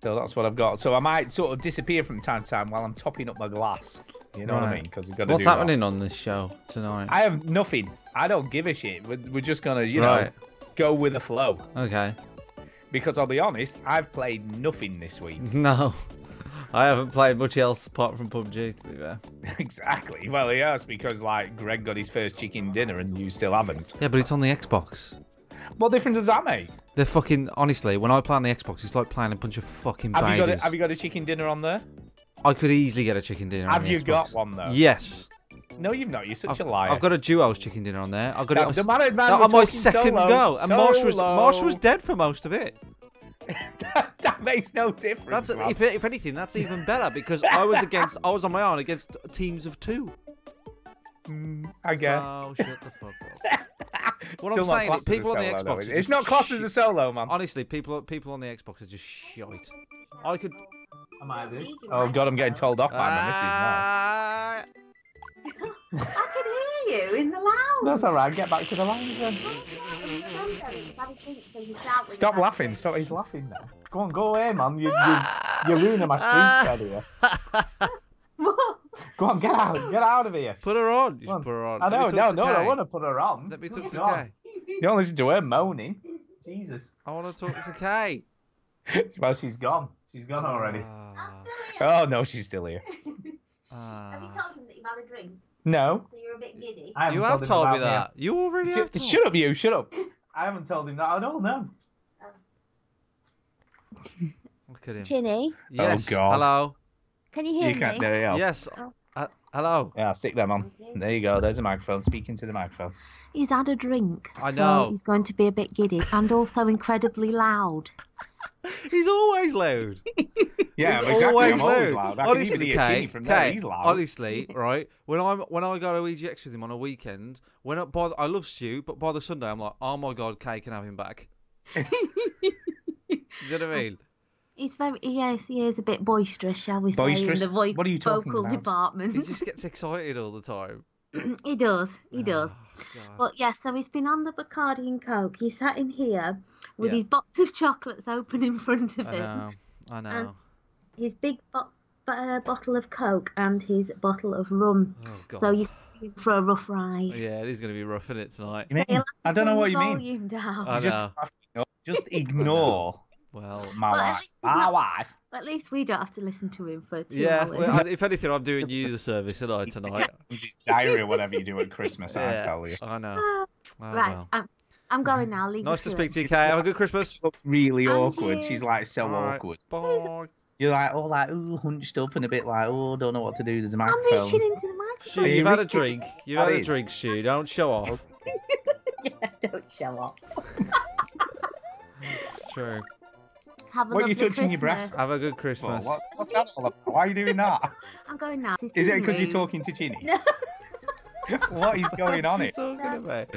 So that's what I've got. So I might sort of disappear from time to time while I'm topping up my glass. You know what I mean? Because we've got to What's do happening that. on this show tonight? I have nothing. I don't give a shit. We're just gonna, you know, go with the flow. Okay. Because I'll be honest, I've played nothing this week. No. I haven't played much else apart from PUBG, to be fair. Exactly. Well, yes, because like Greg got his first chicken dinner and you still haven't. Yeah, but it's on the Xbox. What difference does that make? They're fucking... Honestly, when I play on the Xbox, it's like playing a bunch of fucking babies. Have you got a chicken dinner on there? I could easily get a chicken dinner on Have the you Xbox. got one, though? Yes. No, you've not. You're such a liar. I've got a duo's chicken dinner on there. I've got That's it the man, on my second solo. go. And Solo. Marsh was dead for most of it. That makes no difference. That's if anything, that's even better because I was on my own against teams of 2. I guess. Oh, shut the fuck up. What Still I'm saying is, people on the solo, Xbox. It's not classed as a solo, man. Honestly, people on the Xbox are just shite. I could. I might do. Oh god, I'm getting told off by my missus now. I can hear you in the lounge. That's all right. Get back to the lounge then. Stop laughing. Stop. He's laughing now. Go on, go away, man. You're ruining my street here. Go on, get out. Get out of here. Put her on. You should put her on. I know. No, I want to put her on. Let me talk to Kay. You don't listen to her moaning. Jesus. I want to talk to Kay. Well, she's gone. She's gone already. Oh no, she's still here. Have you told him that you've had a drink? No. So you're a bit giddy? You have told me that. You already have told me. Shut up, you. Shut up. I haven't told him that at all, no. Look at him. Chinny? Yes. Oh, God. Hello. Can you hear me? Can't, there you go. Yes. Hello. Yeah, stick them on. There you go. There's a microphone. Speaking to the microphone. He's had a drink. I know. So he's going to be a bit giddy and also incredibly loud. He's always loud. Yeah, He's exactly. always I'm always loud. I Honestly, can even hear Chinny from there. He's loud. Honestly, right? When I go to EGX with him on a weekend, I love Stu, but by the Sunday I'm like, oh my god, Kay can have him back. Do you know what I mean? He's he is a bit boisterous, shall we say? Boisterous? In the What are you talking vocal about? department. He just gets excited all the time. He does. He does. God. But yeah, so he's been on the Bacardi and Coke. He's sat in here with Yeah. his box of chocolates open in front of him. I know. And his big bottle of Coke and his bottle of rum. Oh god. So you're for a rough ride. Yeah, it is going to be rough, isn't it, tonight? You mean? You'll have to I don't know turn what the you mean. volume down. I know. Just ignore Well, my Well, at wife. least he's My not- wife. At least we don't have to listen to him for 2 yeah. hours. Well, if anything, I'm doing you the service tonight. It's diary or whatever you do at Christmas, I Yeah, tell you. I know. Ah, Oh, right, well. I'm going now. Leave Nice to you speak to it. you, Kay. Have a good Christmas. Really And awkward. you. She's like so All right. awkward. Bye. You're like, oh, like, ooh, hunched up and a bit like, oh, don't know what to do. There's a I'm microphone. reaching into the microphone. Stu, Are you you've had a reaching? drink. You've That had a is. drink, Stu. Don't show off. Yeah, don't show up. It's true. Have a What are you lovely touching your Christmas. breast? Have a good for? Christmas. What's that all about? Why are you doing that? I'm going now. Is it because you're talking to Ginny? No. What is going on What's here? he talking about?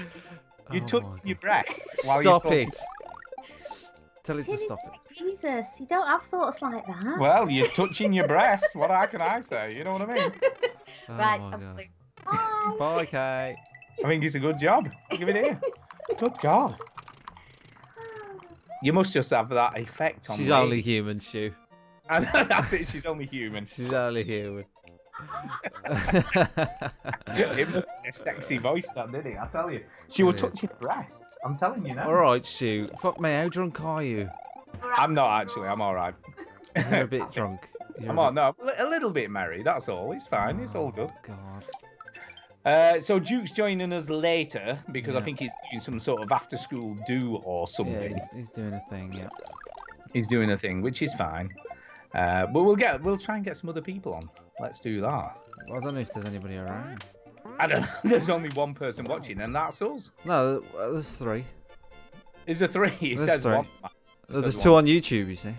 You Oh tucked my your God. breasts while Stop you're talking. it. Tell it to stop it. Jesus, you don't have thoughts like that. Well, you're touching your breasts. What can I say? You know what I mean? Oh right, my I'm God. going. Bye. Bye, Kay. I think it's a good job. Give it here. Good God. You must just have that effect on She's me. only human, Stu. And that's it. She's only human. She's only human. It must be a sexy voice, that did it? I tell you. She will It is. touch your breasts. I'm telling you now. All right, Stu. Fuck me. How drunk are you? I'm not actually. I'm all right. You're a bit drunk. I'm on. No, a little bit merry. That's all. It's fine. It's all good. God. So Duke's joining us later because I Yeah. think he's doing some sort of after-school do or Yeah, something. he's doing a thing. Yeah. He's doing a thing, which is fine. But we'll try and get some other people on. Let's do that. Well, I don't know if there's anybody around. I don't know. There's only one person watching, and that's us. No, there's 3. Is there 3? It There's says 3. 1. There's says 2 one. on YouTube, you see.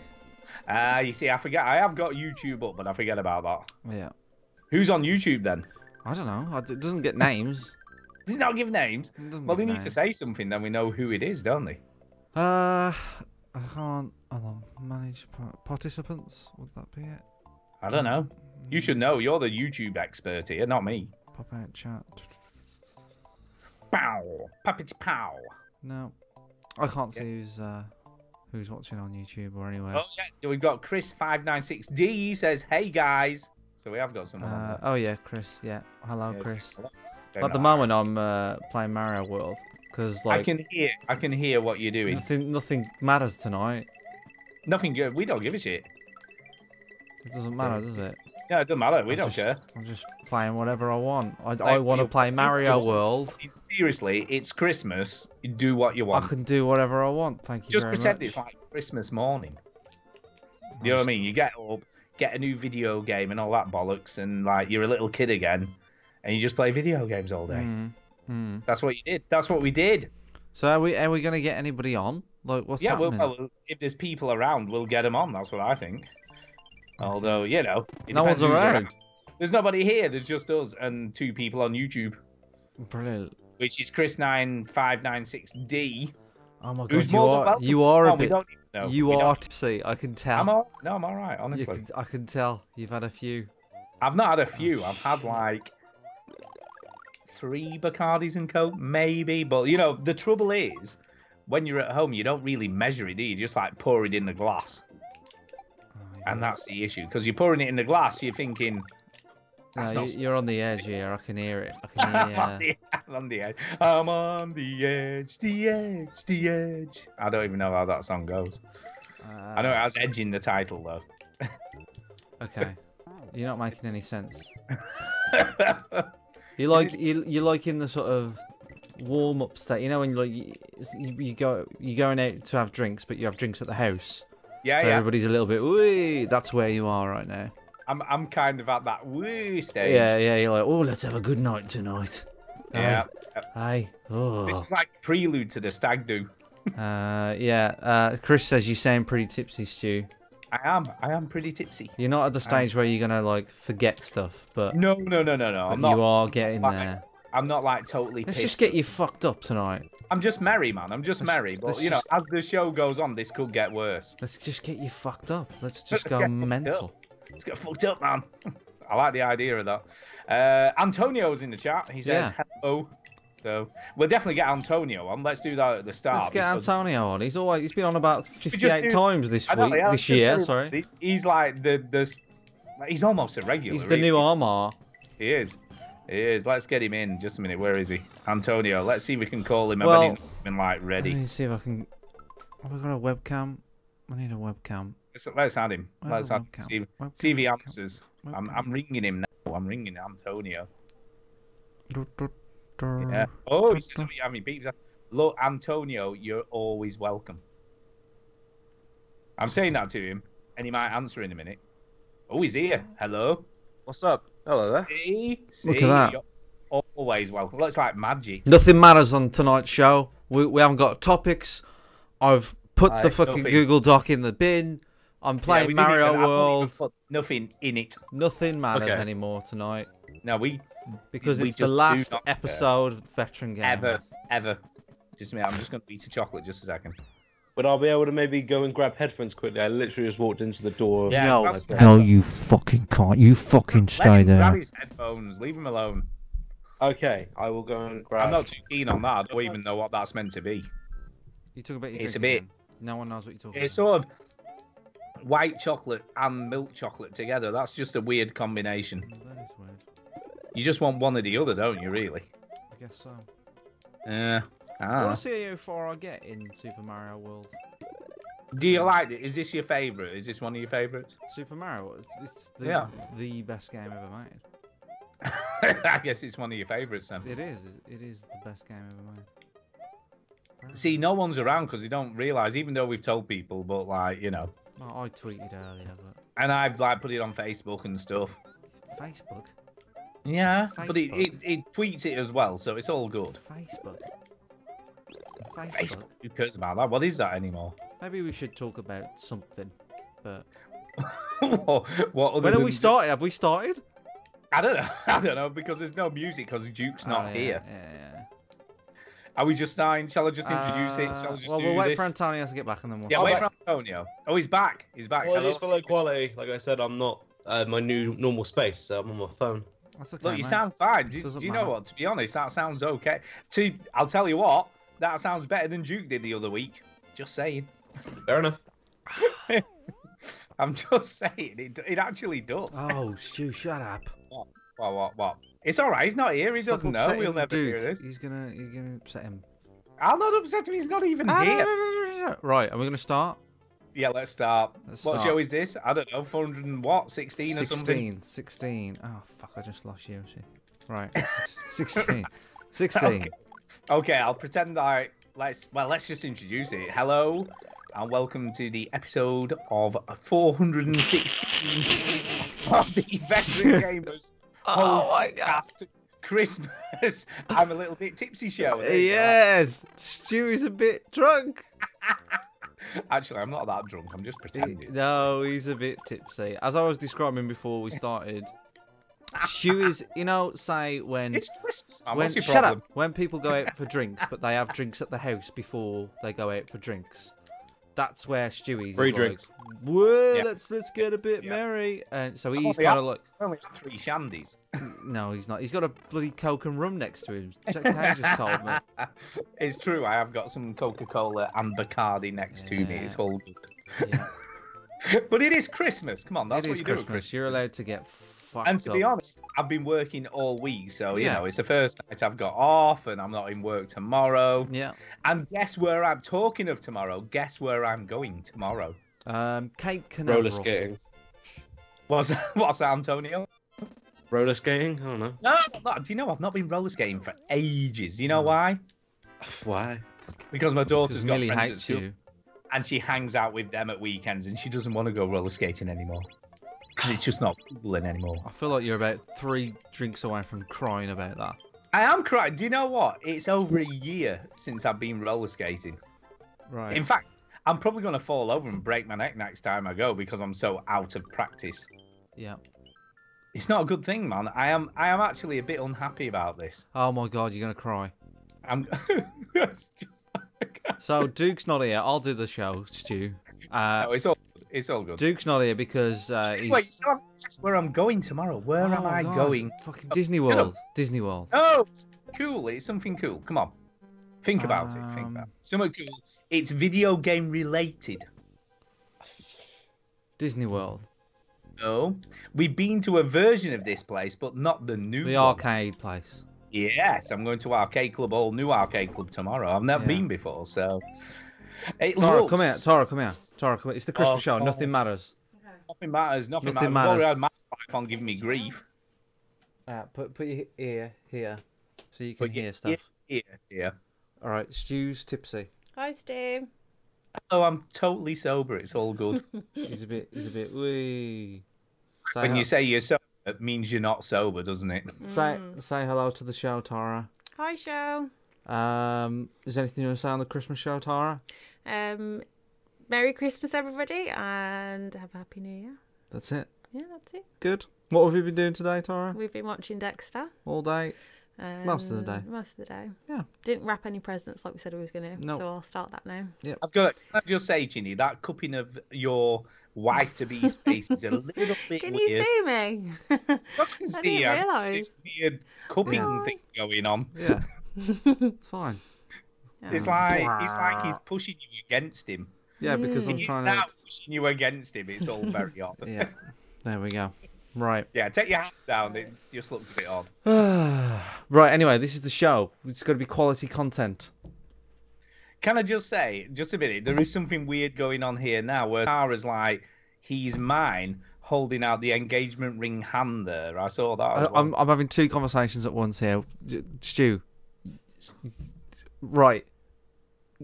You see, I forget. I have got YouTube up, but I forget about that. Yeah. Who's on YouTube then? I don't know. It doesn't get names. Does he not give names? It doesn't Well, give they need to names. say something, then we know who it is, don't they? I can't. Hold on. Manage participants. Would that be it? I don't know. You should know. You're the YouTube expert here, not me. Pop out chat. Pow! Puppety pow! No. I can't see who's who's watching on YouTube or anywhere. Oh yeah, we've got Chris596D. He says, "Hey guys." So we have got someone. On there. Oh yeah, Chris. Yeah, hello, Yes, Chris. hello. At the moment, I'm playing Mario World because like I can hear what you're doing. nothing matters tonight. Nothing good. We don't give a shit. It doesn't matter, does it? No, it doesn't matter. We don't care. I'm just playing whatever I want. I Like, want to play Mario World. Seriously, it's Christmas. You do what you I want. can do whatever I want. Thank you Just very pretend much. it's like Christmas morning. You know what I mean? You get up, get a new video game and all that bollocks, and like you're a little kid again, and you just play video games all day. That's what you did. That's what we did. So are we gonna get anybody on? Like what's happening? Well, if there's people around, we'll get them on. That's what I think. Although, you know, it No depends one's who's around. There's nobody here. There's just us and 2 people on YouTube, Brilliant. which is Chris9596D. Oh my Who's god, more than you welcome are to a come on. We bit. don't even know. You We are don't- tipsy. I can tell. I'm all right, honestly. I can tell. You've had a few. I've not had a few. I've had like 3 Bacardis and Coke, maybe. But you know, the trouble is, when you're at home, you don't really measure it, do you? You just like pour it in the glass, and that's the issue. Because you're pouring it in the glass, you're thinking, that's No, not. you're on the edge here. I can hear it. I can hear. I'm on the edge. I'm on the edge, the edge, the edge. I don't even know how that song goes. I know it has edge in the title though. Okay. You're not making any sense. You like in the sort of warm up state. You know when you're going out to have drinks, but you have drinks at the house. Yeah, So yeah. everybody's a little bit. Wee. That's where you are right now. I'm kind of at that woo stage. Yeah, yeah. You're like, oh, let's have a good night tonight. Yeah. Hi. Oh. This is like a prelude to the stag do. Yeah. Chris says you sound pretty tipsy, Stu. I am pretty tipsy. You're not at the stage where you're gonna like forget stuff, but No. but I'm not. you are getting like- there. I'm not like totally Let's pissed. just get you fucked up tonight. I'm just merry, man. I'm just merry. But let's you know, just- as the show goes on, this could get worse. Let's just get you fucked up. Let's just Let's go get fucked mental. up. Let's get fucked up, man. I like the idea of that. Antonio's in the chat. He says hello. So we'll definitely get Antonio on. Let's do that at the start. Let's get because- Antonio on. He's been on about just 58 do- times this I know, week, yeah, this let's just year. do- Sorry, He's like he's almost a regular. he's the new Armor. He is. He is. Let's get him in. Just a minute. Where is he? Antonio. Let's see if we can call him. Well, I bet he's not even like Let ready. me see if I can. Have I got a webcam? I need a webcam. Let's add him. Where's Let's the add him. webcam? See if he Webcam, answers. webcam. I'm ringing him now. I'm ringing Antonio. Yeah. Yeah. Oh, he says we have me beeps. Look, Antonio, you're always welcome. I'm saying that to him, and he might answer in a minute. Oh, he's here. Hello. What's up? Hello there. See, Look at that. You're always welcome. Looks like magic. Nothing matters on tonight's show. We haven't got topics. I've put the Aye, fucking nothing. Google Doc in the bin. I'm Yeah, playing we didn't Mario even- I've not even World. put nothing in it. Nothing matters Okay. anymore tonight No, we because we it's the just do last not care. episode of Veteran Game. ever. Just a minute. I'm just going to eat a chocolate. Just a second. But I'll be able to maybe go and grab headphones quickly. I literally just walked into the door. Yeah, No, grab some no, headphones. you fucking can't. You fucking Let stay him grab there. his headphones. Leave him alone. Okay, I will go and grab. I'm not too keen on that. I don't even know what that's meant to be. You talk about your It's a drink again. No one knows what you're talking It's about. sort of white chocolate and milk chocolate together. That's just a weird combination. That is weird. You just want one or the other, don't you? Really? I guess so. Yeah. I want to see how far I get in Super Mario World. Do you like it? Is this your favourite? Is this one of your favourites? Super Mario World. It's the best game ever made. I guess it's one of your favourites then. It is. It is the best game ever made. See, no one's around because they don't realise, even though we've told people, but like, you know. Well, I tweeted earlier, but And I've like put it on Facebook and stuff. Facebook. Yeah, but Facebook. it tweets it as well, so it's all good. Facebook. Facebook, who cares about that? What is that anymore? Maybe we should talk about something. But what other when have than we started? Have we started? I don't know. I don't know because there's no music because Duke's not Oh, yeah, here. Yeah. Are we just starting? Shall I just introduce it? Shall I just well, do we'll wait this? for Antonio to get back and then we'll. Yeah, I'll wait wait- for Antonio. Oh, he's back. He's back. Well, Hello. just for low quality, like I said, I'm not my new normal space, so I'm on my phone. That's okay, Look, you mate. sound fine. Do Doesn't you know matter. what? To be honest, that sounds okay. I'll tell you what. That sounds better than Duke did the other week. Just saying. Fair enough. I'm just saying, it actually does. Oh, Stu, shut up. What? It's all right. He's not here. He Stop doesn't know. upsetting We'll never Duke. hear this. You're gonna upset him. I'll not upset him. He's not even here. Right, are we gonna start? Yeah, let's start. Let's What start. show is this? I don't know. 400 and what? 16 or something? 16. Oh, fuck, I just lost you. See. Right, 16. 16. Okay, I'll pretend let's just introduce it. Hello, and welcome to the episode of 416 of the Veteran Gamers Oh my God. Podcast Christmas. I'm a little bit tipsy show. There you go. Yes! Stu is a bit drunk. Actually, I'm not that drunk. I'm just pretending. No, he's a bit tipsy. As I was describing before we started, Stu is, say when... It's Christmas, man. When, What's your shut problem? up! When people go out for drinks, but they have drinks at the house before they go out for drinks. That's where Stewie's Free is drinks. like, whoa, Yeah. let's get a bit Yeah. merry. And so Oh, he's yeah. kind of like, I only had 3 shandies. no, he's not. He's got a bloody Coke and rum next to him. Kay just told me. It's true. I have got some Coca-Cola and Bacardi next to me. It's all good. Yeah. But it is Christmas. Come on, that's It what is you do at Christmas. Christmas. You're allowed to get fucked And to be up. honest, I've been working all week, so you Yeah. know it's the first night I've got off, and I'm not in work tomorrow. Yeah. And guess where I'm talking of tomorrow? Guess where I'm going tomorrow? Cape Canaveral. Roller skating. What's that, Antonio? Roller skating? I don't know. No, do you know I've not been roller skating for ages? You know why? Why? Because my daughter's Because got Millie friends at hates school, you. and she hangs out with them at weekends, and she doesn't want to go roller skating anymore because it's just not cool anymore. I feel like you're about 3 drinks away from crying about that. I am crying. Do you know what? It's over a year since I've been roller skating. Right. In fact, I'm probably going to fall over and break my neck next time I go because I'm so out of practice. Yeah. It's not a good thing, man. I am actually a bit unhappy about this. Oh my God, you're gonna cry. I'm. It's just like... So Duke's not here. I'll do the show, Stu. No, it's all good. Duke's not here because he's. Wait, so that's where I'm going tomorrow. Where am Oh, I God. going? Fucking Disney shut up. World. Disney World. Oh, it's cool. It's something cool. Come on. Think about it. Think about it. Something cool. It's video game related. Disney World. No. We've been to a version of this place, but not the new The one. arcade place. Yes, I'm going to Arcade Club, all new Arcade Club tomorrow. I've never Yeah. been before, so. It Tara, looks... come here. Tara, come here. Tara, come here. It's the Christmas Oh, show. oh. Nothing matters. Nothing matters. Nothing Nothing matters. I've already matters. had my wife on giving me grief. Put your ear here so you can But hear yeah, stuff. Yeah. All right, Stu's tipsy. Hi, Stu. Oh, I'm totally sober. It's all good. He's a bit wee. Say When he- you say you're sober, it means you're not sober, doesn't it? say hello to the show, Tara. Hi, show. Is there anything you want to say on the Christmas show, Tara? Merry Christmas, everybody, and have a Happy New Year. That's it. Yeah, that's it. Good. What have you been doing today, Tara? We've been watching Dexter. All day? Most of the day. Most of the day. Yeah. Didn't wrap any presents like we said we was going to, No. so I'll start that now. Can I just say, Ginny, that cupping of your wife-to-be's face is a little bit Can weird. you see me? I can I see didn't you. realise. This weird cupping Yeah. thing going on. Yeah. It's fine. It's like he's pushing you against him. Yeah, because I'm He's trying now to. pushing you against him. It's all very odd. Yeah. There we go. Right. Yeah, take your hat down. It just looked a bit odd. Right. Anyway, this is the show. It's got to be quality content. Can I just say, just a minute, there is something weird going on here now where Tara's like, he's mine, holding out the engagement ring hand there. I saw that as well. I'm having 2 conversations at once here. Stu. Right.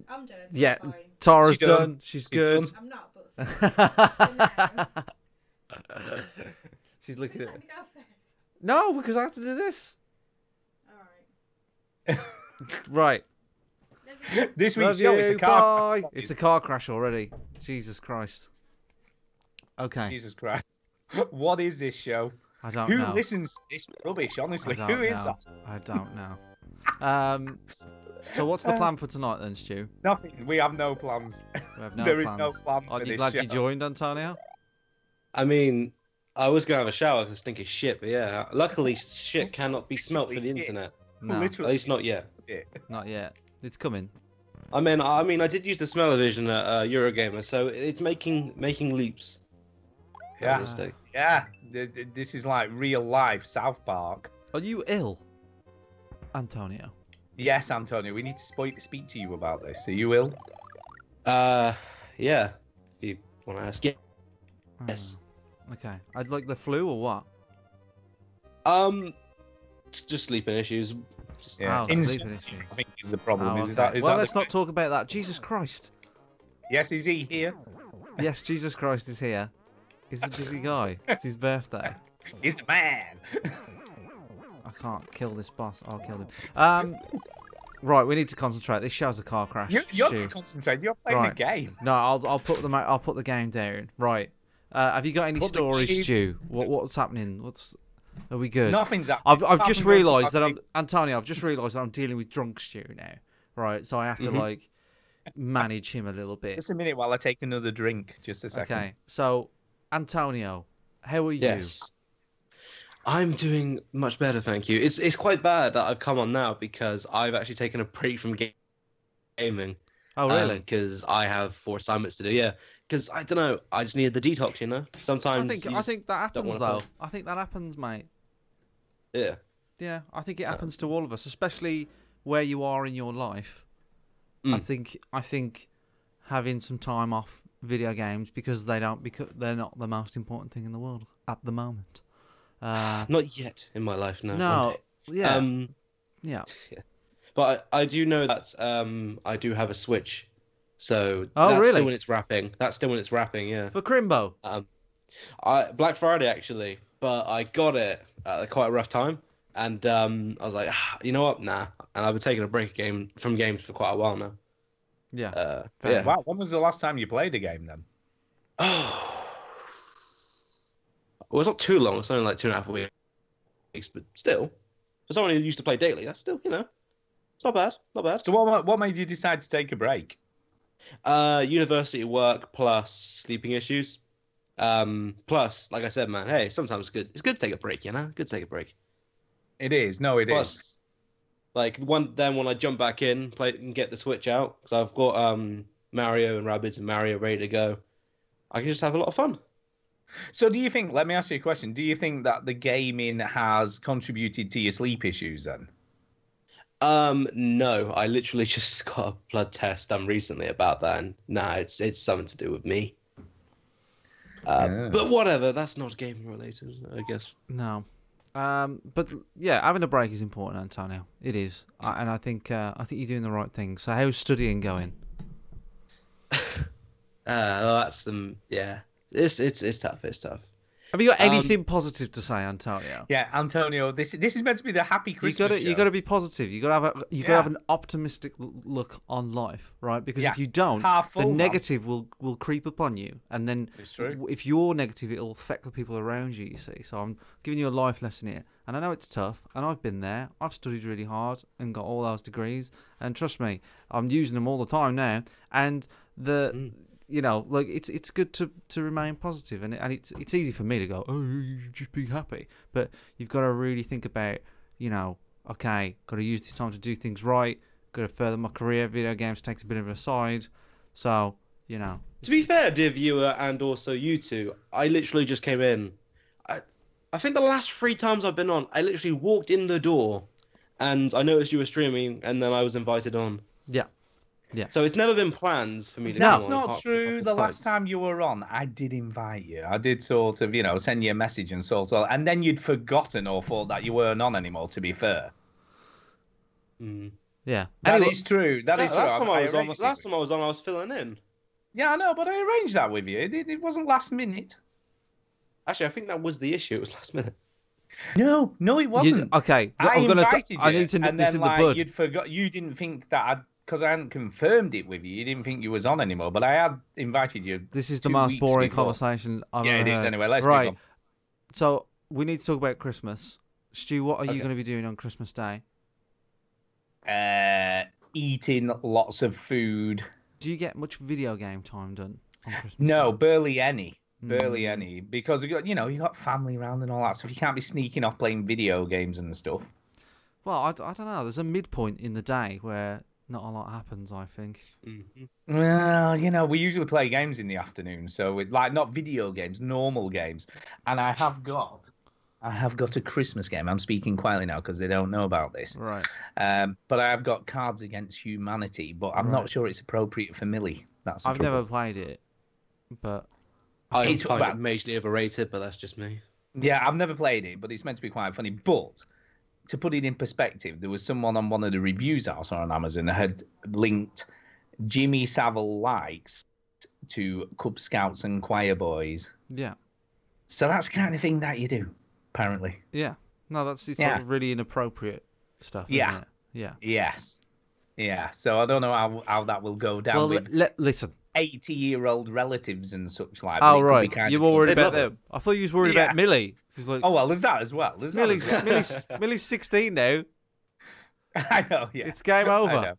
I'm done. Yeah. Tara's She done. done. She's She's good. done. I'm not, but She's looking at. go first. No, because I have to do this. All Right. This Love week's show is a you, car. bye. It's a car crash already. Jesus Christ. Okay. Jesus Christ. What is this show? I don't Who know. listens to this rubbish, I honestly? don't Who is know. that? I don't know. So what's the plan for tonight then, Stu? Nothing. We have no plans. We have no There is plans. no plan for Aren't you this glad show. you joined, Antonio? I mean, I was gonna have a shower because I think it's shit, but yeah. Luckily, shit cannot be smelt for the Literally shit. internet. No, At Literally. least not yet. Shit. not yet. It's coming. I mean, I did use the smell-o-vision at Eurogamer, so it's making leaps. Yeah. Mistake. Yeah, this is like real life South Park. Are you ill, Antonio? Yes, Antonio, we need to speak to you about this. Are you ill? Yeah. If you want to ask, yeah. Yes. Okay. I'd like the flu or what? It's just sleeping issues. Just, Yeah. Oh, Insomnia, sleeping issue. I think is the problem. Oh, Is okay. that? Is Well, that let's the not case? talk about that. Jesus Christ. Yes, is he here? Yes, Jesus Christ is here. He's a busy guy. It's his birthday. He's the man. I can't kill this boss. I'll kill him. Right, we need to concentrate. This show's a car crash. You're Stu. not concentrating. You're playing Right. the game. No, I'll put the game down. Right. Have you got any Put the stories, game- Stu? What's happening? Are we good? Nothing's happening. I've Apart just from going to realised that fucking- Antonio. I've just realised that I'm dealing with drunk Stu now. Right, so I have to like manage him a little bit. Just a minute while I take another drink. Just a second. Okay, so Antonio, how are you? Yes. I'm doing much better, thank you. It's quite bad that I've come on now because I've actually taken a break from gaming. Oh really? Because I have 4 assignments to do. Yeah. Because I don't know. I just needed the detox. You know. Sometimes. I think that don't happens wanna though. play. I think that happens, mate. Yeah. Yeah, I think it happens to all of us, especially where you are in your life. I think having some time off video games because they're not the most important thing in the world at the moment. Not yet in my life. No. one No, day. yeah, yeah. But I do know that I do have a Switch, so Oh, that's really? still when it's wrapping. That's still when it's wrapping. Yeah. For Crimbo. Black Friday actually, but I got it at quite a rough time, and I was like, you know what, nah. And I've been taking a break from games for quite a while now. Yeah. Yeah. Wow. When was the last time you played a game then? Oh, well, it's not too long. It's only like 2.5 weeks, but still, for someone who used to play daily, that's still, it's not bad. Not bad. So what made you decide to take a break? University work plus sleeping issues. Plus, like I said, man, hey, sometimes it's good to take a break, Good to take a break. It is. No, it is. Plus, like when I jump back in, play and get the Switch out, because I've got Mario and Rabbids and Mario ready to go. I can just have a lot of fun. So do you think, let me ask you a question, do you think that the gaming has contributed to your sleep issues then? No, I literally just got a blood test done recently about that, and nah, it's something to do with me. But whatever, that's not gaming related, I guess. No. But yeah, having a break is important, Antonio. It is, and I think you're doing the right thing. So how's studying going? That's yeah. It's tough. It's tough. Have you got anything positive to say, Antonio? Yeah, Antonio, this is meant to be the happy Christmas You show. got to be positive. You got to have an optimistic look on life, right? Because if you don't, Half full, the man. negative will creep up on you, and then It's true. if you're negative, it'll affect the people around you. You see, so I'm giving you a life lesson here, and I know it's tough, and I've been there. I've studied really hard and got all those degrees, and trust me, I'm using them all the time now. And like it's good to remain positive, and it's easy for me to go, oh, you just be happy, but you've got to really think about, okay, got to use this time to do things right, got to further my career. Video games takes a bit of a side, so To be fair, dear viewer, and also you two, I literally just came in. I think the last 3 times I've been on, I literally walked in the door, and I noticed you were streaming, and then I was invited on. Yeah. So it's never been plans for me to That's come on. not true. The last time you were on, I did invite you. I did sort of, send you a message and and then you'd forgotten or thought that you weren't on anymore, to be fair. Yeah. That is true. That is true. Last time I was on, I was filling in. Yeah, I know, but I arranged that with you. It wasn't last minute. Actually, I think that was the issue. It was last minute. No, it wasn't. Okay. I invited you, I need to nip and this then in the bud. you'd forgot. You didn't think that because I hadn't confirmed it with you. You didn't think you was on anymore, but I had invited you. This is the 2 most weeks boring before. conversation I've Yeah, ever it is. heard. Anyway, let's right. move on. So we need to talk about Christmas. Stu, what are you Okay. going to be doing on Christmas Day? Eating lots of food. Do you get much video game time done on Christmas? No, Day? barely any. Barely Mm. any. Because you got family around and all that stuff. You can't be sneaking off playing video games and stuff. Well, I don't know. There's a midpoint in the day where not a lot happens, I think. Mhm. Well, we usually play games in the afternoon, so like not video games, normal games. And I have got a Christmas game. I'm speaking quietly now because they don't know about this. Right. But I have got Cards Against Humanity, but I'm Right. not sure it's appropriate for Millie. That's the I've trouble. never played it, but I It's find bad. it majorly overrated, but that's just me. Yeah, I've never played it, but it's meant to be quite funny. But to put it in perspective, there was someone on one of the reviews I saw on Amazon that had linked Jimmy Savile likes to Cub Scouts and Choir Boys. yeah. So that's the kind of thing that you do, apparently. Yeah. No, that's it's Yeah. like really inappropriate stuff, isn't Yeah. it? Yeah. Yes. Yeah. So I don't know how that will go down Well, with listen. 80-year-old relatives and such like. but Oh, it could be right. kind You of were fun. worried They'd about love them. I thought you was worried Yeah. about Millie. She's like, Oh well, there's that as well. There's that as Millie's, well. Millie's 16 now. I know. Yeah. It's game I over. know.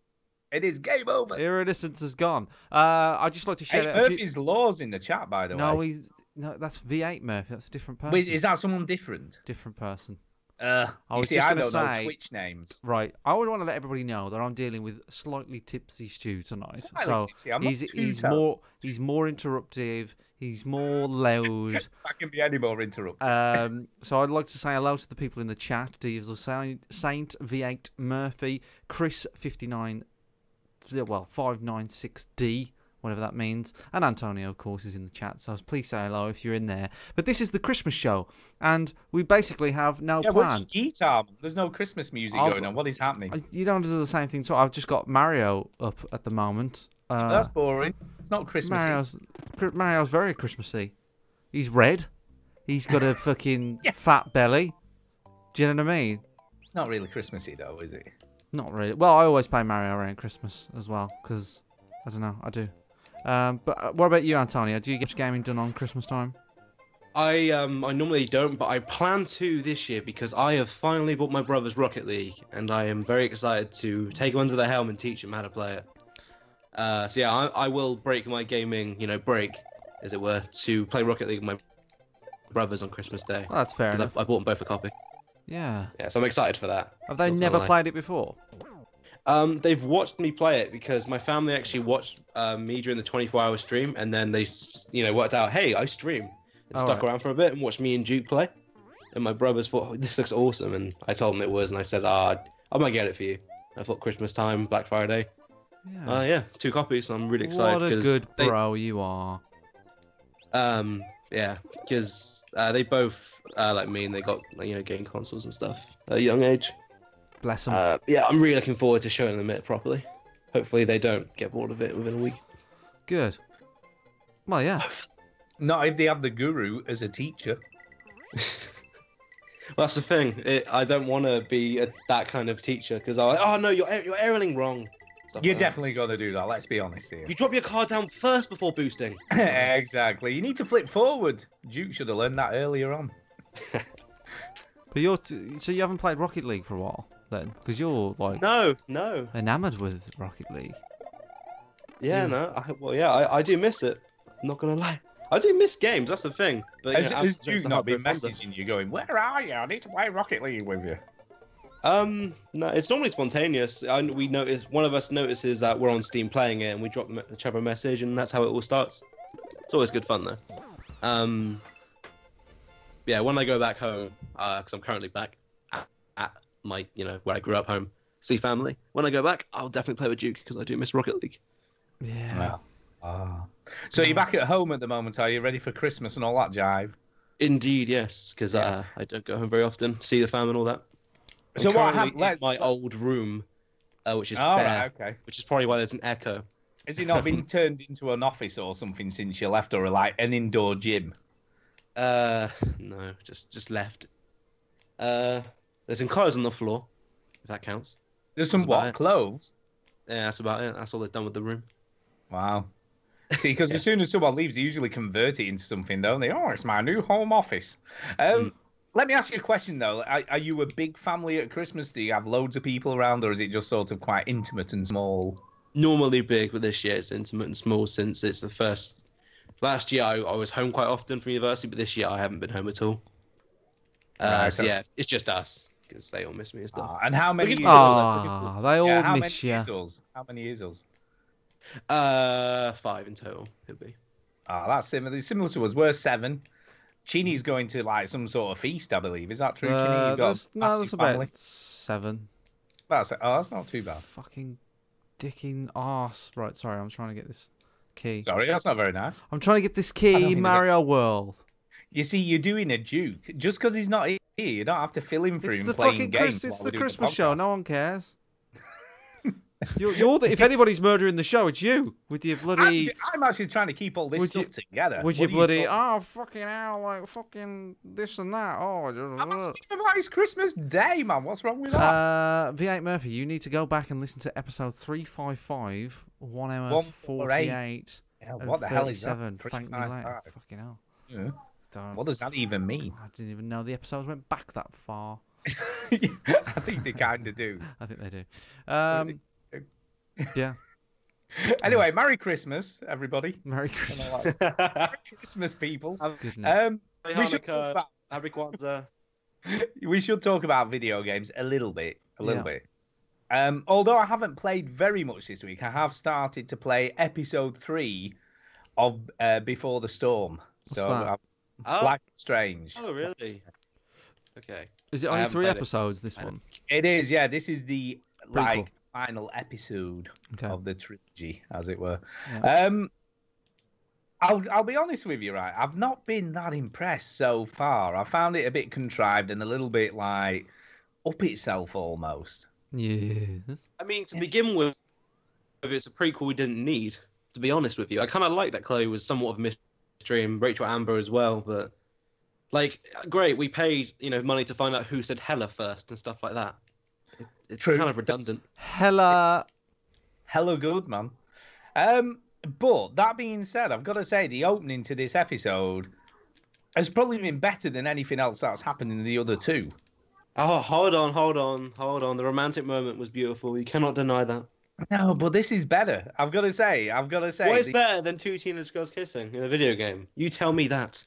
It is game over. Her innocence is gone. I'd just like to Hey, share that. Murphy's Law's in the chat, by the No, way. no, that's V8 Murphy. That's a different person. Wait, is that someone different? Different person. I was see, just I gonna don't know say- Twitch names. Right. I would want to let everybody know that I'm dealing with slightly tipsy Stu tonight. Slightly so tipsy, I'm not he's too he's more interruptive. He's more loud. That can be any more interrupted. So I'd like to say hello to the people in the chat: Diesel Saint, V8 Murphy, Chris 59, 596D, whatever that means, and Antonio, of course, is in the chat. So please say hello if you're in there. But this is the Christmas show, and we basically have no yeah, where's plan. your guitar? There's no Christmas music I've- going on. What is happening? You don't do the same thing. So I've just got Mario up at the moment. That's boring. It's not Christmas. Mario's very Christmassy. He's red. He's got a fucking Yeah. fat belly. Do you know what I mean? It's not really Christmassy though, is it? Not really. Well, I always play Mario around Christmas as well, because, I don't know, I do. But what about you, Antonio? Do you get gaming done on Christmas time? I normally don't, but I plan to this year because I have finally bought my brother's Rocket League, and I am very excited to take him under the helm and teach him how to play it. So yeah, I will break my gaming, break, as it were, to play Rocket League with my brothers on Christmas Day. Well, that's fair Because enough. I bought them both a copy. Yeah. Yeah, so I'm excited for that. Have they Not never gonna lie. played it before? They've watched me play it because my family actually watched me during the 24-hour stream, and then they, worked out, hey, I stream, and All stuck right. around for a bit and watched me and Duke play. And my brothers thought, oh, this looks awesome, and I told them it was, and I said, I might get it for you. I thought Christmas time, Black Friday. Yeah. Yeah, 2 copies, so I'm really excited. What a 'cause good they, bro you are. Yeah, because they both, like me, and they got, game consoles and stuff at a young age. Bless them. Yeah, I'm really looking forward to showing them it properly. Hopefully they don't get bored of it within a week. Good. Well, yeah. Not if they have the guru as a teacher. Well, that's the thing. I don't want to be that kind of teacher because I'm like, oh no, you're aerialing wrong. Stuff You're like that. definitely going to do that. Let's be honest here. You drop your card down first before boosting. Exactly. You need to flip forward. Duke should have learned that earlier on. But so you haven't played Rocket League for a while then? Because you're like No. enamored with Rocket League. Yeah, no. I do miss it. I'm not gonna lie. I do miss games. That's the thing. But Has Duke not been messaging? messaging you going, where are you? I need to play Rocket League with you. No, it's normally spontaneous. We notice one of us notices that we're on Steam playing it, and we drop each other a message, and that's how it all starts. It's always good fun though. Yeah, when I go back home, because I'm currently back at my, where I grew up home, see family. When I go back, I'll definitely play with Duke because I do miss Rocket League. Yeah. So you're back at home at the moment, are you? Ready for Christmas and all that jive? Indeed, yes, because I don't go home very often, see the fam and all that. So I'm what currently happened? in my old room, which is Oh, bare, right, okay. which is probably why there's an echo. Has it not been turned into an office or something since you left, or like an indoor gym? No, just left. There's some clothes on the floor, if that counts. There's some That's about what? it. Clothes? Yeah, that's about it. That's all they've done with the room. Wow. See, because as soon as someone leaves, they usually convert it into something, don't they? Oh, it's my new home office. Let me ask you a question, though. Are you a big family at Christmas? Do you have loads of people around, or is it just sort of quite intimate and small? Normally big, but this year it's intimate and small since it's the first. Last year I was home quite often from university, but this year I haven't been home at all. Right, So okay. yeah, it's just us because they all miss me and stuff. And how many? Looking Years forward to old? that. They all how many miss you. easels? How many easels? 5 in total. It'll be. That's similar. Similar to us. We're 7. Chini's going to like some sort of feast, I believe. Is that true, Chini? You've got a massive that's family. about 7. That's not too bad. Fucking dicking arse. Right, sorry, I'm trying to get this key. Sorry, that's not very nice. I'm trying to get this I don't key think in there's a- Mario World. You see, you're doing a Duke just because he's not here. You don't have to fill in for It's him the playing fucking games. it's while the we're doing Christmas show. podcast. No one cares. If anybody's murdering the show, it's you with your bloody. I'm actually trying to keep all this Would stuff you- together. With What your are bloody, talking- oh fucking hell, like fucking this and that. Oh, I'm asking about his Christmas Day, man. What's wrong with that? V8 Murphy, you need to go back and listen to episode 355, 1 hour 148. 48. Yeah, and what the hell is that? 37. Thank me later. 355. Fucking hell. Yeah. Don't- What does that even mean? I didn't even know the episodes went back that far. I think they kind of do. I think they do. do. Yeah. Anyway, Merry Christmas, everybody. Merry And Christmas. all that. Merry Christmas, people. Goodness. We should talk Hanukkah, about Happy Kwanzaa. we should talk about video games a little bit. Yeah. Bit. Although I haven't played very much this week, I have started to play episode 3 of Before the Storm. So that? Oh. Life is Strange. Oh, really? Okay. Is it I only haven't 3 played it. episodes, this I one? It is, yeah. This is the Prequel. final episode Okay. of the trilogy, as it were. Yeah. I'll be honest with you, right? I've not been that impressed so far. I found it a bit contrived and a little bit like up itself almost. Yes. I mean, to begin with, if it's a prequel we didn't need, to be honest with you. I kind of like that Chloe was somewhat of a mystery and Rachel Amber as well, but like, great, we paid, money to find out who said Hella first and stuff like that. It's True. kind of redundant. Hella. Hella good, man. But that being said, I've got to say the opening to this episode has probably been better than anything else that's happened in the other 2. Oh, hold on. The romantic moment was beautiful. You cannot deny that. No, but this is better. I've got to say. What is better than 2 teenage girls kissing in a video game? You tell me that.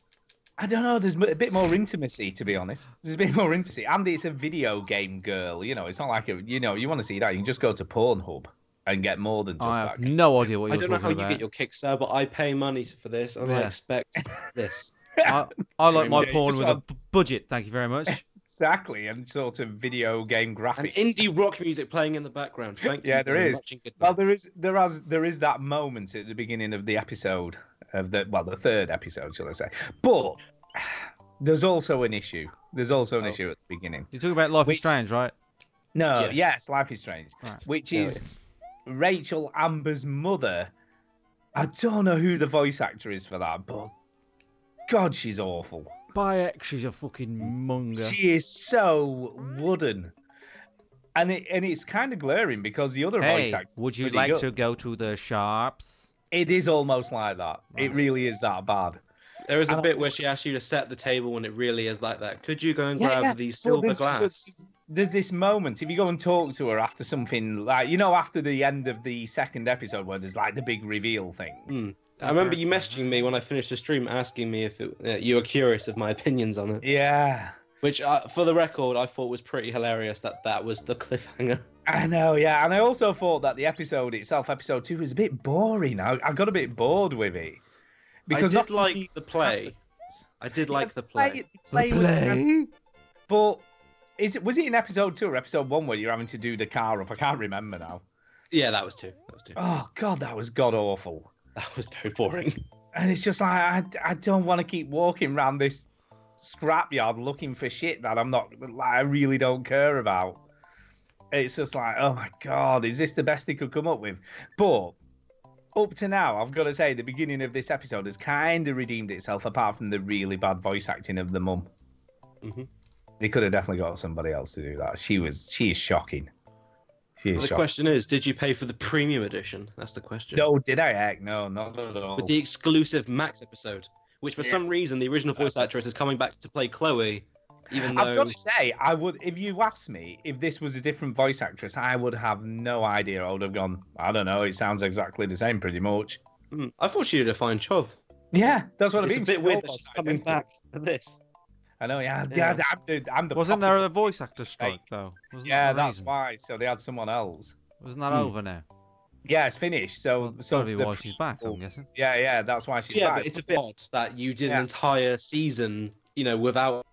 I don't know. There's a bit more intimacy, to be honest. There's a bit more intimacy, and it's a video game girl. It's not like you want to see that. You can just go to Pornhub and get more than just I that. have no idea what I you're don't know how talking you about. get your kicks, sir, but I pay money for this, and I Yeah. expect this. I like my Yeah, you porn just with want- a budget. Thank you very much. Exactly, and sort of video game And graphics. indie rock music playing in the background. Thank you. Yeah, there very is. much and good Well, night. there is that moment at the beginning of the episode of the 3rd episode, shall I say? But there's also an issue. There's also an issue at the beginning. You're talking about Life is Which- Strange, right? No, Yes. yes, Life is Strange, Right. which There is it is. Rachel Amber's mother. I don't know who the voice actor is for that, but God, she's awful. By X, she's a fucking monger. She is so wooden, and it's kind of glaring because the other voice Hey, actor. would you pretty like good. to go to the shops? It is almost like that. It Right. really is that bad. There is a and bit where she asks you to set the table when it really is like that. Could you go and grab the Well, silver there's- glass? There's this moment if you go and talk to her after something like after the end of the 2nd episode where there's like the big reveal thing. I remember you messaging me when I finished the stream asking me if you were curious of my opinions on it. Yeah. Which, for the record, I thought was pretty hilarious that was the cliffhanger. I know, yeah, and I also thought that the episode itself, episode 2, was a bit boring. I got a bit bored with it I did nothing like really the play. happens. I did like the The play. play was Play? but was it in episode 2 or episode 1 where you're having to do the car up? I can't remember now. Yeah, that was two. Oh God, that was god awful. That was very boring. And it's just like I don't want to keep walking around this scrapyard looking for shit that I really don't care about. It's just like, oh my God, is this the best they could come up with? But up to now, I've got to say, the beginning of this episode has kind of redeemed itself, apart from the really bad voice acting of the mum. Mhm. They could have definitely got somebody else to do that. She is shocking. She is The shocking. question is, did you pay for the premium edition? That's the question. No, did I? Heck, no, not at all. With the exclusive Max episode, which for some reason the original voice actress is coming back to play Chloe, even I've though got to say, I would, if you asked me if this was a different voice actress, I would have no idea. I would have gone, I don't know, it sounds exactly the same pretty much. I thought she did a fine job. Yeah, that's what I It's mean. a bit She's weird that almost she's coming identical. back for this. I know. Yeah, Yeah. I'm the. Wasn't there popular- a voice actor strike though? Wasn't Yeah, that the that's reason? why. So they had someone else. Wasn't that Hmm. over now? Yeah, it's finished. So, Well, that's so gotta be the why she's back. people- I'm guessing. Yeah, that's why she's Yeah, back. but it's a bit odd that you did an Yeah. entire season, without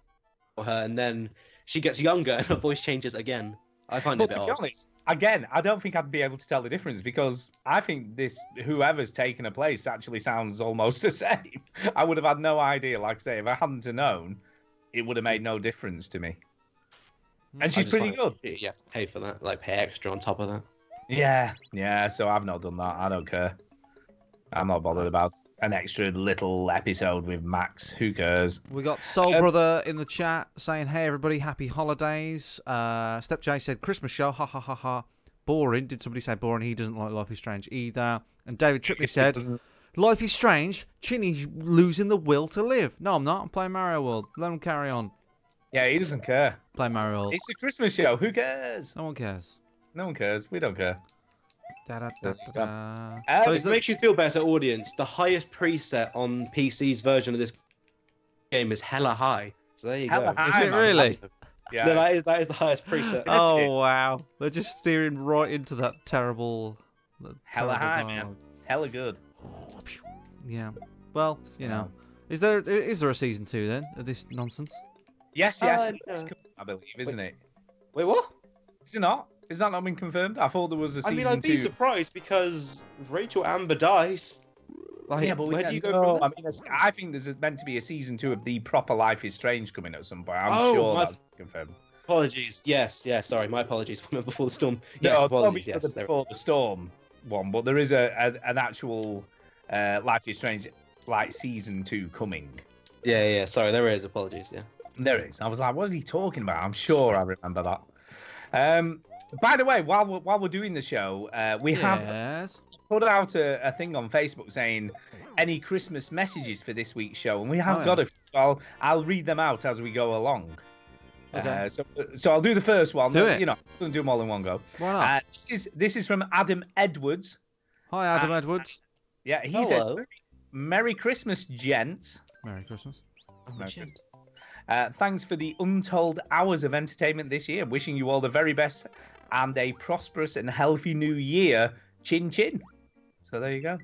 her, and then she gets younger and her voice changes again. I find it But a to bit be odd. honest, again, I don't think I'd be able to tell the difference because I think this whoever's taken a place actually sounds almost the same. I would have had no idea. Like I say, if I hadn't have known, it would have made no difference to me. And I she's just pretty find good. You have to pay for that, like pay extra on top of that. Yeah. So I've not done that. I don't care. I'm not bothered about an extra little episode with Max. Who cares? We got Soul Um, Brother in the chat saying, "Hey everybody, happy holidays." Step J said, "Christmas show, ha ha ha ha." Boring. Did somebody say boring? He doesn't like Life is Strange either. And David Tripley said, "Life is Strange. Chinny's losing the will to live." No, I'm not. I'm playing Mario World. Let him carry on. Yeah, he doesn't care. Play Mario World. It's a Christmas show. Who cares? No one cares. No one cares. We don't care. Da, da, da, da, da. So So If is it that- makes you feel better, audience, the highest preset on PC's version of this game is hella high. So there you Hella go. Is high, it man. really? Yeah. No, that is the highest preset. Oh wow! They're just steering right into that terrible. Hella terrible high, man. dialogue. Hella good. Yeah. Well, you know, is there a season 2 then of this nonsense? Yes. no. It's coming, I believe, isn't it? Wait, what? Is it not? Is that not been confirmed? I thought there was a I season mean, I'd be 2. surprised because Rachel Amber dies. Like, Yeah, but we where do don't you go know. from I there? mean, I think there's meant to be a season 2 of the proper Life is Strange coming at some point. I'm Oh, sure my- that's confirmed. Apologies. Yes, sorry, my apologies. Before the storm. No, Yes, probably apologies. for Yes, the there. Before the Storm one, but there is an actual Life is Strange like season 2 coming. Yeah. Sorry, there is. Apologies. Yeah. There is. I was like, what is he talking about? I'm sure I remember that. By the way, while we're doing the show, we have Yes. put out a thing on Facebook saying any Christmas messages for this week's show, and we have Oh, got yeah. a few. So I'll read them out as we go along. Okay. So I'll do the first one. Do it. You know, I'm going to do them all in one go. Why not? This is from Adam Edwards. Hi, Adam uh, Edwards. Yeah, he Hello. says, Merry Christmas, gents. Merry Christmas. Oh, No, shit. Thanks for the untold hours of entertainment this year. Wishing you all the very best and a prosperous and healthy new year. Chin chin. So there you go.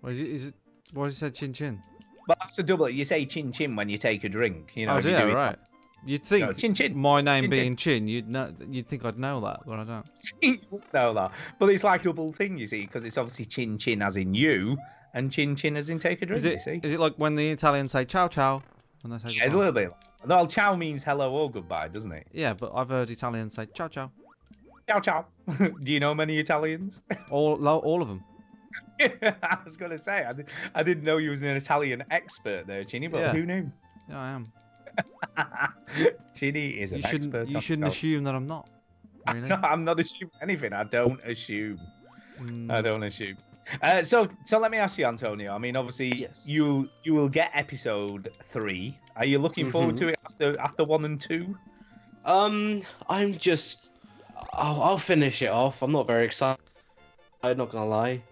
What is it? Why does he say chin chin? But that's a double. You say chin chin when you take a drink. You know, Oh, if you yeah, do it- right. You'd think No, chin chin. my name Chin, being Chin, you'd think I'd know that, but I don't. You wouldn't know that. But it's like a double thing, you see, because it's obviously chin chin as in you, and chin chin as in take a drink. Is You it? see? Is it like when the Italians say ciao ciao when they say Yeah, a goodbye? little bit. Well, ciao means hello or goodbye, doesn't it? Yeah, but I've heard Italians say ciao ciao. Ciao ciao. Do you know many Italians? All of them. I was going to say, I didn't know you was an Italian expert there, Chinny, but Yeah. who knew? Yeah, I am. Chinny is an You shouldn't. expert. You on shouldn't Italian. assume that I'm not. Really? I'm not assuming anything. I don't assume. Mm, I don't assume. So let me ask you, Antonio. I mean, obviously, Yes. you will get episode 3. Are you looking forward to it after 1 and 2? I'm just. I'll finish it off. I'm not very excited. I'm not gonna lie.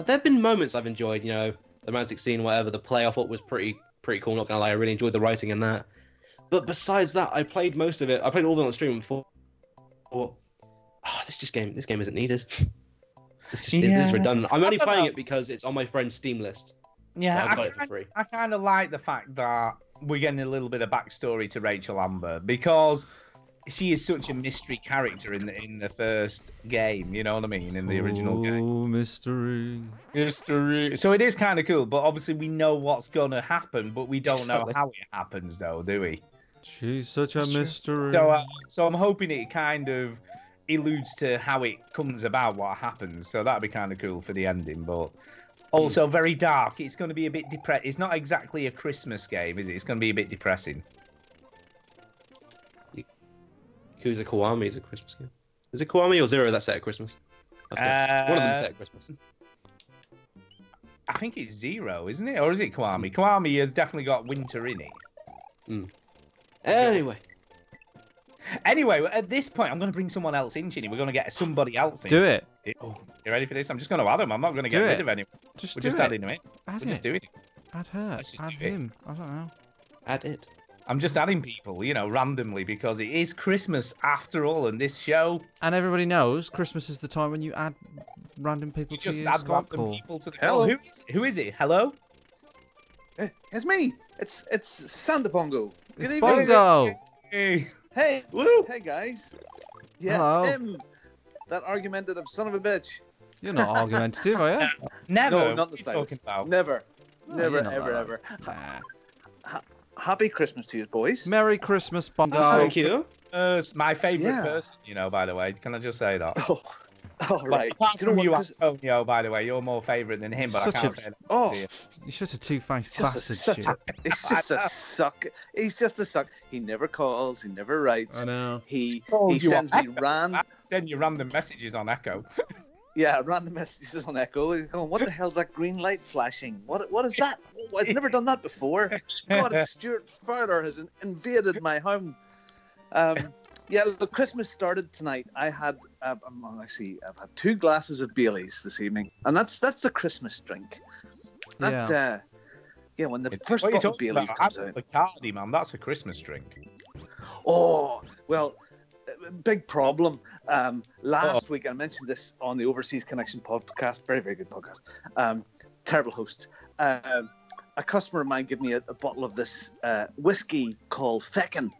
There've been moments I've enjoyed. You know, the romantic scene, whatever. The play I thought was pretty cool. Not gonna lie, I really enjoyed the writing in that. But besides that, I played most of it. I played all of it on stream before. This game isn't needed. This is Yeah. redundant. I'm only I don't playing know. it because it's on my friend's Steam list. Yeah, So I got it for free. I kind of like the fact that we're getting a little bit of backstory to Rachel Amber because she is such a mystery character in the first game. You know what I mean? In the original game. Oh, mystery. Mystery. So it is kind of cool, but obviously we know what's gonna happen, but we don't know Exactly. how it happens, though, do we? She's such a That's true. mystery. So I'm hoping it kind of alludes to how it comes about, what happens. So that'd be kind of cool for the ending, but also very dark. It's going to be a bit depressed. It's not exactly a Christmas game, is it? It's going to be a bit depressing. Yakuza Kiwami is a Christmas game. Is it Kiwami or Zero that's set at Christmas? I forget. One of them is set at Christmas. I think it's Zero, isn't it? Or is it Kiwami? Kiwami has definitely got winter in it. Anyway. Anyway, at this point, I'm going to bring someone else in, Chinny. We're going to get somebody else in. Do it. You ready for this? I'm just going to add him. I'm not going to get Do rid it. of anyone. Just We're do just it. adding him in. Add We're just it. doing it. Add her. Let's just Add do it. him. I don't know. Add it. I'm just adding people, randomly because it is Christmas after all, and this show And everybody knows Christmas is the time when you add random people you to just your add Skype random call. people to the Hello. call. Who is it? Hello? It's me. It's Santa Bongo. Good It's evening. Bongo. Hey. Hey, Woo. hey guys. Yeah, Hello. it's him. That argumentative son of a bitch. You're not argumentative, are you? Never. No, What not are the you slightest. talking about? Never, No, never, you're not ever, that. ever. Nah. Happy Christmas to you, boys. Merry Christmas, Bongo. Thank you. It's my favourite Yeah. person, by the way. Can I just say that? Oh, all right. Apart Do you know from what? you, 'Cause- Antonio, by the way, you're more favourite than him, but Such I can't a- say that. Oh, to you. You're such a two-faced Just a- bastard, such Stu. He's just a suck. He's just a suck. He never calls. He never writes. I know. He Oh, he you sends are me random. Send you random messages on Echo. Yeah, random messages on Echo. He's going, "What the hell's that green light flashing? What is that? Oh, I've never done that before." God, it's Stuart Fowler has invaded my home. Yeah, the Christmas started tonight. I had, I've had 2 glasses of Baileys this evening, and that's the Christmas drink. That, yeah, when the first What are you bottle of talking Baileys about? comes I'm out. Bacardi, man. That's a Christmas drink. Oh, well, big problem. Last week, I mentioned this on the Overseas Connection podcast. Very, very good podcast. Terrible host. A customer of mine gave me a bottle of this whiskey called Feckin.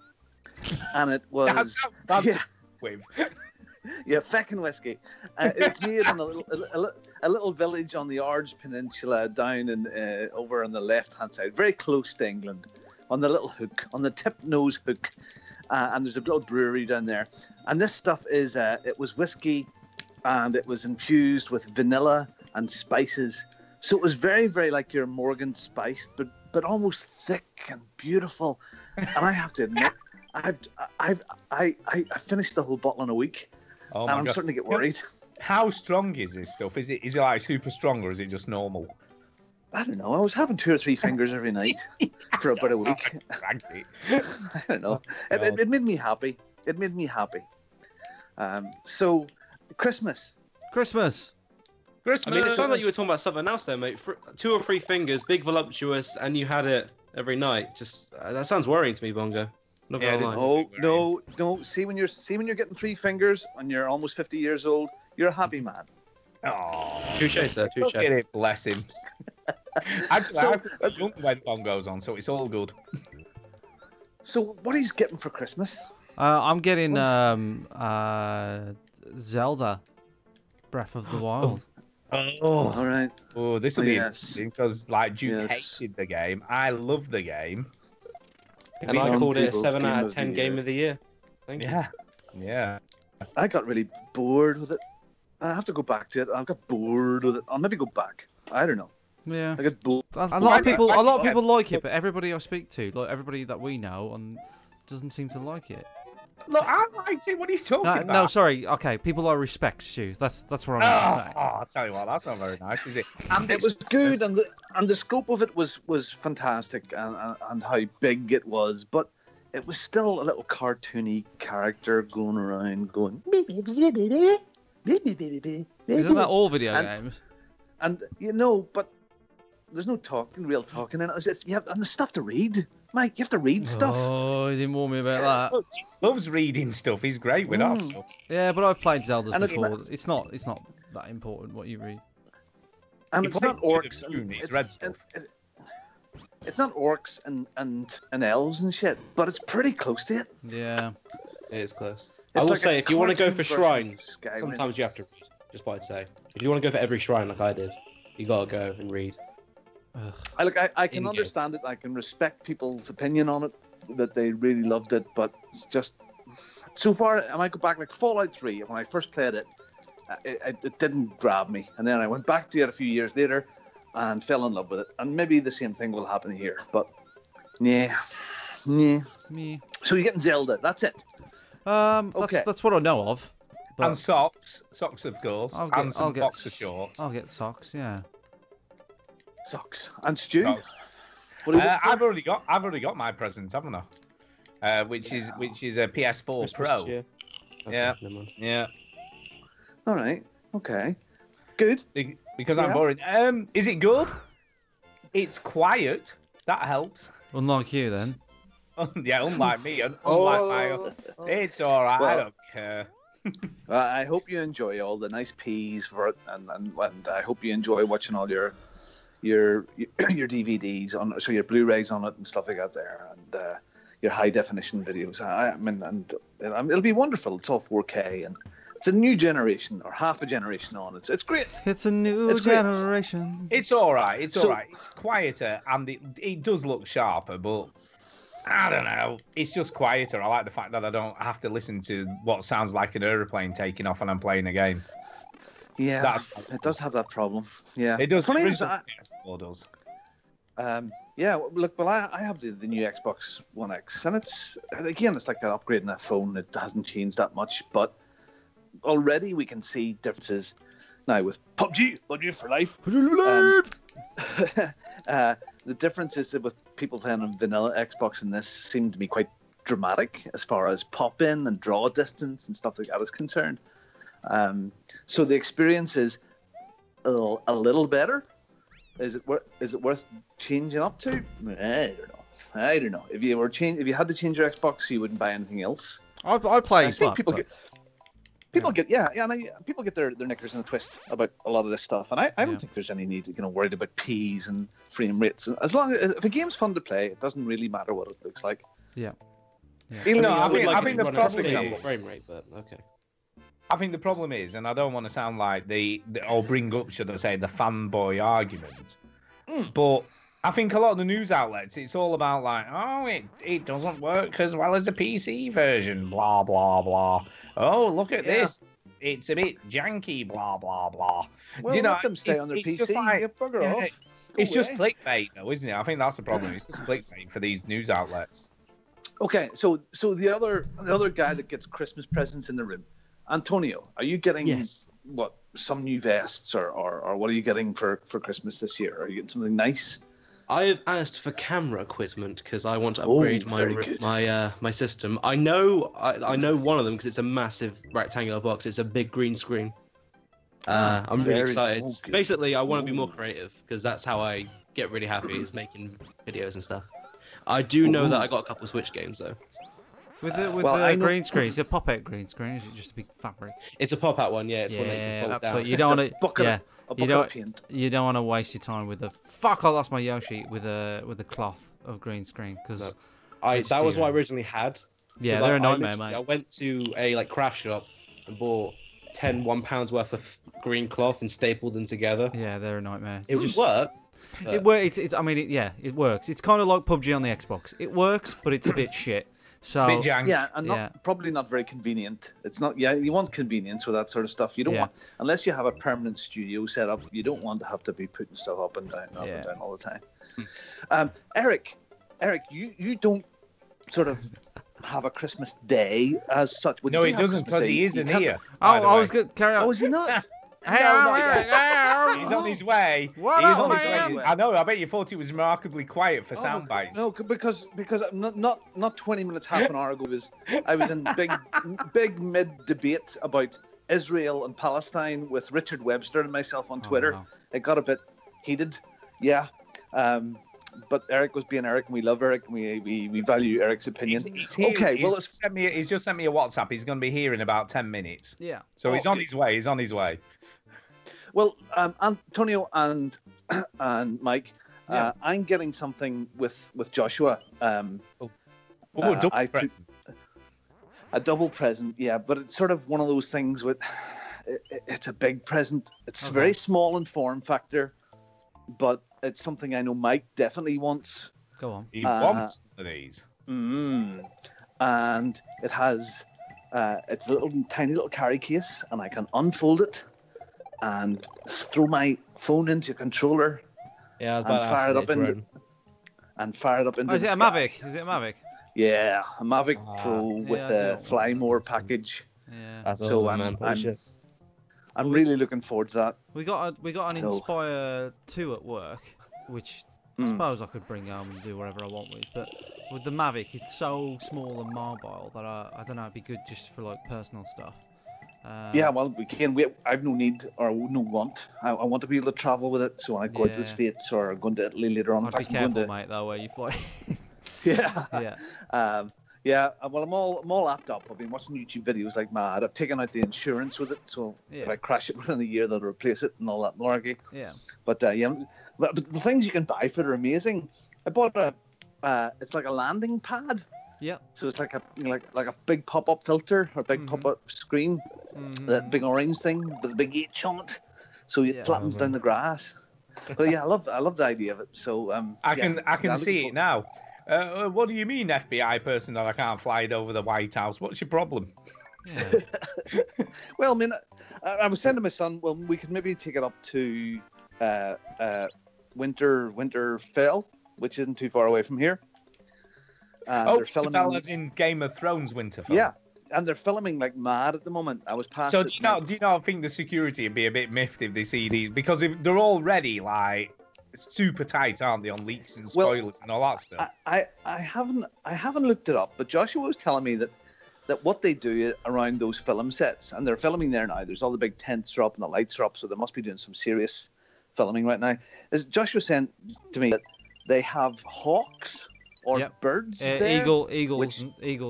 And it was... That's yeah, with. yeah, Feckin whiskey. It's made in a little village on the Ards Peninsula down in over on the left-hand side, very close to England, on the little hook, on the tip nose hook. And there's a little brewery down there. And this stuff is, it was whiskey and it was infused with vanilla and spices. So it was very, very like your Morgan spiced, but almost thick and beautiful. And I have to admit, I finished the whole bottle in a week. Oh And my I'm god. starting to get worried. How strong is this stuff? Is it like super strong or is it just normal? I don't know. I was having 2 or 3 fingers every night for about a week. Frankly. I don't know. God. It made me happy. It made me happy. So, Christmas. Christmas. Christmas. I mean, it sounds like you were talking about something else there, mate. 2 or 3 fingers, big voluptuous, and you had it every night. Just that sounds worrying to me, Bongo. Not Yeah, gonna this lie. is- No, no. See when you're getting 3 fingers and you're almost 50 years old, you're a happy man. Oh, Touche, sir. look Touche. at it, bless him. Actually, So, I'm young when Bongo's on, so it's all good. So, what are you getting for Christmas? I'm getting What's- Zelda, Breath of the Wild. Oh, All right. this will be Yes. interesting because, like, Duke Yes. hated the game. I love the game. And I Some called it a people's 7 game out of of 10 the game year. of the year. Thank you. Yeah, yeah. I got really bored with it. I have to go back to it. I got bored with it. I'll maybe go back. I don't know. Yeah. I got bored. A lot of people like Yeah. it, but everybody I speak to, like everybody that we know, doesn't seem to like it. Look, I liked it. What are you talking No, about? no, sorry. Okay, people I respect, Stu. That's what I meant to say. I'll tell you what, that's not very nice, is it? And It was good, and the scope of it was fantastic, and how big it was. But it was still a little cartoony character going around, going. Isn't that all video And- games? And but there's no real talking in it. You have and there's stuff to read, Mike. You have to read stuff. Oh, you didn't warn me about that. Look, he loves reading stuff. He's great with that stuff. Yeah, but I've played Zelda And it's before. not- It's not that important what you read. And He it's played not Two of orcs. the Moon, he's read stuff. It's not orcs and elves and shit, but it's pretty close to it. Yeah. It is close. It's I will like say, a if you want to go cartoon for version of shrines, Skyrim. sometimes you have to read. Just what I'd say. If you want to go for every shrine like I did, you gotta go and read. Ugh. I can In-game. understand it. I can respect people's opinion on it, that they really loved it, but it's just so far. I might go back like Fallout 3 when I first played it. It didn't grab me, and then I went back to it a few years later and fell in love with it. And maybe the same thing will happen here, but yeah. Me. So you're getting Zelda. That's it. Okay. That's what I know of. But And socks, of course, I'll and get- some I'll get boxer shorts. I'll get socks. Yeah. Socks and Stu. Socks. What are you looking for? I've already got my present, haven't I? Which is a PS4 Christmas Pro. cheer. Okay, Yeah. never mind. Yeah, All right. Okay. Good. because Yeah. I'm boring. Is it good? It's quiet. That helps. Unlike you, then. Yeah, unlike me, unlike my. It's all right. I Well, don't care. I hope you enjoy all the nice peas for it, and I hope you enjoy watching all your DVDs on, so your Blu-rays on it and stuff like that there, and your high definition videos. I mean, and it'll be wonderful. It's all 4K, and it's a new generation or half a generation on. It's great. It's a new It's great. generation. It's all right. It's So- all right. It's quieter and it does look sharper, but I don't know. It's just quieter. I like the fact that I don't have to listen to what sounds like an aeroplane taking off when I'm playing a game. Yeah, It does have that problem. Yeah, It does. Funny is, original PS4 does. yeah, look, well, I have the new Xbox One X, and it's like an upgrade in a phone. It hasn't changed that much, but already we can see differences now with PUBG for life. The difference is that with people playing on vanilla Xbox and this seem to be quite dramatic as far as pop in and draw distance and stuff like that is concerned. So the experience is a little better. Is it worth changing up to? I don't know. If you had to change your Xbox, you wouldn't buy anything else. I play. I think people get their knickers in a twist about a lot of this stuff, and I don't think there's any need to worried about P's and frame rates. And as long as if a game's fun to play, it doesn't really matter what it looks like. Yeah. Even though I I would think, like I it think to the run at a problem stable is, frame rate, but okay. I think the problem is, and I don't want to sound like or bring up, should I say, the fanboy argument, but I think a lot of the news outlets, it's all about like, oh, it doesn't work as well as the PC version, blah blah blah. Oh, look at this, it's a bit janky, blah blah blah. Well, Do you know, let them stay on their it's PC. just like- Bugger yeah, off. It's Go just away. clickbait, though, isn't it? I think that's the problem. It's just clickbait for these news outlets. Okay, so the other guy that gets Christmas presents in the room, Antonio, are you getting some new vests or what are you getting for Christmas this year? Are you getting something nice? I have asked for camera equipment because I want to upgrade very good. my system. I know one of them because it's a massive rectangular box. It's a big green screen. I'm really very excited. good. Basically, I want to be more creative because that's how I get really happy is making videos and stuff. I do know that I got a couple of Switch games though. With the I know- green screen, is it a pop-out green screen? Or is it just a big fabric? It's a pop-out one, yeah. It's one that you Yeah, can fold that's down. what you don't want to. bucket Yeah, of, a you bucket don't. of paint. You don't want to waste your time with I lost my Yoshi with a cloth of green screen because No. That was HD, what I right? originally had. yeah, 'Cause they're I a nightmare, literally- I mate. went to a craft shop and bought 10 £1 worth of green cloth and stapled them together. Yeah, they're a nightmare. It would work. It works. I mean, it works. It's kind of like PUBG on the Xbox. It works, but it's a bit shit. So It's a bit janky. Yeah, and Yeah. probably not very convenient. It's not. Yeah, you want convenience with that sort of stuff. You don't Yeah. want, unless you have a permanent studio set up. You don't want to have to be putting stuff up and down, Yeah. all the time. Eric, you don't sort of have a Christmas day as such. Well, you No, do he have doesn't Christmas because Day. he You isn't can't- here. oh, by the I way. was gonna carry on. Oh, is he not? Hey, No, He's on his way. What He is up, on his man? way. I know. I bet you thought he was remarkably quiet for sound bites. No, because not 20 minutes, half an hour ago I was in big mid debate about Israel and Palestine with Richard Webster and myself on Twitter. wow. It got a bit heated, yeah. But Eric was being Eric, and we love Eric, and we value Eric's opinion. He's here. Okay, he's well, just sent me a WhatsApp. He's going to be here in about 10 minutes. Yeah. So he's on his way. He's on his way. Well, Antonio and Mike, Yeah. I'm getting something with Joshua. Oh, double I put- present. A double present, yeah, but it's sort of one of those things with. It's a big present. It's Okay. very small in form factor, but it's something I know Mike definitely wants. Go on. He wants one of these. And it has, it's a tiny little carry case, and I can unfold it and throw my phone into a controller Yeah, I was and about to fire ask it you, up into Jerome. and fire it up into Oh, is the it a sky. Mavic? Is it a Mavic? Yeah, a Mavic Ah. Pro with Yeah, I a don't- Fly More package. Yeah. That's So awesome, I'm- man. Holy shit. I'm really looking forward to that. We got an No. Inspire 2 at work, which I Mm. suppose I could bring home and do whatever I want with. But with the Mavic, it's so small and mobile that I don't know. It'd be good just for like personal stuff. Yeah, well, we can. I've no need or no want. I want to be able to travel with it. So when I go out to the Yeah. States or going to Italy later on, in I'd be fact, I'm going careful, to. mate, though, where you fly. Yeah. Yeah. Yeah, well, I'm all lapped up. I've been watching YouTube videos like mad. I've taken out the insurance with it, so if Yeah. I crash it within a year, they'll replace it and all that malarkey. Yeah. But yeah, but the things you can buy for it are amazing. I bought it's like a landing pad. Yeah. So it's like a big pop-up filter or big pop-up screen, that big orange thing with a big H on it, so it Yeah. flattens down the grass. But yeah, I love the idea of it. So I yeah, can see it looking now. What do you mean, FBI person, that I can't fly it over the White House? What's your problem? Yeah. Well, I mean, I was saying to my son, well, we could maybe take it up to Winterfell, which isn't too far away from here. They're filming. Winterfell as in Game of Thrones Winterfell. Yeah, and they're filming like mad at the moment. I was past. So it, do you not think the security would be a bit miffed if they see these, because if they're already like super tight, aren't they, on leaks and spoilers and all that stuff? I haven't looked it up, but Joshua was telling me that what they do around those film sets, and they're filming there now. There's all the big tents are up and the lights are up, so they must be doing some serious filming right now. As Joshua saying to me that they have hawks or Yep. birds there, Eagles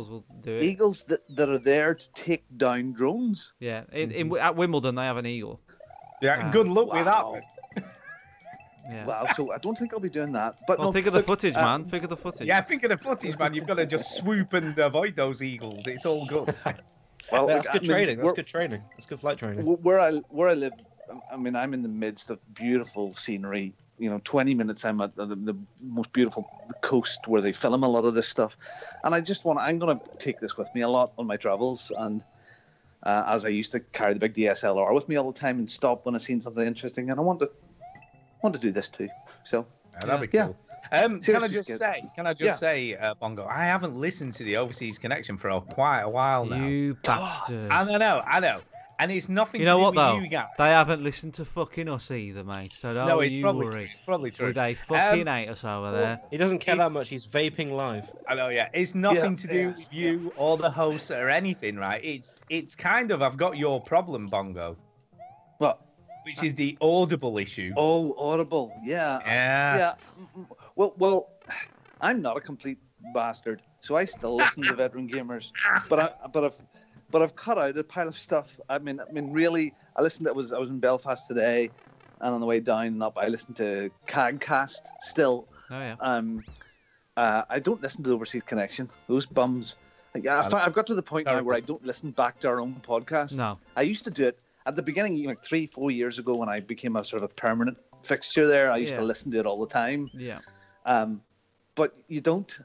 will do it. eagles that are there to take down drones. Yeah. At Wimbledon they have an eagle. Yeah, good luck with that. Wow. Yeah. Wow, so I don't think I'll be doing that. But Well, no, think of the look, footage, man. Think of the footage. Yeah, think of the footage, man. You've got to just swoop and avoid those eagles. It's all good. Well, That's look, good I mean, training. That's we're- good training. That's good flight training. Where I live, I mean, I'm in the midst of beautiful scenery. 20 minutes I'm at the most beautiful coast where they film a lot of this stuff, and I'm going to take this with me a lot on my travels, and as I used to carry the big DSLR with me all the time and stop when I seen something interesting, and I want to do this too. So Yeah, that'd be Yeah. cool. Can I Seriously, just Skip. say, Bongo, I haven't listened to the Overseas Connection for quite a while now. You bastards. I know. And it's nothing You know to do what with though? you guys. They haven't listened to fucking us either, mate. So don't No, it's you probably worry. true. It's probably true. They fucking hate us over there. He doesn't care He's- that much. He's vaping live. I know, yeah. It's nothing to do yeah. with you or the host or anything, right? It's kind of, I've got your problem, Bongo, what? which is the audible issue. Oh, Audible, yeah. Yeah. Well, I'm not a complete bastard, so I still listen to Veteran Gamers, but I've cut out a pile of stuff. I mean, really, I listened. I was in Belfast today, and on the way down and up, I listened to CAGcast still. Oh yeah. I don't listen to the Overseas Connection. Those bums. Yeah, I've got to the point now where I don't listen back to our own podcast. No. I used to do it at the beginning, like 3-4 years ago, when I became a sort of a permanent fixture there. I used to Yeah. listen to it all the time. Yeah. But you don't.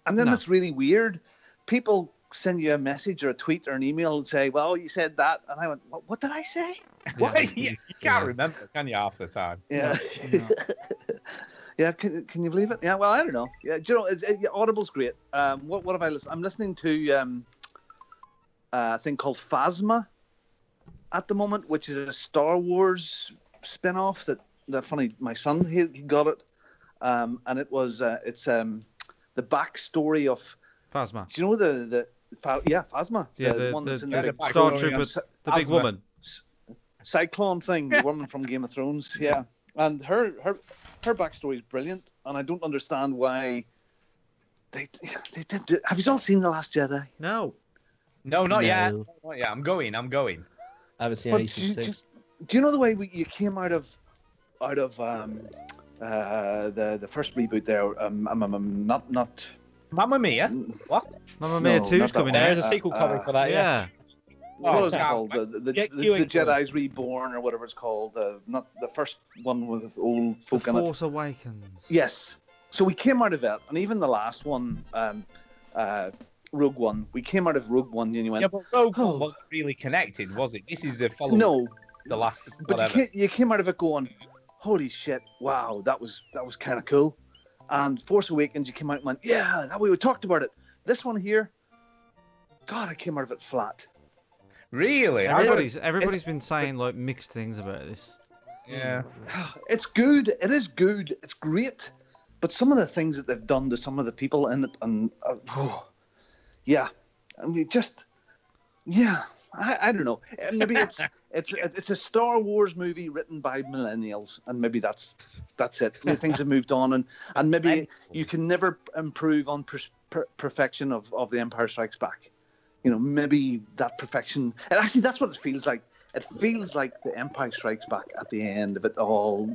And then No. it's really weird. People send you a message or a tweet or an email and say, "Well, you said that," and I went, "What did I say?" What? Yeah. You can't remember, can you, half the time? Yeah. No. Yeah, can you believe it? Yeah, well, I don't know. Yeah, do you know, Audible's great. What have I listened? I'm listening to a thing called Phasma at the moment, which is a Star Wars spin-off that funny, my son, he got it. And it's the backstory of, Phasma. do you know Phasma? Yeah, the the one that's in yeah, the the Star backstory Trooper, of the big Phasma. woman. Cyclone thing, the woman from Game of Thrones. Yeah, and her backstory is brilliant, and I don't understand why they did. Have you all seen The Last Jedi? No. No, not yet. No. Not yet. I'm going. I haven't seen But any since six. do you know the way you came out of the first reboot there? Not Mamma Mia. What? Mamma Mia No, 2's not that coming one. out. There's a sequel coming for that. Yeah. what was it can't called? The Get queuing for Jedi's Reborn or whatever it's called. Not the first one with old The folk in it. Force Awakens. Yes. So we came out of that, and even the last one, Rogue One. We came out of Rogue One, and you went, Yeah, but Rogue Oh. One wasn't really connected, was it? This is the follow-up. no. The last. But Whatever. you came out of it going, holy shit, wow, that was kind of cool. And Force Awakens, you came out and went, yeah, that we talked about it. This one here, God, I came out of it flat. Really? Everybody's been saying like mixed things about this. Yeah. It's good. It is good. It's great. But some of the things that they've done to some of the people in it, and yeah, I mean, just yeah, I don't know. Maybe It's a Star Wars movie written by millennials, and maybe that's it. Things have moved on, and maybe you can never improve on perfection of The Empire Strikes Back. You know, maybe that perfection. And actually, that's what it feels like. It feels like The Empire Strikes Back at the end of it all.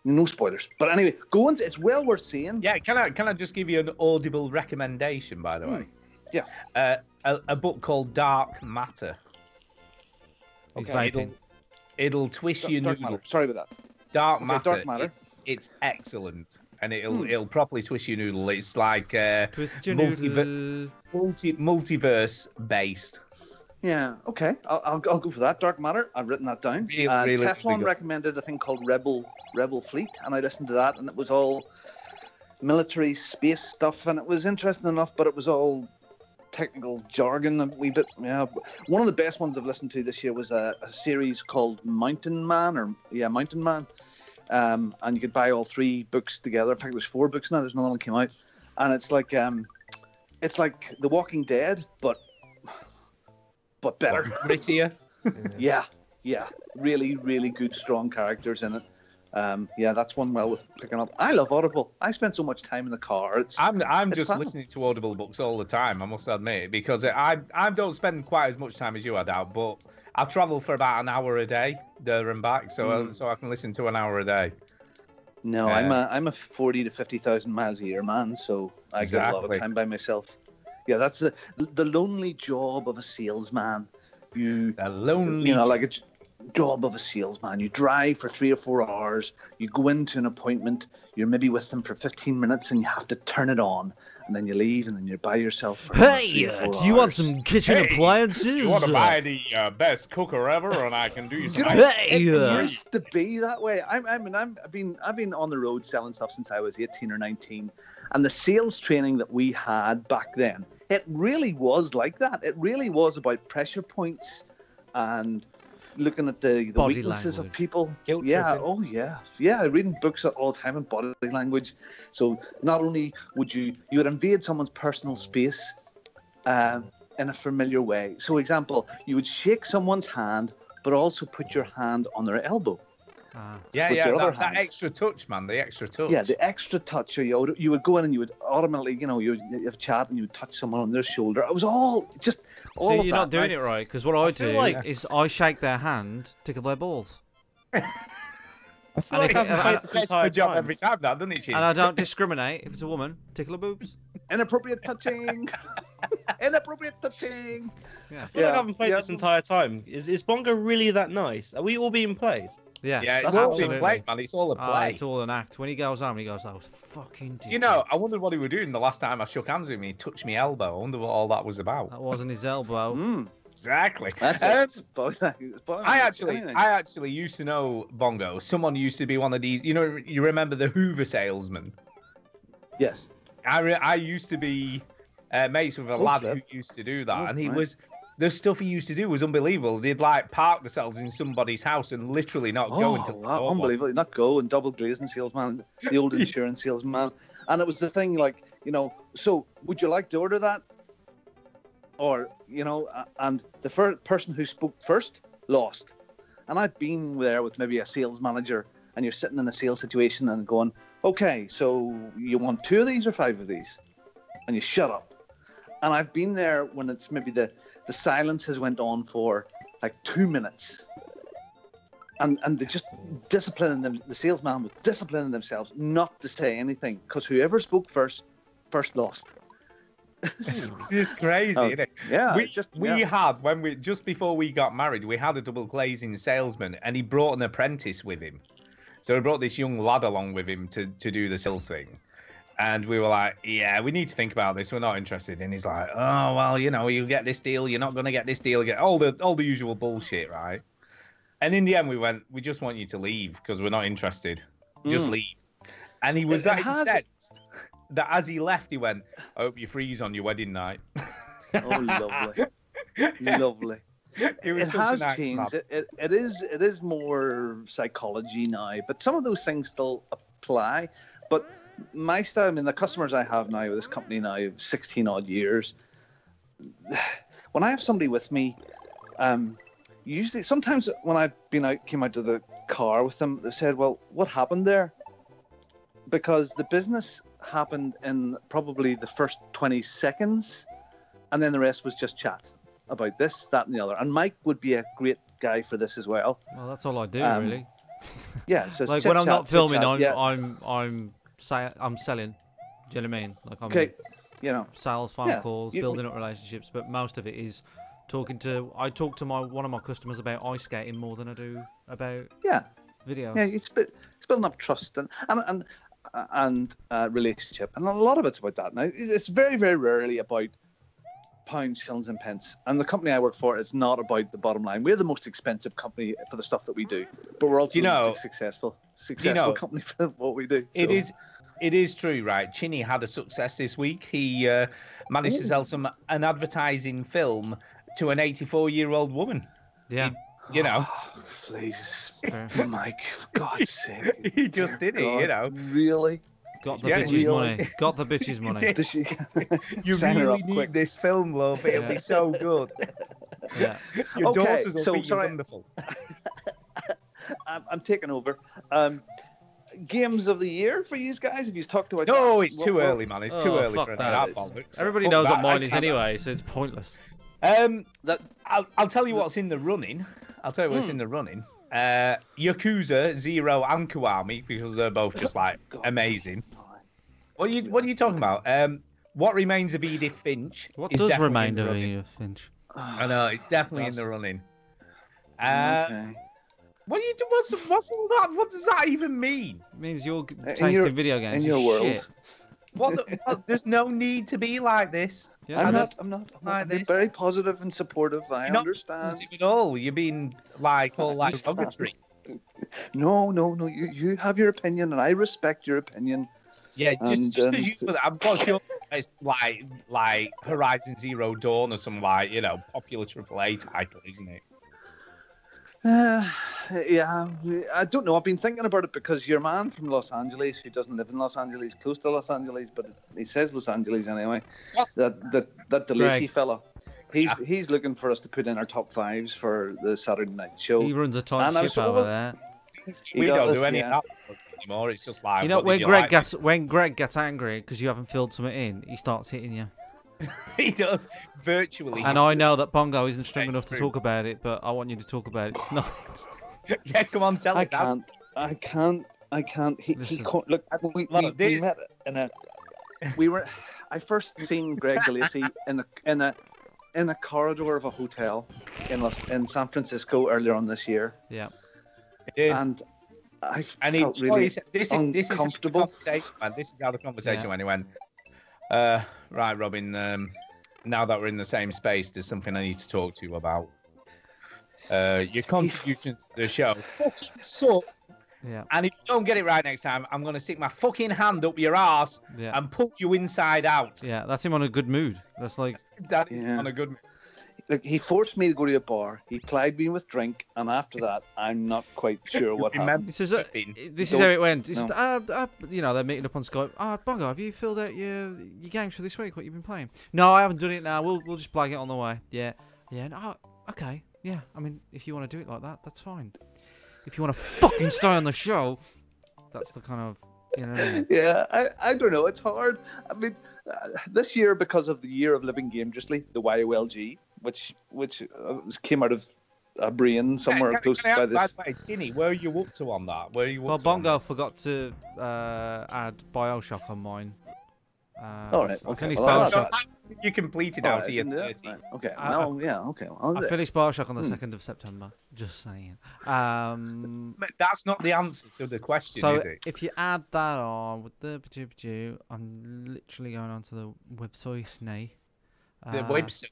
No spoilers, but anyway, go on. It's well worth seeing. Yeah, can I just give you an audible recommendation, by the way? Yeah. A book called Dark Matter. He's Okay. vaping. It'll twist your Dark noodle. Matter. Sorry about that. Dark Okay, Matter. Dark Matter. It's excellent, and it'll properly twist your noodle. It's like Twist your multiverse noodle. multiverse based. Yeah. Okay. I'll go for that. Dark Matter. I've written that down. Really Teflon good. recommended a thing called Rebel Fleet, and I listened to that, and it was all military space stuff, and it was interesting enough, but it was all technical jargon a wee bit. Yeah. One of the best ones I've listened to this year was a series called Mountain Man. And you could buy all 3 books together. In fact, there's 4 books now. There's another one came out, and it's like The Walking Dead, but better. Grittier. Yeah. Really, really good, strong characters in it. That's one well worth picking up. I love Audible. I spend so much time in the car. I'm it's just fun. listening to Audible books all the time, I must admit, because I don't spend quite as much time as you, I doubt, but I travel for about an hour a day there and back, so I can listen to an hour a day. No, I'm a 40 to 50,000 miles a year man, so I get a lot of Exactly. time by myself. Yeah, that's the lonely job of a salesman. The lonely. Like a job of a salesman. You drive for 3 or 4 hours. You go into an appointment. You're maybe with them for 15 minutes, and you have to turn it on, and then you leave, and then you're by yourself for another 3 or 4 do you want hours. some kitchen appliances? You want to buy the best cooker ever, and I can do you some. Hey, It used to be that way. I've been on the road selling stuff since I was 18 or 19, and the sales training that we had back then, it really was like that. It really was about pressure points and looking at the Body weaknesses language. of people. Guilt Yeah. tripping. Oh yeah. Reading books all the time in body language. So not only would you would invade someone's personal space in a familiar way. So example, you would shake someone's hand, but also put your hand on their elbow. Yeah, with your other that hand. extra touch, man. The extra touch. Yeah, the extra touch. Or you would go in and you would automatically, you have chat and you would touch someone on their shoulder. It was all So of you're that. not doing it right, because what I do feel like- is I shake their hand, tickle their balls, I feel And like if- I've played this That's entire the job time. every time, that doesn't it, Chief? and I don't discriminate. If it's a woman, tickle her boobs. Inappropriate touching. Inappropriate touching. Yeah, I feel like I haven't played Yeah. this entire time. Is Bongo really that nice? Are we all being played? yeah, Yeah, it's That's all absolutely. been played, man. It's all a play. It's all an act. When he goes home, he goes, "That was fucking." Do you know, I dickheads." wondered what he was doing the last time I shook hands with him. He touched my elbow. I wonder what all that was about. That wasn't his elbow. Mm, Exactly. that's Um, it. It's body language. It's body I language. actually used to know Bongo. Someone used to be one of these. You remember the Hoover salesman? Yes. I used to be mates with a lad who used to do that, Oh, and he right. was. The stuff he used to do was unbelievable. They'd like park themselves in somebody's house and literally not go until the door was. Unbelievable. Not go and double glazing salesman, the old insurance salesman. And it was the thing like, so would you like to order that? Or, and the person who spoke first lost. And I've been there with maybe a sales manager and you're sitting in a sales situation and going, okay, so you want 2 of these or 5 of these? And you shut up. And I've been there when it's maybe the silence has went on for like 2 minutes. And they just disciplining them. The salesman was disciplining themselves not to say anything because whoever spoke first lost. It's just crazy, isn't it? Yeah, We had just before we got married, we had a double glazing salesman, and he brought an apprentice with him. So he brought this young lad along with him to do the sales thing. And we were like, yeah, we need to think about this. We're not interested. And he's like, oh, well, you get this deal. You're not going to get this deal. Get all the usual bullshit, right? And in the end, we went, we just want you to leave because we're not interested. Just leave. And he was that incensed that as he left, he went, I hope you freeze on your wedding night. Oh, lovely. Lovely. It has changed. It is more psychology now, but some of those things still apply. But my style, I mean, the customers I have now with this company now, 16 odd years, when I have somebody with me, usually sometimes when I've came out to the car with them, they said, "Well, what happened there?" Because the business happened in probably the first 20 seconds, and then the rest was just chat about this, that, and the other. And Mike would be a great guy for this as well. Well, that's all I do, really. Yeah, so it's Like chit when I'm chat, not chit filming, chat, I'm yeah. I'm selling. Do you know what I mean? Like I'm Okay, you know, sales, phone Yeah, calls, building up relationships, but most of it is talking to. I talk to one of my customers about ice skating more than I do about yeah, videos. yeah. It's building up trust and relationship, and a lot of it's about that. Now, it's very, very rarely about pounds, shillings, and pence. And the company I work for, it's not about the bottom line. We're the most expensive company for the stuff that we do, but we're also the most successful company for what we do. So. It is true, right? Chinny had a success this week. He managed to sell an advertising film to an 84-year-old woman. Yeah. You know. Oh, please, Fair. Mike, for God's sake. He just did it, you know. Really? Got the Yeah, bitch's really. money. Got the bitch's money. Does she? You Sign her really up need quick. this film, love. It'll be so good. Yeah. Your Okay, daughters will so think you're sorry. wonderful. I'm taking over. Games of the year for you guys? Have you talked about No, that? it's too What- early, man. It's too Oh, early fuck for that. that bollocks. Everybody Fuck knows that. what mine I is can't- anyway, so it's pointless. That I'll tell you what's in the running. I'll tell you what's in the running. Yakuza, Zero, and Kiwami, because they're both just like amazing. What are you talking about? What Remains of Edith Finch? What is does definitely remain in the of running. Edith Finch? I know it's definitely in the running. okay. What do you do? What's all that? What does that even mean? It means you're your- tasting video games. in is your world. shit. There's no need to be like this. Yeah, I'm I not. like I'm being this. very positive and supportive. I You're not understand. positive at all. You're being like all like derogatory. No. You have your opinion, and I respect your opinion. Yeah, And, just because you. I'm not sure it's like Horizon Zero Dawn or some like popular AAA title, isn't it? Yeah, I don't know. I've been thinking about it because your man from Los Angeles, who doesn't live in Los Angeles, close to Los Angeles, but he says Los Angeles anyway. What? That DeLacy Greg. fella, he's looking for us to put in our top fives for the Saturday night show. He runs a tight And I ship was- over there. We don't does, do any yeah. of that anymore. It's just like You know, what did like? when Greg gets angry because you haven't filled something in, he starts hitting you. He does virtually. And I know that Bongo isn't strong Yeah, enough to true. talk about it, but I want you to talk about it. It's not. Yeah, come on, tell I us. Al. can't. He Listen. can't. Look, we this- met in a. I first seen Greg DeLacy in a corridor of a hotel in San Francisco earlier on this year, Yeah. Yeah. and I And felt really this is the uncomfortable. conversation, man. This is how the conversation went. He went, right, Robin. Now that we're in the same space, there's something I need to talk to you about. Your contributions to the show fucking suck. Yeah. And if you don't get it right next time, I'm gonna stick my fucking hand up your ass Yeah. and pull you inside out. Yeah. That's him on a good mood. That's like. That is Yeah. on a good. Look, he forced me to go to a bar. He plied me with drink, and after that, I'm not quite sure what happened. This is this is Don't- how it went. It's, no. they're meeting up on Skype. Bongo, have you filled out your games for this week? What you've been playing? No, I haven't done it now. We'll just blag it on the way. Yeah. No, okay. Yeah. I mean, if you want to do it like that, that's fine. If you want to fucking stay on the show, that's the kind of What I mean? Yeah, I don't know. It's hard. I mean, this year, because of the Year of Living Dangerously, the YOLG, which came out of a brain somewhere close Can I by ask, this. by the way, Tinny, where are you up to on that? Where are you up Well, to on Bongo this? forgot to add Bioshock on mine. All right. I Okay. finished Well, Bioshock. that's You completed all out right, to your didn't do 30. that? Right, okay. I- Well, yeah. Okay. Well, I finished Bioshock on the 2nd of September. Just saying. That's not the answer to the question, So is it? if you add that on with the I'm literally going onto the website now. The website.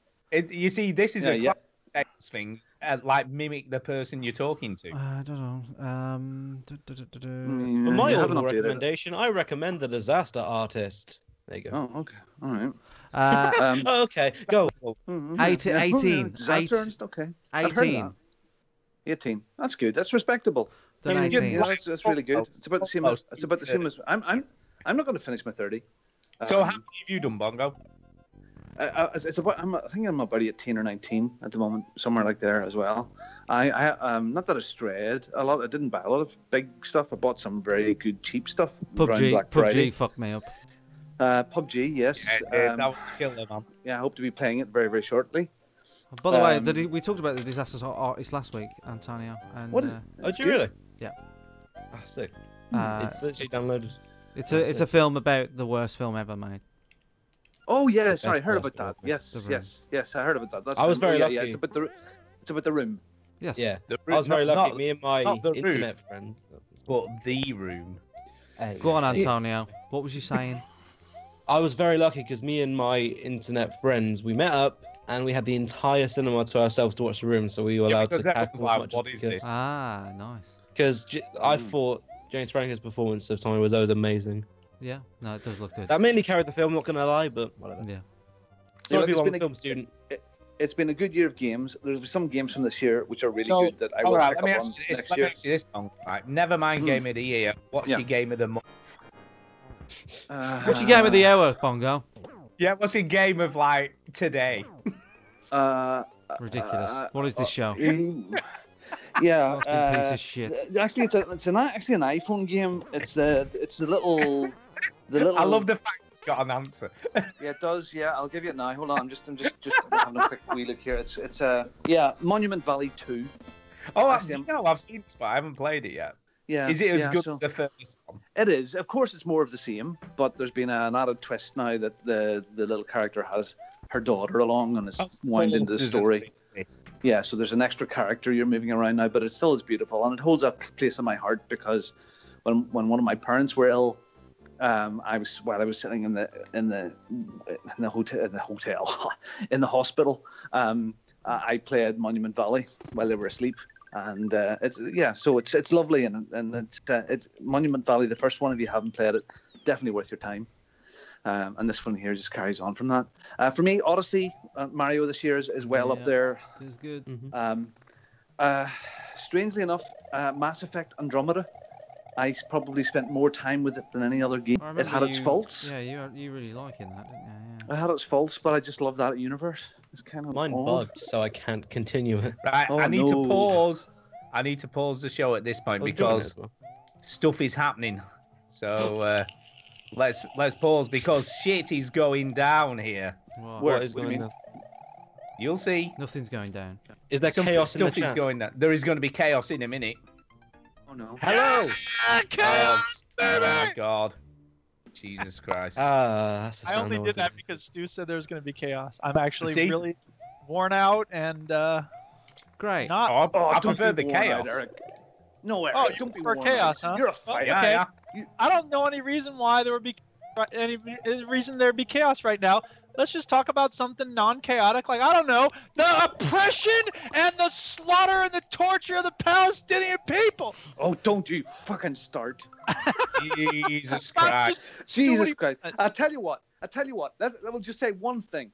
You see, this is a Yeah. classic sales thing. Like mimic the person you're talking to. I don't know. For Mm, my you haven't audible updated it. recommendation, I recommend the Disaster Artist. There you go. Oh, okay. All right. Oh, okay, go. Mhm, Eight- yeah. 18, Disaster eight- Artist, okay. I've heard of 18. that. 18. That's good. That's respectable. Done Yeah, 18. Yeah, that's really good. It's about the same. Almost. It's about the same as I'm not going to finish my 30. So Um, how many have you done, Bongo? It's about. I think I'm about 18 or 19 at the moment, somewhere like there as well. Not that I strayed a lot. I didn't buy a lot of big stuff. I bought some very good cheap stuff around Black Friday. PUBG fucked me up. PUBG, yes. That would kill them, man. Yeah, I hope to be playing it very, very shortly. By the way, we talked about the Disasters Artist last week, Antonio. And, What is? Oh, did you really? Yeah. Ah, sick. Uh, It's literally downloaded. It's a film about the worst film ever made. Oh yeah, sorry, I Best heard last about that. one. Yes, The Room. yes, I heard about that. That's I was very yeah, lucky. Yeah, it's about the room. Yes. Yeah. The I was very not- lucky. not- Me and my not the room. internet friend. But the room. Go on, Antonio. What was you saying? I was very lucky because me and my internet friends, we met up and we had the entire cinema to ourselves to watch The Room, so we were allowed to because everyone's cackle like, as much "What as is we this?" could. Ah, nice. Because I thought James Franco's performance of Tommy Wiseau was amazing. Yeah. No, it does look good. That mainly carried the film, not gonna lie, but whatever. Yeah. Sorry, look, it's people, I'm been a a- film student. It's been a good year of games. There's some games from this year which are really So, good that I all will right, pick let me up ask on you this. next Let me year. ask you this, Pong. Right, never mind game of the year. What's Yeah. your game of the month? What's your game of the hour, Bongo? Yeah, what's your game of like today? Ridiculous. What is this show? Yeah. Fucking piece of shit. Actually, it's an iPhone game. It's the little. I love the fact it's got an answer. Yeah, it does. Yeah, I'll give you it now. Hold on, I'm just having a quick wee look here. It's Monument Valley 2. Oh, Actually, I've seen this, but I haven't played it yet. Yeah. Is it as good so- as the first one? It is. Of course, it's more of the same, but there's been an added twist now that the little character has her daughter along and is wound into the There's a story. big twist. Yeah, so there's an extra character you're moving around now, but it still is beautiful and it holds a place in my heart because when one of my parents were ill, I was sitting in the hotel in the hospital. I played Monument Valley while they were asleep, and so it's lovely and it's Monument Valley, the first one. If you haven't played it, definitely worth your time. And this one here just carries on from that. For me, Odyssey, Mario this year is well up there. It is good. Strangely enough, Mass Effect Andromeda, I probably spent more time with it than any other game. I It remember had its you- faults. Yeah, you really liking that, didn't you? It had its faults, but I just love that universe. It's kind of Mine odd. bugged, so I can't continue it. Right, Oh, I need no. to pause. I need to pause the show at this point I was doing it because as well. stuff is happening. So let's pause because shit is going down here. Yeah. What? Where? What is What do you going mean? on? You'll see. Nothing's going down. Is there Some chaos in the stuff is chat? going down. There is going to be chaos in a minute. Oh no. Hello. Chaos, Oh baby! my god. Jesus Christ. That's the I sound only wanted. did that because Stu said there was going to be chaos. I'm actually See? really worn out and Great. not. Oh, I don't prefer be the worn chaos. out, Eric. No, Eric, Oh, you don't be prefer worn chaos, out. huh? You're a Oh, fighter. Yeah, okay. I don't know any reason why there would be any reason there'd be chaos right now. Let's just talk about something non-chaotic, like I don't know, the oppression and the slaughter and the torture of the Palestinian people. Oh, don't you fucking start. Jesus I'm Christ. just Jesus doing- Christ. I'll tell you what. Let me just say one thing.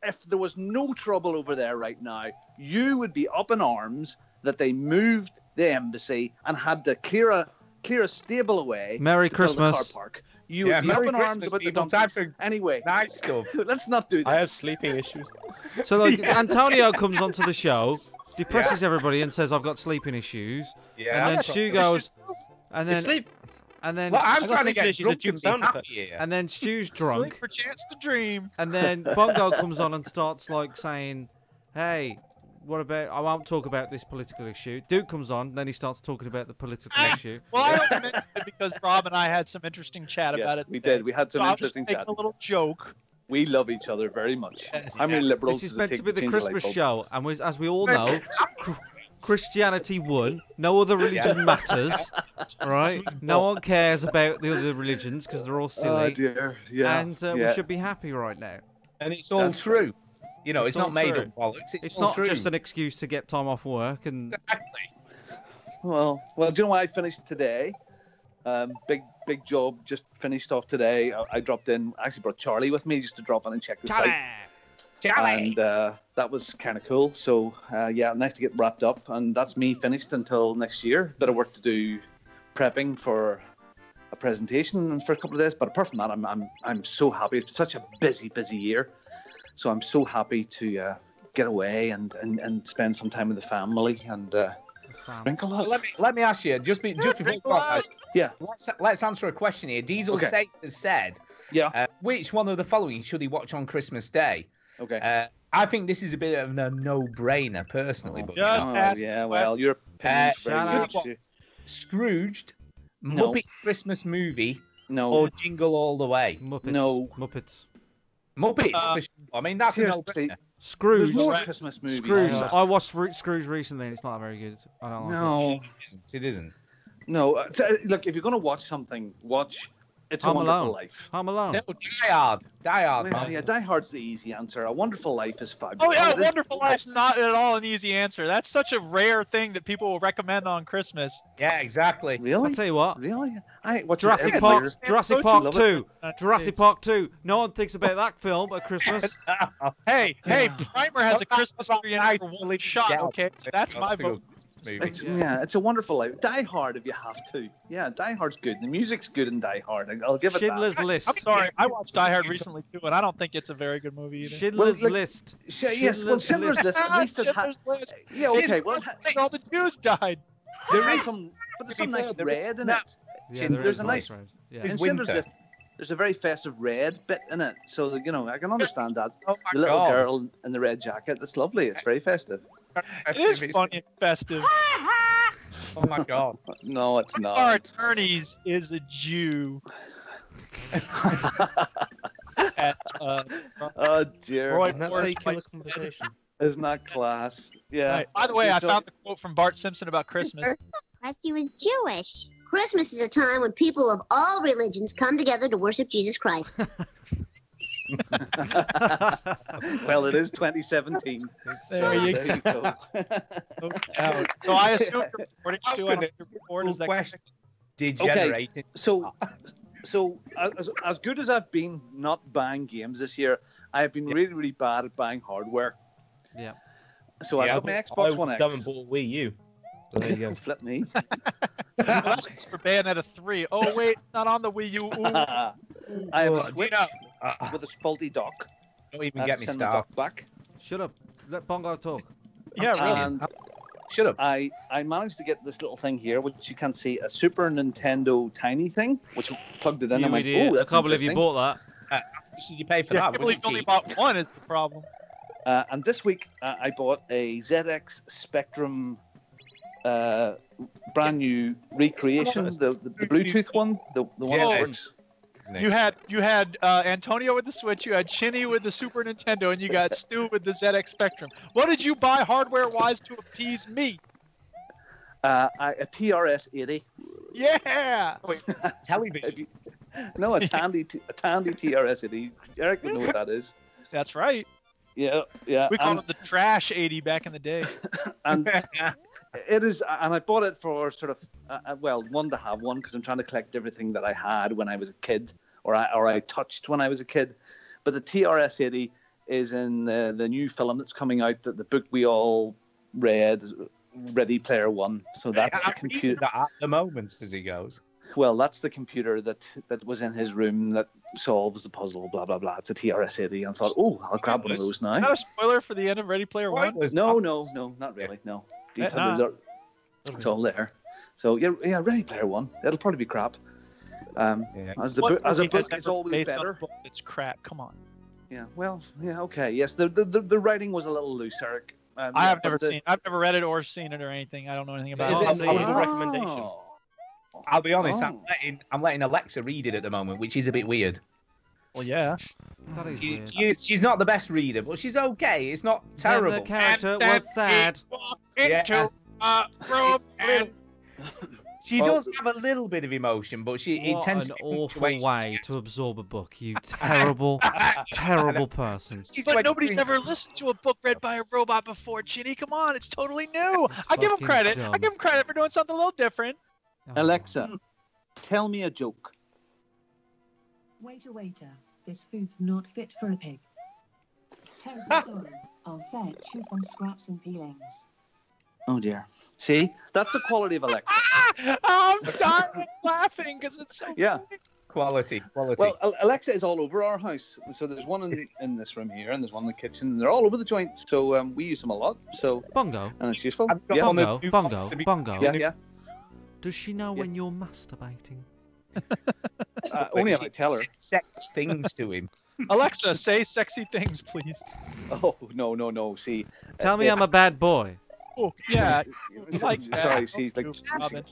If there was no trouble over there right now, you would be up in arms that they moved the embassy and had to clear a stable away. Merry to build a car Christmas. park. You Yeah, would be up Merry in arms Christmas, about the people. Time dumpies. for Anyway, nice stuff. let's not do this. I have sleeping issues. So like Antonio comes onto the show, depresses everybody, and says, "I've got sleeping issues." Yeah. And then that's Stu right. goes, and then It's sleep. and then Well, I'm got trying to sleeping get issues, drunk it's Jim and be sound happy effects. here. and then Stu's Sleep drunk, for chance to dream. and then Bongo comes on and starts like saying, "Hey, what about? I won't talk about this political issue." Duke comes on, then he starts talking about the political issue. Well, I only mentioned it because Rob and I had some interesting chat about Yes, it. we today. did. We had So some I'm just interesting making chat. a little joke. We love each other very much. Yes, How many yes. liberals This is does it meant take to be the change a light Christmas bulb? show, and as we all know, Christianity won. No other religion matters, right? No one cares about the other religions because they're all Oh silly, dear. Yeah. and yeah. we should be happy right now. And it's all That's true. You know, It's it's, all not made true. up bollocks. It's It's all not true. just an excuse to get time off work and Exactly. Well, do you know why I finished today? Big job. Just finished off today. I dropped in. I actually brought Charlie with me just to drop in and check the site. And that was kind of cool. So yeah, nice to get wrapped up. And that's me finished until next year. Bit of work to do, prepping for a presentation for a couple of days. But apart from that, I'm so happy. It's been such a busy year. So I'm so happy to get away and spend some time with the family and drink a lot. So let me ask you, just before you go on, guys, Yeah. let's answer a question here. Diesel Okay. Saint has said, Yeah. which one of the following should he watch on Christmas Day? Okay. I think this is a bit of a no-brainer, personally. But, Just ask yeah, the well, your opinion's Uh, very shout much. out. Scrooged, No. Muppets Christmas Movie, No. or Jingle All the Way? Muppets. No. Muppets. Muppets, for sure. I mean, that's a Seriously, no-brainer. Scrooge. there's more Right. Christmas movies. Scrooge. Yeah. I watched Scrooge recently, and it's not very good. I don't like it. No. It isn't. No. Look, if you're going to watch something, watch It's a Home Wonderful Alone. Life. Home Alone. No, Die Hard. Die Hard, Well, man. yeah, Die Hard's the easy answer. A Wonderful Life is fabulous. Oh yeah, It is- Wonderful Life's not at all an easy answer. That's such a rare thing that people will recommend on Christmas. Yeah, exactly. Really? I'll tell you what. Really? I watch Jurassic it Park. every Jurassic Don't you Park love it? 2. Jurassic Park 2. No one thinks about that film at Christmas. Hey, Primer has a That's Christmas about tree in it for one right. shot. Yeah. Okay, so that's my That's a vote. good movie. It's a Wonderful Life. Die Hard if you have to. Yeah, Die Hard's good. The music's good in Die Hard. I'll give it Schindler's that. List. I'm sorry, I watched Die Hard recently too, and I don't think it's a very good movie either. Schindler's Well, like- List. Yes, well, Schindler's List. At least it had. Schindler's List. Yeah, okay. Well, All the Jews died. there is some, but there's some fair, nice there is red in that- it. Yeah, there there's is a nice nice- road. Yeah. It's In Schindler's winter. List, there's a very festive red bit in it. So you know, I can understand that. Oh The my little God. girl in the red jacket. It's lovely. It's very festive. It is funny and festive. Oh my God. No, it's Our not. attorneys is a Jew. At, Oh dear. Roy And that's how you Moore's kill a White- conversation. Isn't that class? Yeah. Right. By the way, I So- found the quote from Bart Simpson about Christmas. He was Jewish. Christmas is a time when people of all religions come together to worship Jesus Christ. Well, it is 2017. There you go. So I assume you're reporting How to could on it- your report. Is that question degenerating. So as good as I've been not buying games this year, I've been really, really bad at buying hardware. Yeah. So I Yeah, got my I Xbox One was dumb and X. bought a Wii U. So there you go. Flip me. Well, that's just for Bayonetta 3. Oh wait, it's not on the Wii U. Ooh. I have a Do you Switch know? with a faulty dock. Don't even I have get to me send the started. dock back. Shut up. Let Bongo talk. Yeah, really. And Shut up. I managed to get this little thing here, which you can see, a Super Nintendo tiny thing, which plugged it in. You I'm like, idiot. oh, I that's can't believe you interesting. bought that. How much did you pay for Yeah, I that? can't believe Was you it only cheap? bought one is the problem. And this week, I bought a ZX Spectrum brand new recreation, the Bluetooth one, the one Yeah, that it's- works. Isn't it? You had Antonio with the Switch, you had Chinny with the Super Nintendo, and you got Stu with the ZX Spectrum. What did you buy hardware-wise to appease me? A TRS 80. Yeah. television. No, a Tandy TRS 80. Eric would know what that is. That's right. Yeah, yeah. We called and, it the Trash 80 back in the day. and it is, and I bought it for sort of, well, one to have one because I'm trying to collect everything that I had when I was a kid, or I touched when I was a kid. But the TRS 80 is in the new film that's coming out, that the book we all read, Ready Player One. So that's the I'm reading computer. that at the moment as he goes. Well, that's the computer that was in his room that solves the puzzle. Blah blah blah. It's a TRS 80. I thought, oh, I'll grab one of those Is now. that a spoiler for the end of Ready Player One? No, not really. No, details are. It's all there. So yeah, Ready Player One. It'll probably be crap. As a book, movie it's has ever always based on a better. book that's crap. Come on. Yeah. Well. Yeah. Okay. Yes. The writing was a little loose, Eric. I have never seen. I've never read it or seen it or anything. I don't know anything about Is it. it an audible recommendation? Oh. I'll be honest. Oh. I'm letting Alexa read it at the moment, which is a bit weird. Well, yeah. That is weird. She's not the best reader, but she's okay. It's not Then the terrible. character was sad. Into a room and She Well- does have a little bit of emotion, but it What tends an to be awful punctuation. way to absorb a book, you terrible, terrible person. She's But like- nobody's ever listened to a book read by a robot before, Chinny. Come on, it's totally new. I give him fucking credit. I dumb. give him credit for doing something a little different. Oh. Alexa, tell me a joke. Waiter, waiter, this food's not fit for a pig. Terribly sorry. I'll fetch you some scraps and peelings. Oh dear. See, that's the quality of Alexa. I'm dying laughing because it's so Yeah. funny. Quality. Well, Alexa is all over our house. So there's one in this room here, and there's one in the kitchen. And they're all over the joint. So we use them a lot. So Bongo. And it's useful. got one Bongo. Yeah. Does she know when you're masturbating? Only if I tell her. Sexy things to him. Alexa, say sexy things, please. Oh no. See. Tell me I'm a bad boy. Oh yeah. Sorry. that. See, like. Robin.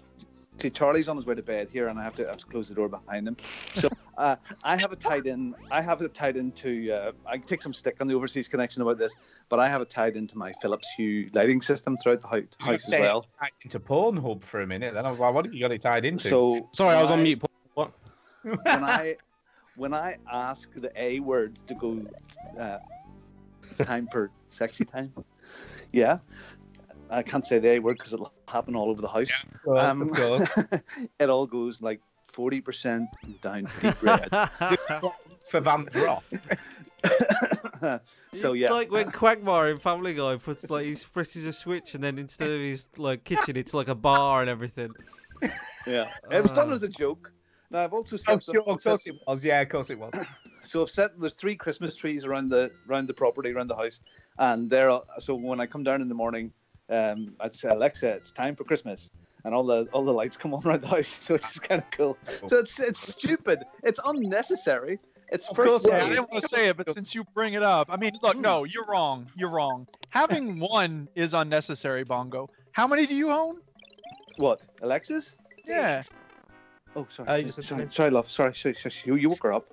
See, Charlie's on his way to bed here, and I have to close the door behind him. So I have it tied in. I have it tied into. I can take some stick on the overseas connection about this, but I have it tied into my Philips Hue lighting system throughout the house as well. Tied into Pornhub for a minute, then I was like, "What have you got it tied into?" So Sorry, I was on mute. What? when I ask the A word to go, time for sexy time. Yeah. I can't say the A word because it'll happen all over the house. Yeah, of course. It all goes like 40% down deep red. For Van Rock. So it's yeah. like when Quagmire in Family Guy puts like he presses a switch and then instead of his like kitchen, it's like a bar and everything. Yeah, it was done as a joke. Now I've also set. Of course it was. Yeah, of course it was. So I've set. There's 3 Christmas trees around the property, around the house, and so when I come down in the morning. I'd say, Alexa, it's time for Christmas, and all the lights come on around the house, so it's just kind of cool. So it's stupid, it's unnecessary. It's Of first course, I day. didn't want to say it, but since you bring it up, I mean, look, no, you're wrong. You're wrong. Having one is unnecessary, Bongo. How many do you own? What, Alexa's? Yeah. Oh, sorry. Sorry, love. Sorry. You woke her up.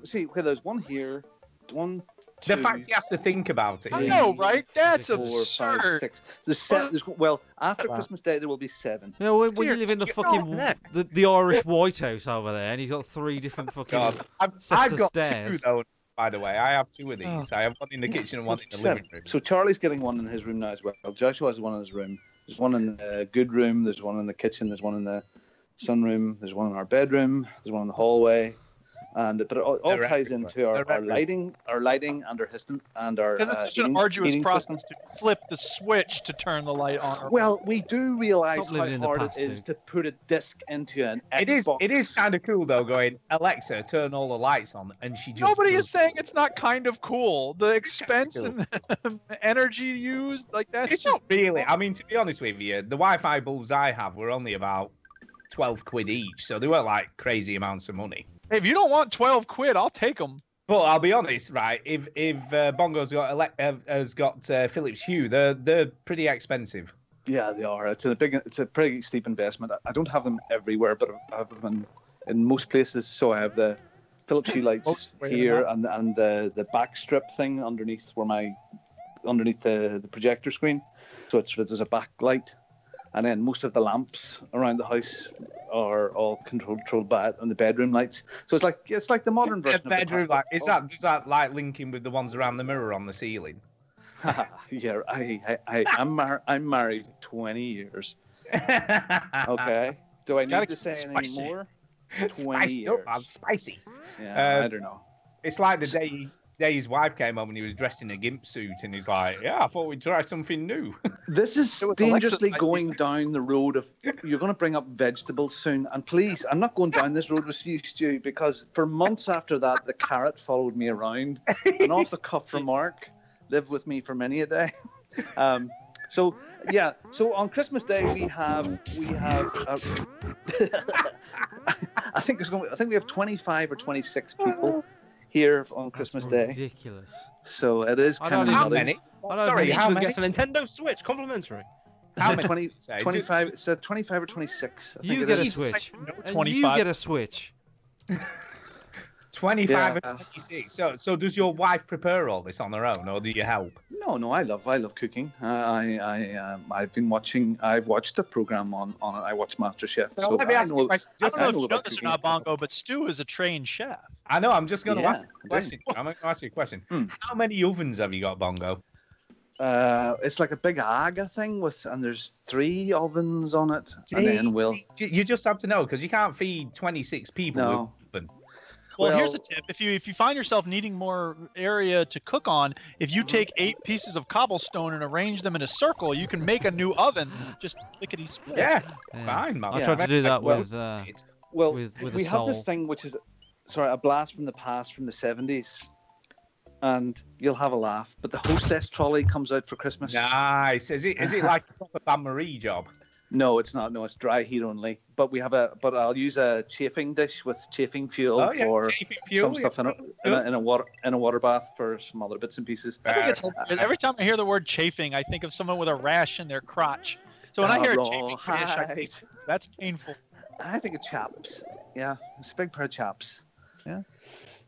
See, okay, there's one here. One. The fact he has to think about it. I know, right? That's 4, 5, absurd. 6. Well, after Christmas Day there will be 7. You know, when you live in the fucking the Irish White House over there, and he's got 3 different fucking sets I've of got stairs. 2 though. By the way, I have 2 of these. I have one in the kitchen and one in the living room. So Charlie's getting one in his room now as well. Joshua has one in his room. There's one in the good room. There's one in the kitchen. There's one in the sunroom. There's one in our bedroom. There's one in the hallway. But it all ties into our lighting, and our system, and our. Because it's such an arduous process to flip the switch to turn the light on. Well, we do realize how hard it is to put a disc into an Xbox. It is kind of cool though. Going, Alexa, turn all the lights on, and she just. Nobody is saying it's not kind of cool. The expense and the energy used, like that's It's just not really. I mean, to be honest with you, the Wi-Fi bulbs I have were only about 12 quid each, so they weren't like crazy amounts of money. Hey, if you don't want 12 quid, I'll take them. But I'll be honest, right? If Bongo's has got Philips Hue, they're pretty expensive. Yeah, they are. It's a pretty steep investment. I don't have them everywhere, but I have them in most places. So I have the Philips Hue lights here, and the back strip thing underneath the projector screen. So there's a backlight, and then most of the lamps around the house are all controlled by it, and the bedroom lights. So it's like the modern version. The bedroom light does that like linking with the ones around the mirror on the ceiling? Yeah, I'm married 20 years. Okay. Do I need to say anything more? 20 years. Spicy. Yeah, I don't know. It's like the day his wife came home and he was dressed in a gimp suit, and he's like, "Yeah, I thought we'd try something new." This is dangerously going down the road of you're going to bring up vegetables soon, and please, I'm not going down this road with you, Stu, because for months after that, the carrot followed me around. An off-the-cuff remark lived with me for many a day. So on Christmas Day we have. I think we have 25 or 26 people here on Christmas Day. Ridiculous. So it is kind of how many? Sorry, how many? Gets a Nintendo Switch, complimentary. How many? 25. It's 25 or 26. I think You it get a is. Switch. 25. And you get a Switch. 25 and 26. So does your wife prepare all this on her own, or do you help? No, I love cooking. I've watched the program on it. I watch MasterChef. Well, let me ask you a question. I don't know if you know this or not, Bongo, but Stu is a trained chef. I know. I'm just going to ask a question. I'm going to ask you a question. How many ovens have you got, Bongo? It's like a big Aga thing and there's 3 ovens on it. And then you just have to know, because you can't feed 26 people with an oven. Well, here's a tip: if you find yourself needing more area to cook on, if you take 8 pieces of cobblestone and arrange them in a circle, you can make a new oven. Just lickety split. Yeah, it's fine, man. I tried to do that with we a have this soul. thing which is, sorry, a blast from the past from the 70s, and you'll have a laugh. But the hostess trolley comes out for Christmas. Nice. Is it like a proper Ban Marie job? No, it's not. No, it's dry heat only. But we have but I'll use a chafing dish with chafing fuel for chafing fuel, some stuff in a water bath for some other bits and pieces. I think it's hilarious. Every time I hear the word chafing, I think of someone with a rash in their crotch. So when I hear a chafing dish, I think that's painful. I think of chaps. Yeah, it's a big pair of chaps. Yeah.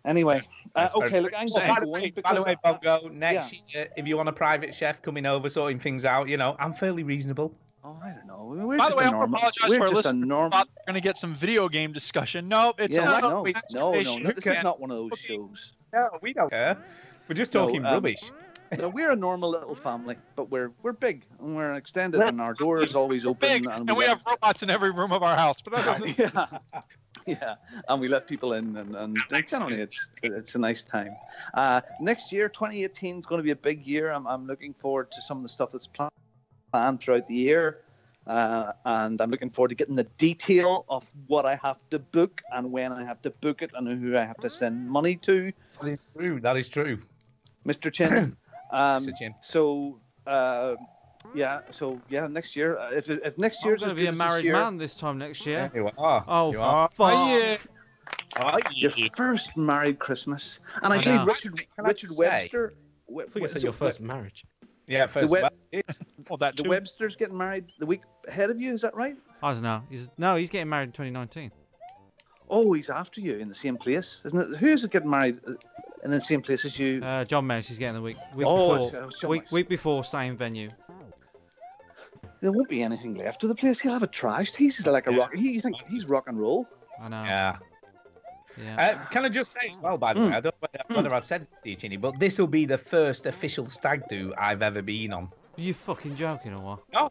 Anyway, okay. Look, I'm going by the way, Bongo, next year, if you want a private chef coming over, sorting things out, I'm fairly reasonable. Oh, I don't know. By the way, I apologize for our listeners. We're going to get some video game discussion. No, it's no. This is not one of those shows. No, we don't care. We're just talking rubbish. No, we're a normal little family, but we're big and we're extended, and our door is always open. Big, and we have robots in every room of our house. But yeah, and we let people in, and generally it's a nice time. Next year, 2018 is going to be a big year. I'm looking forward to some of the stuff that's planned throughout the year, and I'm looking forward to getting the detail of what I have to book and when I have to book it and who I have to send money to. That is true, Mr. Chin. Mr. Chin. So next year, if next year's going to be a married man this time next year. You are. Oh, you are. fuck. Your first married Christmas, and I believe Richard Webster. I think it's your first marriage. Yeah, first marriage. The Webster's getting married the week ahead of you. Is that right? I don't know. He's getting married in 2019. Oh, he's after you in the same place, isn't it? Who's getting married in the same place as you? John Mace is getting the week before, same venue. There won't be anything left of the place. He'll have it trashed. He's like a rock. You think he's rock and roll? I know. Yeah. Yeah. Can I just say as well, by the way, I don't know whether I've said this to you, Chinny, but this will be the first official stag do I've ever been on. Are you fucking joking or what? No,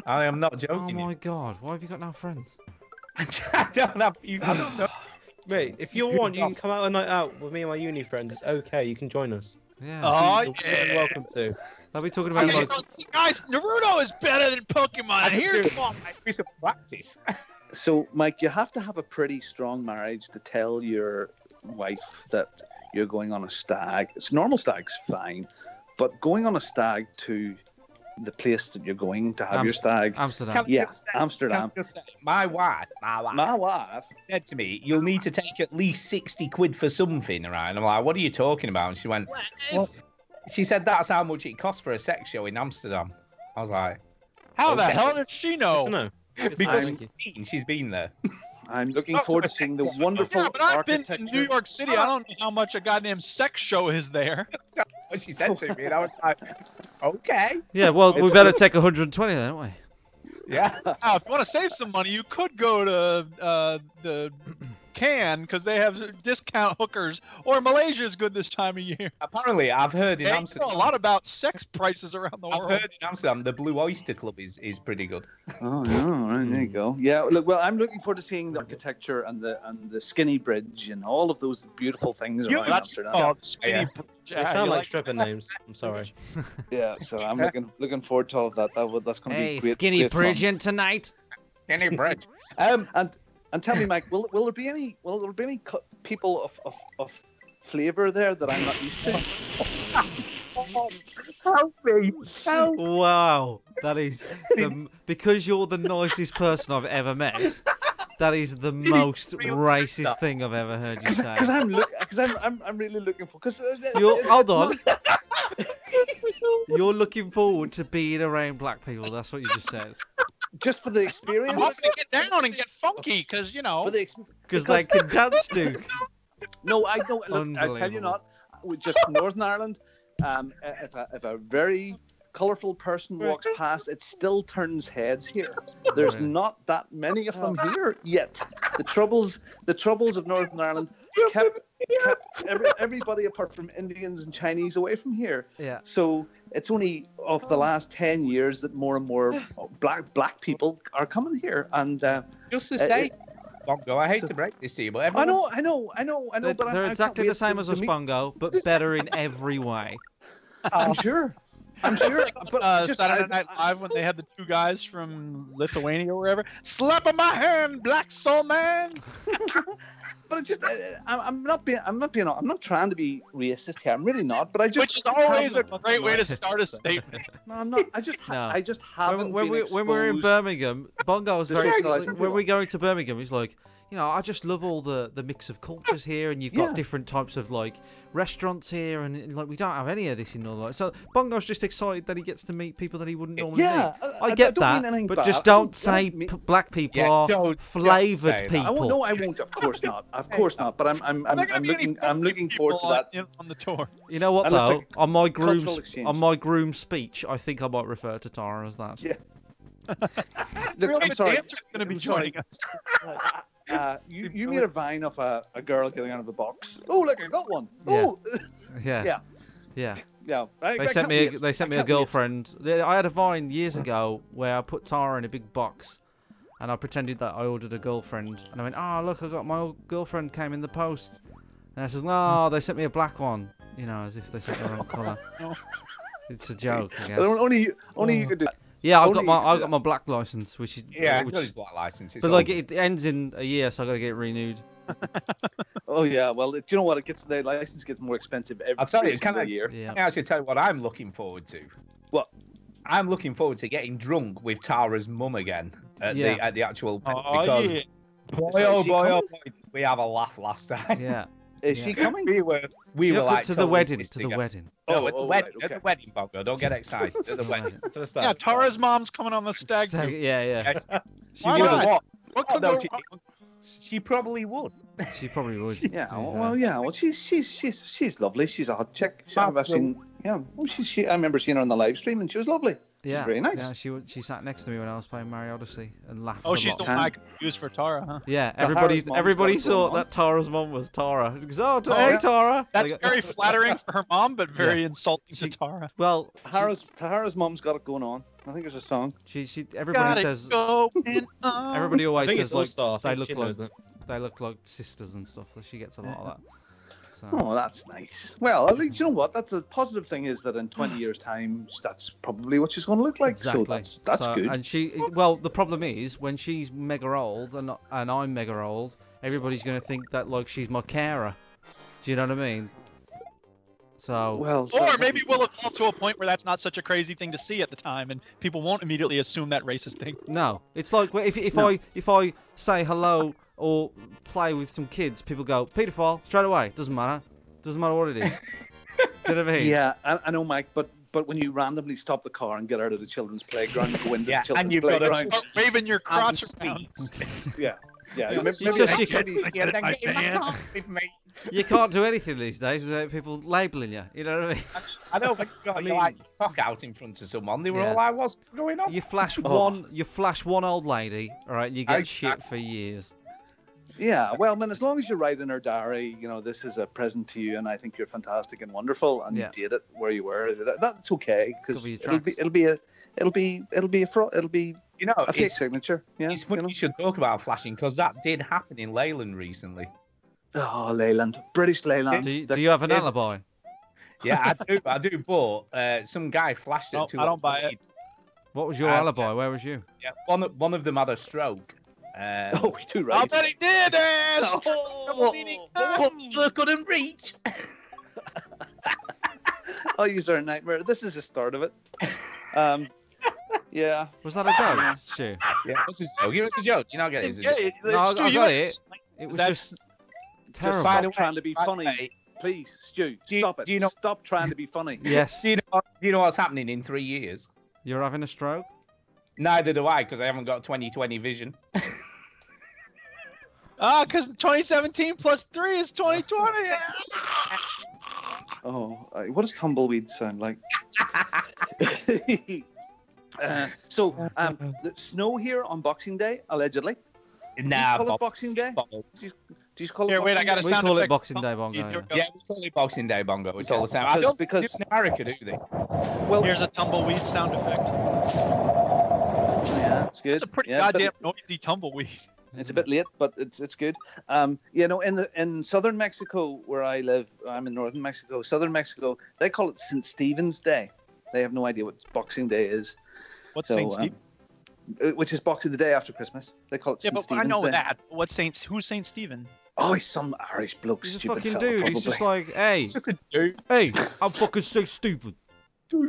I am not joking. Oh my god, why have you got no friends? I don't know. Mate, if you want, you can come out a night out with me and my uni friends. It's okay, you can join us. Yeah. Oh, you're welcome to. They'll be talking about guys, Naruto is better than Pokemon, and here's why. We some practice. So, Mike, you have to have a pretty strong marriage to tell your wife that you're going on a stag. It's normal stag's fine, but going on a stag to the place that you're going to have your stag. Amsterdam. Amsterdam. My wife said to me, "You'll need to take at least 60 quid for something," right? And I'm like, "What are you talking about?" And she went, "Well," she said, "That's how much it costs for a sex show in Amsterdam." I was like, "How the hell did she know?" Because she's been there. I'm looking forward to seeing the wonderful but I've architecture. been to New York City. I don't know how much a goddamn sex show is there. That's what she said to me, and I was like, "Okay." Yeah, well, we better take 120 then, don't we? Yeah. Now, if you want to save some money, you could go to the Cannes because they have discount hookers, or Malaysia is good this time of year. Apparently, I've heard in Amsterdam know a lot about sex prices around the world. I've heard in Amsterdam the Blue Oyster Club is pretty good. Oh yeah, right, there you go. Yeah, look, well, I'm looking forward to seeing the architecture and the Skinny Bridge and all of those beautiful things around Amsterdam. Skinny Bridge. They sound like stripper names. I'm sorry. Yeah, so I'm looking forward to all of that. That's going to be great. Skinny great Bridge fun. in tonight. Skinny Bridge. And tell me, Mike, will there be any people of flavour there that I'm not used to? Help me! Help! Wow, that is because you're the nicest person I've ever met. That is the most racist thing I've ever heard you say. Because I'm really looking for. Hold on. You're looking forward to being around black people. That's what you just said. Just for the experience. I'm hoping to get down and get funky, because because they can dance, dude. No, I don't. Look, I tell you not. With just Northern Ireland, if a very colourful person walks past, it still turns heads here. There's not that many of them here yet. The troubles of Northern Ireland kept everybody apart from Indians and Chinese away from here. Yeah. So it's only of the last 10 years that more and more black people are coming here. And just to say, Bongo. I hate to break this to you, but I everyone... know. They're, But they're I exactly can't the same wait as to us, meet- Bongo, but better in every way. I'm sure. I'm sure. But just- Saturday Night Live when they had the two guys from Lithuania or wherever. Slap on my hand, Black Soul Man. But it's just, I'm not trying to be racist here. I'm really not. But I just, Which is always a great way to start a statement. No, I'm not. I just haven't. When been we were in exposed- Birmingham, Bongo was very. Exactly. When we're going to Birmingham, he's like, I just love all the mix of cultures here, and you've got different types of like restaurants here, and like we don't have any of this in Northern Ireland. So Bongo's just excited that he gets to meet people that he wouldn't normally meet. I get don't mean that, anything but bad. just I don't don't say mean- black people Yeah, are don't flavoured say that. people. No, I won't. Of course not. Of course not. But I'm looking forward to that. On the tour. You know what Unless though? like On my cultural exchange. groom speech, I think I might refer to Tara as that. Yeah. Real Look, I'm sorry. Dancer's going to be I'm sorry. joining us. You made a vine of a girl getting out of the box. Oh, look, I got one. Yeah. Oh, Yeah. yeah. Yeah. I They sent can't me. wait. They sent I me a can't wait. girlfriend. I had a Vine years ago where I put Tara in a big box, and I pretended that I ordered a girlfriend, and I went, "Oh, look, I got my old girlfriend came in the post," and I says, "No, they sent me a black one," as if they sent the wrong colour. It's a joke, I guess. Only you could do that. Yeah, only you I could do got my black license, which is Yeah, he's which got is, his black license. It's but all like good. it ends in a year, so I got to get it renewed. Oh yeah, well, do you know what? The license gets more expensive every I'll tell you, single can year. Yeah. I actually tell you what I'm looking forward to? What? I'm looking forward to getting drunk with Tara's mum again at the actual event, Oh, because yeah. boy, Is oh she boy, oh coming? boy, we have a laugh last time. Yeah. Is she coming? we were Yeah, like to the totally wedding. pissed To to the go. wedding. No, at the Oh, wedding. right, At the okay. wedding, Bongo. Don't get excited. At the wedding. To the start. Yeah, Tara's mom's coming on the stag. So, do. yeah. Yes. She Why would. not? What? What could no, go she- wrong? She probably would. She probably would. Yeah. to be Well, fair. yeah. Well, she's lovely. She's a hot chick. I've seen. Yeah. Well, I remember seeing her on the live stream, and she was lovely. Yeah, very nice. Yeah, she sat next to me when I was playing Mario Odyssey and laughed. Oh, a she's lot. the one I could use for Tara, huh? Yeah, Tara's mom's everybody got thought some that Tara's mom was Tara. Because, hey, yeah. Tara. That's Like, very flattering for her mom, but very insulting to Tara. well. Tahara's mom's got it going on. I think there's a song. Everybody says. Everybody I always think says it's All like Star. they look like they look like sisters and stuff. So she gets a lot of that. So. Oh, that's nice. Well, at least you know what? That's the positive thing is that in 20 years' time, that's probably what she's going to look like. Exactly. So that's So- good. And the problem is when she's mega old and I'm mega old, everybody's going to think that like she's my carer. Do you know what I mean? So Well, Or maybe we'll evolve to a point where that's not such a crazy thing to see at the time, and people won't immediately assume that racist thing. no, it's like if No. I say hello or play with some kids, people go paedophile straight away. Doesn't matter what it is. Do you know what I mean? Yeah, I know, Mike, but when you randomly stop the car and get out of the children's playground and go into Yeah, the children's and you've got to playground, Start waving your crotch and around. yeah, It's maybe, just you Yeah, then get in the car with me. You can't do anything these days without people labelling you. You know what I mean? I know, when you got your like cock out in front of someone, they were Yeah. all like, "What's going on?" You flash Oh. one old lady, all right, and you get I- shit for years. Yeah, well, man, as long as you write in her diary, this is a present to you, and I think you're fantastic and wonderful, and Yeah. you did it where you were. That's okay because Cover your it'll be You know, a fake it's, signature. Yeah, it's funny you should talk about flashing because that did happen in Leyland recently. Oh, Leyland, British Leyland. Do you have an alibi? Yeah, I do. But some guy flashed it No, to. I don't buy it. What was your alibi? Where was you? Yeah, one of them had a stroke. Oh, we do I'll right. bet he did, ass! But couldn't reach. Oh, you're a nightmare. This is the start of it. Yeah. Was that a joke, Stu? Yeah, what's his joke? Give us a joke. You're not getting it. Yeah, No, I Stu, got you it. It was That's- just terrible. By the Stop way, trying to be by the funny. way, Please, Stu, Do you- stop it. do you know- Stop trying to be funny. Yes. Do you know what's happening in 3 years? You're having a stroke? Neither do I, because I haven't got 20/20 vision. because 2017 plus 3 is 2020. Oh, what does tumbleweed sound like? The snow here on Boxing Day, allegedly. Do you Nah, call it Bob. Boxing Day? Do you call it Here, wait, I Boxing got a Day? We sound call it effect. Boxing Day, Bongo. Here Yeah. we go. Yeah, we call it Boxing Day, Bongo. It's all the same. I Because- don't because- do it in America, do they? Well, Here's a tumbleweed sound effect. yeah, it's good. It's a pretty yeah, goddamn noisy tumbleweed. It's a bit late, but it's good. You know, in southern Mexico, where I live, I'm in northern Mexico. Southern Mexico, they call it St. Stephen's Day. They have no idea what Boxing Day is. What's St. Stephen? Which is Boxing the day after Christmas. They call it Yeah, St. but Stephen's I know Day. that. Who's Saint Stephen? Oh, he's some Irish bloke. He's a Stupid fucking fella, dude. He's just probably. like, hey, It's just a dude. hey, I'm fucking so stupid.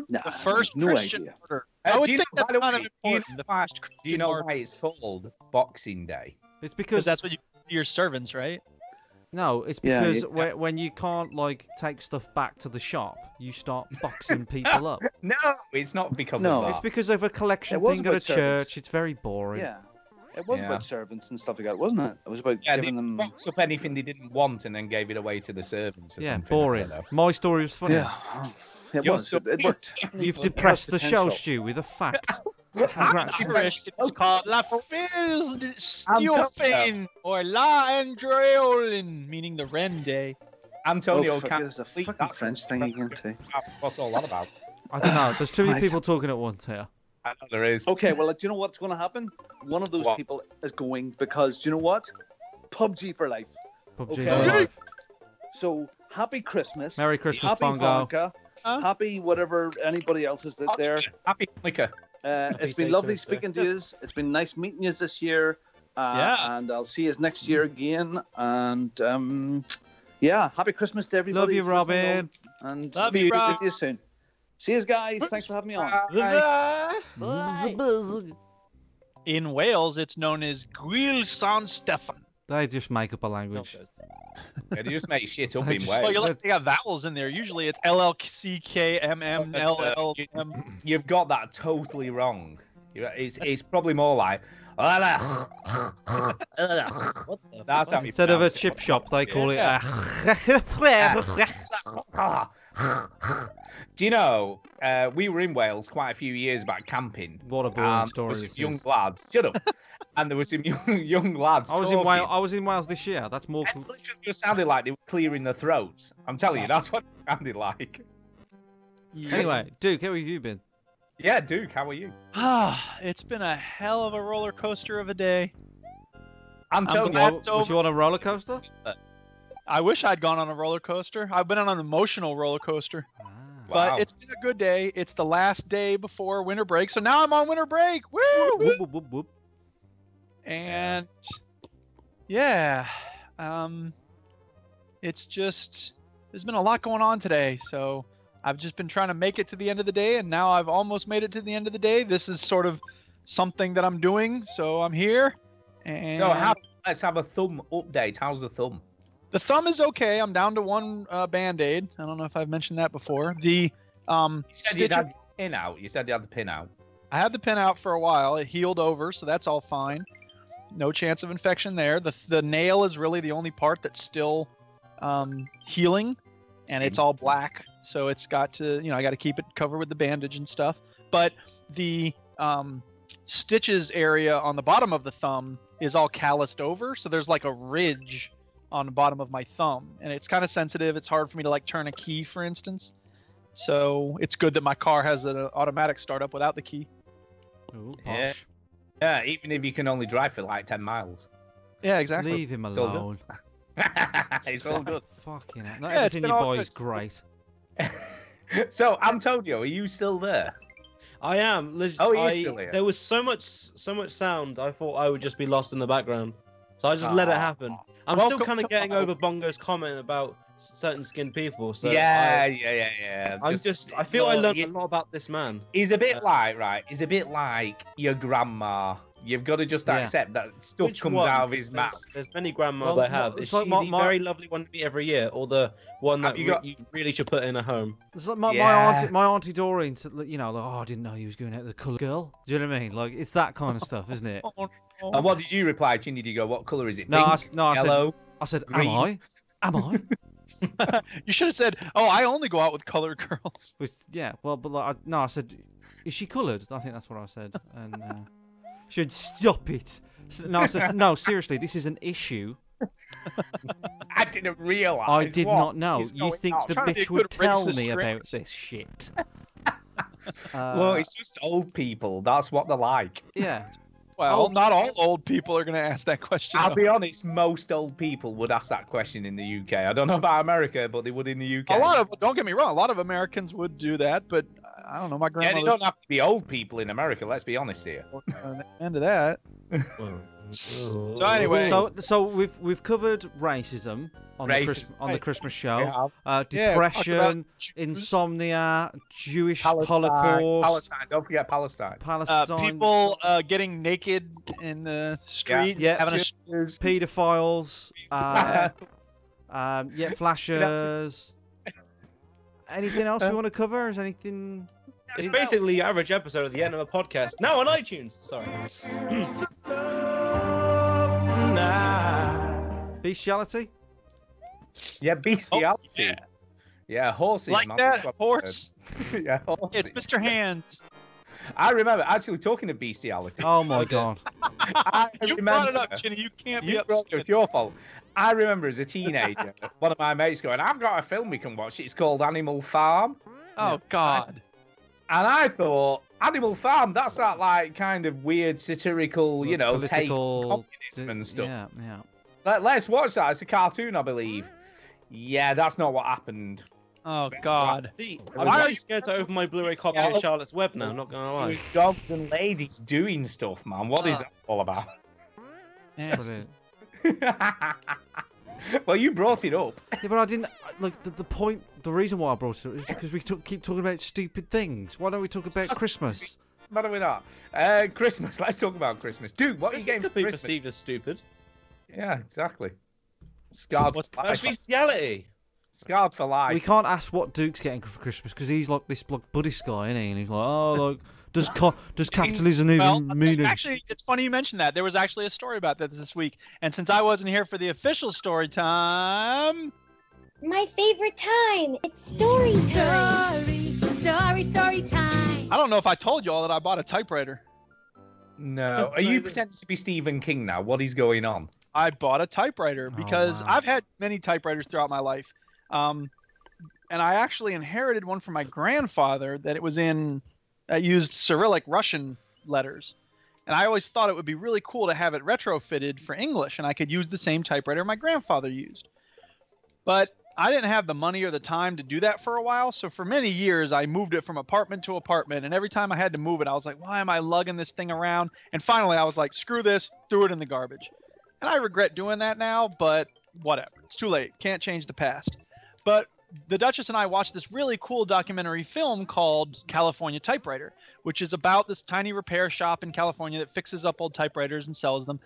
Nah, The first no Christian idea. martyr. I would do you think know- that's by the kind of way, do you important. The first Do you Christian know martyr. why it's called Boxing Day? It's Because because that's what you do to your servants, right? no, it's Yeah, because yeah. when you can't like take stuff back to the shop, you start boxing people up. No, it's not because No. of that. It's because of a collection It was thing at a about servants. church. It's very boring. Yeah. It was Yeah. about servants and stuff like that, wasn't it? It was about Yeah, they giving them. box up anything they didn't want and then gave it away to the servants or Yeah, something. boring. I don't know. My story was funny. Yeah. It Your was. story It worked. You've was depressed the show, potential. Stu, with a fact. Congrats. Irish, it's called La Fil I'm Stiofain or La Andreolin, meaning the Wren Day. Antonio Oh, fuck, can't there's a sleep. fucking That's French thing again too. What's all that about? I don't know. There's too many Right. people talking at once here. I know there is. Okay, well, do you know what's going to happen? One of those What? people is going because, do you know what? PUBG for life. PUBG Okay. for life. So, happy Christmas. Merry Christmas, happy Bongo. Hanukkah. Huh? Happy whatever anybody else is there. Happy Hanukkah. It's been Saint lovely Thursday. speaking to you. It's been nice meeting you this year. Yeah. And I'll see you next year again. And yeah, happy Christmas to everybody. Love you, who's listening Robin. on, And Love see you, you, Rob. with you soon. See you guys. Thanks for having me on. In Wales, it's known as Gwyl San Steffan. They just make up a language. Yeah, they just make shit up They in just- Wales. Well, they got vowels in there. Usually it's LLCKMMLLM. You've got that totally wrong. It's probably more like. That's how you Instead of a pronounce it. chip shop, they call it a. Do you know, we were in Wales quite a few years back camping. What a boring and story there was this some young is. lads. Shut up. And there were some young lads. I was in talking. Wales. I was in Wales this year. That's more. It literally just sounded like they were clearing their throats. I'm telling you, that's what it sounded like. Anyway, Duke, how have you been? Yeah, Duke, how are you? It's been a hell of a roller coaster of a day. Antonio, glad- Was it's over. you on a roller coaster? I wish I'd gone on a roller coaster. I've been on an emotional roller coaster. Ah. But Wow. it's been a good day. It's the last day before winter break, so now I'm on winter break. Woo! Whoop, whoop, whoop, whoop. And yeah, it's just there's been a lot going on today. So I've just been trying to make it to the end of the day, and now I've almost made it to the end of the day. This is sort of something that I'm doing, so I'm here. And so let's have a thumb update. How's the thumb? the thumb is okay. I'm down to one band-aid. I don't know if I've mentioned that before. The You said you stitcher- had the pin out. You said you had the pin out. I had the pin out for a while. It healed over, so that's all fine. No chance of infection there. The nail is really the only part that's still healing, and it's all black. So it's got to, I got to keep it covered with the bandage and stuff. But the stitches area on the bottom of the thumb is all calloused over, so there's like a ridge on the bottom of my thumb, and it's kind of sensitive. It's hard for me to like turn a key, for instance. So it's good that my car has an automatic startup without the key. Ooh, Yeah. posh. Yeah, even if you can only drive for like 10 miles. Yeah, exactly. Leave him It's all good. alone. It's all good. Fucking hell. Not Yeah, it's everything been you all buy good. is great. So, Antonio, are you still there? I am. Oh, he is still here. There was so much sound. I thought I would just be lost in the background, so I just let it happen. I'm still Welcome kind of to getting Marvel. over Bongo's comment about certain skinned people. So yeah. I feel I learned you- a lot about this man. He's a bit like, he's a bit like your grandma. You've got to just Yeah. accept that stuff Which comes one? out of his There's- mouth. There's many grandmas Well, I have. it's Is like she my- the my- very lovely one to meet every year, or the one Have that you got- you really should put in a home? It's like my Yeah. auntie, my auntie Doreen said, like, oh, I didn't know you was going out with a colour girl. Do you know what I mean? Like, it's that kind of stuff, isn't it? And what did you reply, Chin? Did you go, what colour is it? No, Pink, I yellow? said, green. Am I? You should have said, "Oh, I only go out with colored girls." Yeah, well, but like, I said, is she coloured? I think that's what I said. And she said, stop it. No, I said, no, seriously, this is an issue. I didn't realise. I did what not know. is You going think on. the Trying to be a bitch would good tell racist me about Grace. this shit? Well, it's just old people. That's what they're like. Yeah. Well, not all old people are going to ask that question. I'll though. be honest, most old people would ask that question in the UK. I don't know about America, but they would in the UK. A lot of, don't get me wrong, a lot of Americans would do that, but I don't know. My Yeah, grandmother. they don't have to be old people in America. Let's be honest here. Into that. So anyway, So we've covered racism on the Christmas show. Depression, insomnia, Jewish Holocaust, Palestine. Don't forget Palestine. people getting naked in the street, having a pedophiles, flashers. Anything else we want to cover? Is anything? It's basically the average episode of the Enema podcast. Now on iTunes. Sorry. Bestiality? Yeah, bestiality. Yeah, horses. Like man. that horse. Yeah, horses. It's Mr. Hands. I remember actually talking of bestiality. Oh my god. You brought it up, Chinny. You can't be upset. It's your fault. I remember as a teenager, one of my mates going, "I've got a film we can watch. It's called Animal Farm." Oh God. And I thought, Animal Farm, that's that like kind of weird satirical, take on communism and stuff. Yeah. Let's watch that. It's a cartoon, I believe. Yeah, that's not what happened. Oh God. See, I'm really scared to open my Blu-ray copy of Charlotte's Web now. Not gonna lie. There's dogs and ladies doing stuff, man. What is that all about? Well, you brought it up. Yeah, but I didn't. Like the point. The reason why I brought it up is because we keep talking about stupid things. Why don't we talk about Christmas? Why don't we not? Christmas. Let's talk about Christmas. Dude, what are you getting for be Christmas? perceived as stupid. Yeah, exactly. Scarred for life. Bestiality. Scarred for life. We can't ask what Duke's getting for Christmas because he's like this Buddhist guy, isn't he? And he's like, oh, like does capitalism even mean it? Actually, it's funny you mentioned that. There was actually a story about that this week, and since I wasn't here for the official story time. My favorite time. It's story time. Story time. I don't know if I told you all that I bought a typewriter. No. Are you pretending to be Stephen King now? What is going on? I bought a typewriter because I've had many typewriters throughout my life. And I actually inherited one from my grandfather that it was in, used Cyrillic Russian letters. And I always thought it would be really cool to have it retrofitted for English and I could use the same typewriter my grandfather used. But I didn't have the money or the time to do that for a while. So for many years, I moved it from apartment to apartment. And every time I had to move it, I was like, why am I lugging this thing around? And finally, I was like, screw this, threw it in the garbage. And I regret doing that now, but whatever. It's too late. Can't change the past. But the Duchess and I watched this really cool documentary film called California Typewriter, which is about this tiny repair shop in California that fixes up old typewriters and sells them.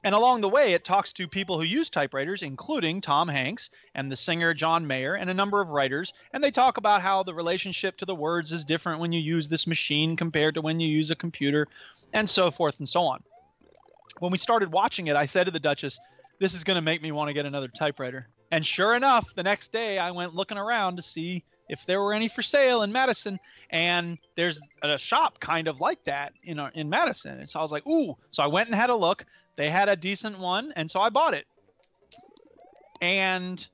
And along the way, it talks to people who use typewriters, including Tom Hanks and the singer John Mayer and a number of writers. And they talk about how the relationship to the words is different when you use this machine compared to when you use a computer, and so forth and so on. When we started watching it, I said to the Duchess, this is going to make me want to get another typewriter. And sure enough, the next day I went looking around to see if there were any for sale in Madison. And there's a shop kind of like that in Madison. And so I was like, ooh. So I went and had a look. They had a decent one. And so I bought it. And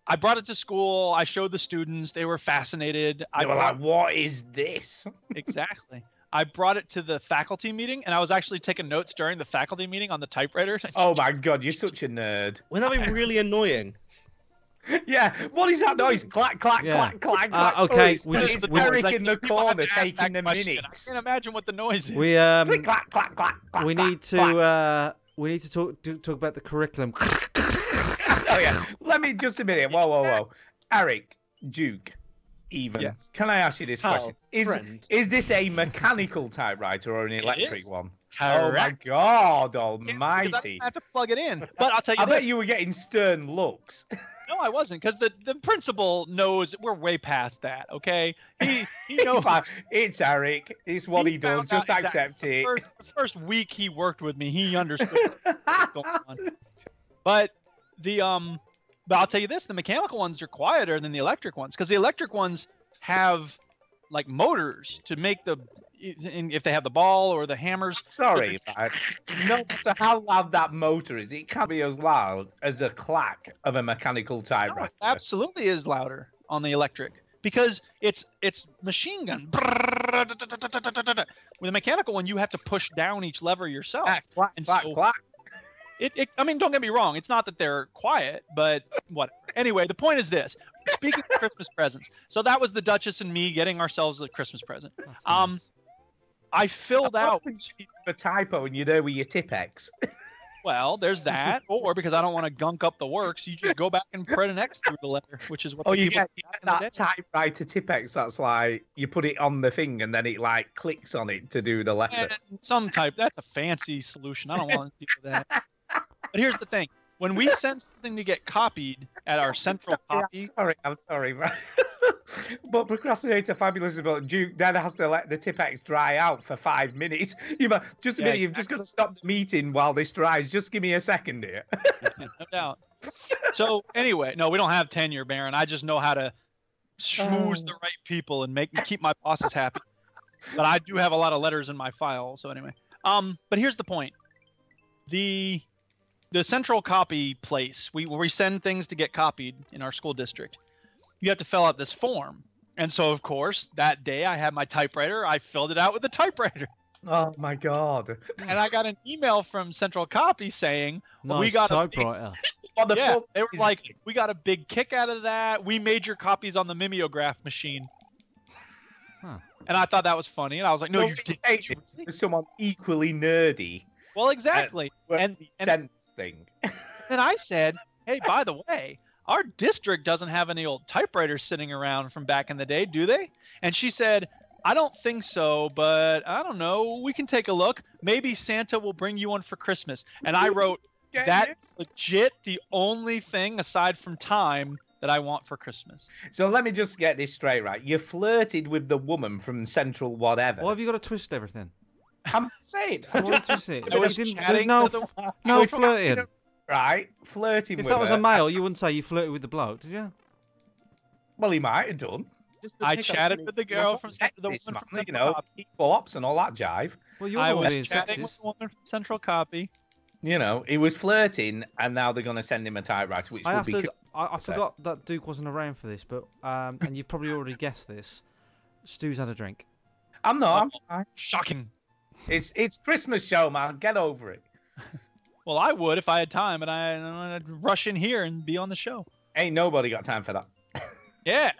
I brought it to school. I showed the students. They were fascinated. They were like, what is this? Exactly. I brought it to the faculty meeting, and I was actually taking notes during the faculty meeting on the typewriter. Oh my god, you're such a nerd. Wouldn't that be really annoying? Yeah, what is that noise? Clack, clack, clack, clack, clack. Okay, it's Eric in the corner taking the minutes. I can't imagine what the noise is. We clack, clack, clack, clack, we need to talk about the curriculum. Oh yeah, let me just a minute. Whoa. Eric, Duke, even. Yes. Can I ask you this question? Is this a mechanical typewriter or an electric one? Correct. Oh my god Because I almighty. didn't have to plug it in. But I'll tell you I this. bet you were getting stern looks. No, I wasn't, because the principal knows we're way past that, okay? He knows. Like, it's Eric. It's what he does. Just accept it. The first week he worked with me, he understood what was going on. But but I'll tell you this, the mechanical ones are quieter than the electric ones, because the electric ones have like motors to make if they have the ball or the hammers. Sorry, no matter how loud that motor is, it can't be as loud as a clack of a mechanical typewriter. No, it absolutely is louder on the electric. because it's machine gun. With a mechanical one, you have to push down each lever yourself. I mean, don't get me wrong. It's not that they're quiet, but what? Anyway, the point is this. Speaking of Christmas presents, so that was the Duchess and me getting ourselves a Christmas present. Nice. I filled out a typo and you're there with your Tipex. Well, there's that, or because I don't want to gunk up the works, you just go back and print an X through the letter, which is what. You get that typewriter Tipex. That's like you put it on the thing and then it like clicks on it to do the letter. That's a fancy solution. I don't want to do that. But here's the thing: when we send something to get copied at our central copy, I'm sorry, right? But Procrastinator Fabulous about Duke then has to let the Tipex dry out for 5 minutes. You've just got to stop the meeting while this dries. Just give me a second here. No doubt. So anyway, no, we don't have tenure, Baron. I just know how to schmooze the right people and keep my bosses happy. But I do have a lot of letters in my file. So anyway, but here's the point: the central copy place, where we send things to get copied in our school district. You have to fill out this form. And so, of course, that day I had my typewriter. I filled it out with the typewriter. Oh, my God. And I got an email from Central Copy saying, we got typewriter. Yeah, they were like, we got a big kick out of that. We made your copies on the mimeograph machine. Huh. And I thought that was funny. And I was like, no, you didn't. Someone equally nerdy. Well, exactly. And thing. And I said, hey, by the way, our district doesn't have any old typewriters sitting around from back in the day, do they? And she said, I don't think so, but I don't know. We can take a look. Maybe Santa will bring you one for Christmas. And I wrote, that's legit the only thing aside from time that I want for Christmas. So let me just get this straight, right? You flirted with the woman from Central whatever. Why have you got to twist everything? I'm saying. I want to see. I was chatting no, to the... no flirting. Right, flirting if with that was her. a male, you wouldn't say you flirted with the bloke, did you? Well, he might have done. I chatted with the girl from the woman from Central Copy. Equal ops and all that jive. Well, you're I was being chatting sexist. with the woman from Central Copy. You know, he was flirting, and now they're going to send him a typewriter, which will be. I forgot that Duke wasn't around for this, but and you probably already guessed this. Stu's had a drink. I'm not. I'm fine. Shocking. It's Christmas show, man. Get over it. Well, I would if I had time, and I'd rush in here and be on the show. Ain't nobody got time for that. Yeah.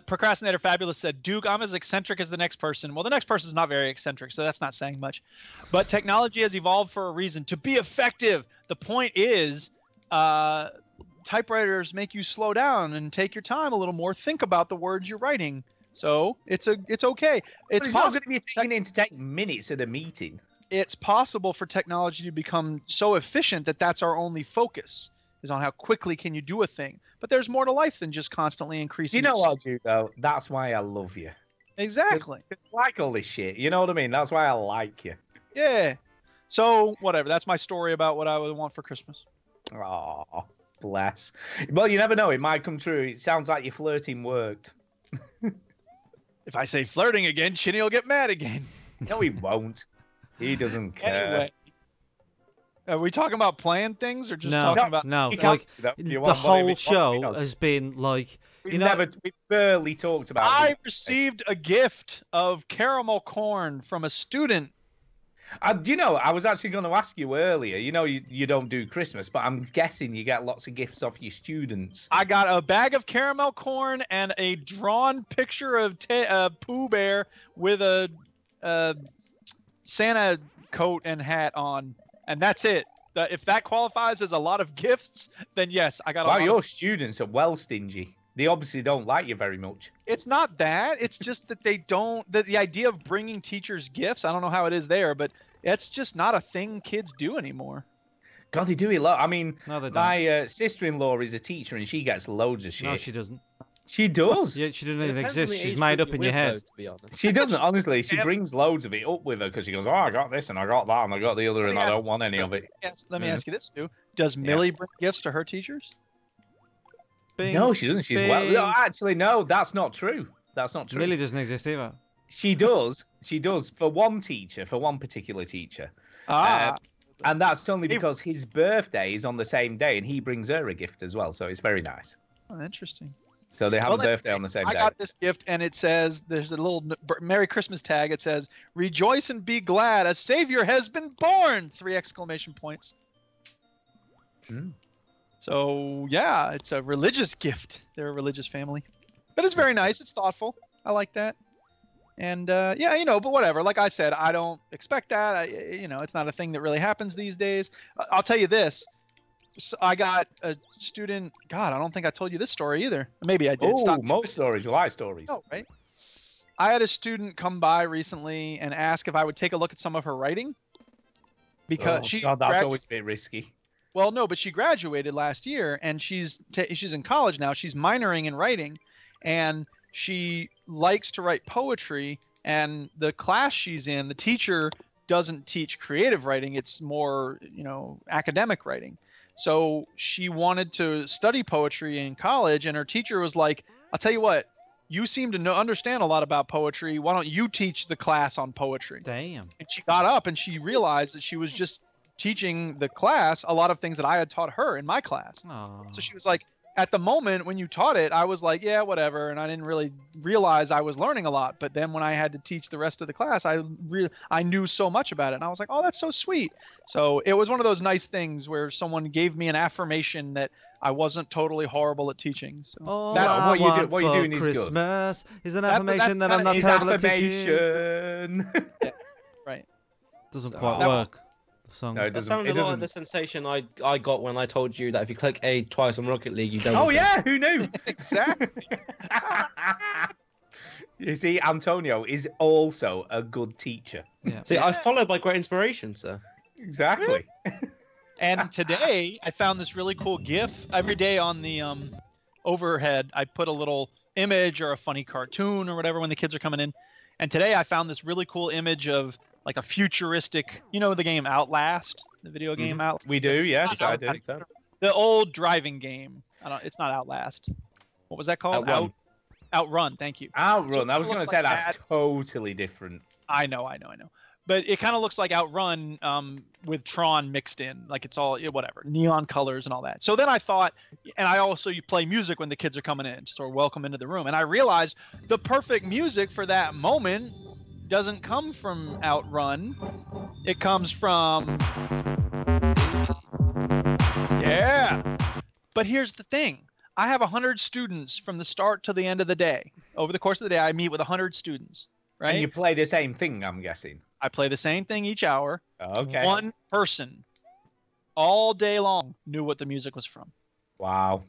Procrastinator Fabulous said, Duke, I'm as eccentric as the next person. Well, the next person's not very eccentric, so that's not saying much. But technology has evolved for a reason. To be effective, the point is typewriters make you slow down and take your time a little more. Think about the words you're writing. So it's okay. It's not going to be taking to take minutes at a meeting. It's possible for technology to become so efficient that that's our only focus, is on how quickly can you do a thing. But there's more to life than just constantly increasing. You know what, Duke, though? That's why I love you. Exactly. It's like all this shit. You know what I mean? That's why I like you. Yeah. So, whatever. That's my story about what I would want for Christmas. Oh, bless. Well, you never know. It might come true. It sounds like your flirting worked. If I say flirting again, Chinny will get mad again. No, he won't. He doesn't care. Anyway. Are we talking about playing things or just talking about... No, like, the whole show has been like... We barely talked about it. I received a gift of caramel corn from a student. You know, I was actually going to ask you earlier. You know, you don't do Christmas, but I'm guessing you get lots of gifts off your students. I got a bag of caramel corn and a drawn picture of Pooh Bear with a Santa coat and hat on. And that's it. If that qualifies as a lot of gifts, then yes, I got a lot. Wow, your students are well stingy. They obviously don't like you very much. It's not that. It's just that they don't. The idea of bringing teachers gifts, I don't know how it is there, but it's just not a thing kids do anymore. God, they do it a lot. I mean, no, they don't. My sister-in-law is a teacher, and she gets loads of shit. No, she doesn't. She does. Yeah, she doesn't even exist. She's made up in your head. Though, to be honest. She doesn't, honestly. She brings loads of it up with her because she goes, oh, I got this and I got that and I got the other and I don't want any of it. Yes, let me ask you this, Stu. Does Millie bring gifts to her teachers? Bing, no, she doesn't. She's well. No, actually, no, that's not true. That's not true. Millie doesn't exist either. She does. She does for one teacher, for one particular teacher. And that's only because his birthday is on the same day and he brings her a gift as well. So it's very nice. Oh, interesting. So they have Well, a birthday on the same I day. got this gift, and it says there's a little Merry Christmas tag. It says, "Rejoice and be glad, a Savior has been born!" 3 exclamation points. Hmm. So yeah, it's a religious gift. They're a religious family, but it's very nice. It's thoughtful. I like that. And yeah, you know, but whatever. Like I said, I don't expect that. You know, it's not a thing that really happens these days. I'll tell you this. So I got a student. God, I don't think I told you this story either. Maybe I did. Oh, Stop. most stories. You like stories. Oh, right. I had a student come by recently and ask if I would take a look at some of her writing because she. God, that's always a bit risky. Well, no, but she graduated last year and she's in college now. She's minoring in writing, and she likes to write poetry. And the class she's in, the teacher doesn't teach creative writing; it's more, you know, academic writing. So she wanted to study poetry in college, and her teacher was like, "I'll tell you what, you seem to understand a lot about poetry. Why don't you teach the class on poetry?" Damn. And she got up and she realized that she was just teaching the class a lot of things that I had taught her in my class. Oh. So she was like, at the moment when you taught it, I was like, yeah, whatever. And I didn't really realize I was learning a lot. But then when I had to teach the rest of the class, I knew so much about it. And I was like, oh, that's so sweet. So it was one of those nice things where someone gave me an affirmation that I wasn't totally horrible at teaching. So All that's I what you do- want what you're for doing is good. Christmas is an That's affirmation that I'm not It's terrible at teaching. affirmation. right. Doesn't So- quite That- work. The song. No, it That doesn't. sounded It a lot doesn't. like the sensation I got when I told you that if you click A twice on Rocket League, you don't. Oh get- yeah, who knew? Exactly. You see, Antonio is also a good teacher. Yeah. See, I followed by great inspiration, sir. Exactly. And today I found this really cool GIF. Every day on the overhead, I put a little image or a funny cartoon or whatever when the kids are coming in. And today I found this really cool image of like a futuristic, you know, the game Outlast, the video game Outlast. We do, yes, I do. The old driving game. It's not Outlast. What was that called? Outrun. Outrun. Thank you. Outrun. So I was it going to looks say like that's that. totally different. I know. But it kind of looks like Outrun with Tron mixed in. Like it's all whatever, neon colors and all that. So then I thought, and you play music when the kids are coming in, just sort of welcome into the room. And I realized the perfect music for that moment doesn't come from Outrun. It comes from... Yeah. But here's the thing. I have 100 students from the start to the end of the day. Over the course of the day, I meet with 100 students, right? And you play the same thing, I'm guessing. I play the same thing each hour. Okay. One person all day long knew what the music was from. Wow.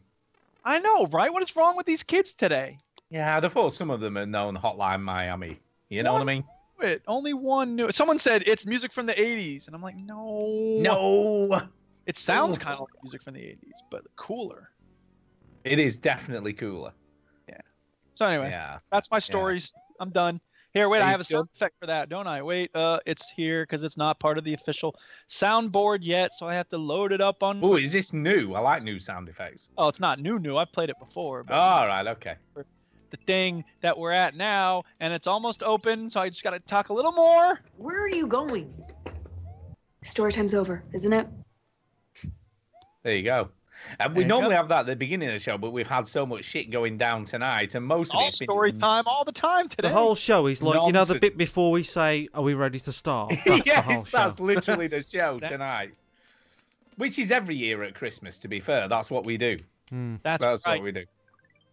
I know, right? What is wrong with these kids today? Yeah, I'd have thought some of them had known Hotline Miami. You know what I mean? It only one knew. Someone said it's music from the 80s, and I'm like, no. No. It sounds kind of like music from the 80s, but cooler. It is definitely cooler. So anyway, Yeah. that's my stories. I'm done. Here, wait, Are I you have a sound effect for that, don't I? Wait, it's here because it's not part of the official soundboard yet, so I have to load it up on. Oh, is this new? I like new sound effects. Oh, it's not new. I've played it before. But All right, okay. the thing that we're at now, and it's almost open, so I just got to talk a little more. Where are you going? Story time's over, isn't it? There you go. There We you normally go. have that at the beginning of the show, but we've had so much shit going down tonight, and most of All it's been story time, all the time today. The whole show is like, you know, the bit Nonsense. before we say, "Are we ready to start?" That's the whole yes, show. that's literally the show tonight. Which is every year at Christmas, to be fair. That's what we do. That's That's right. what we do.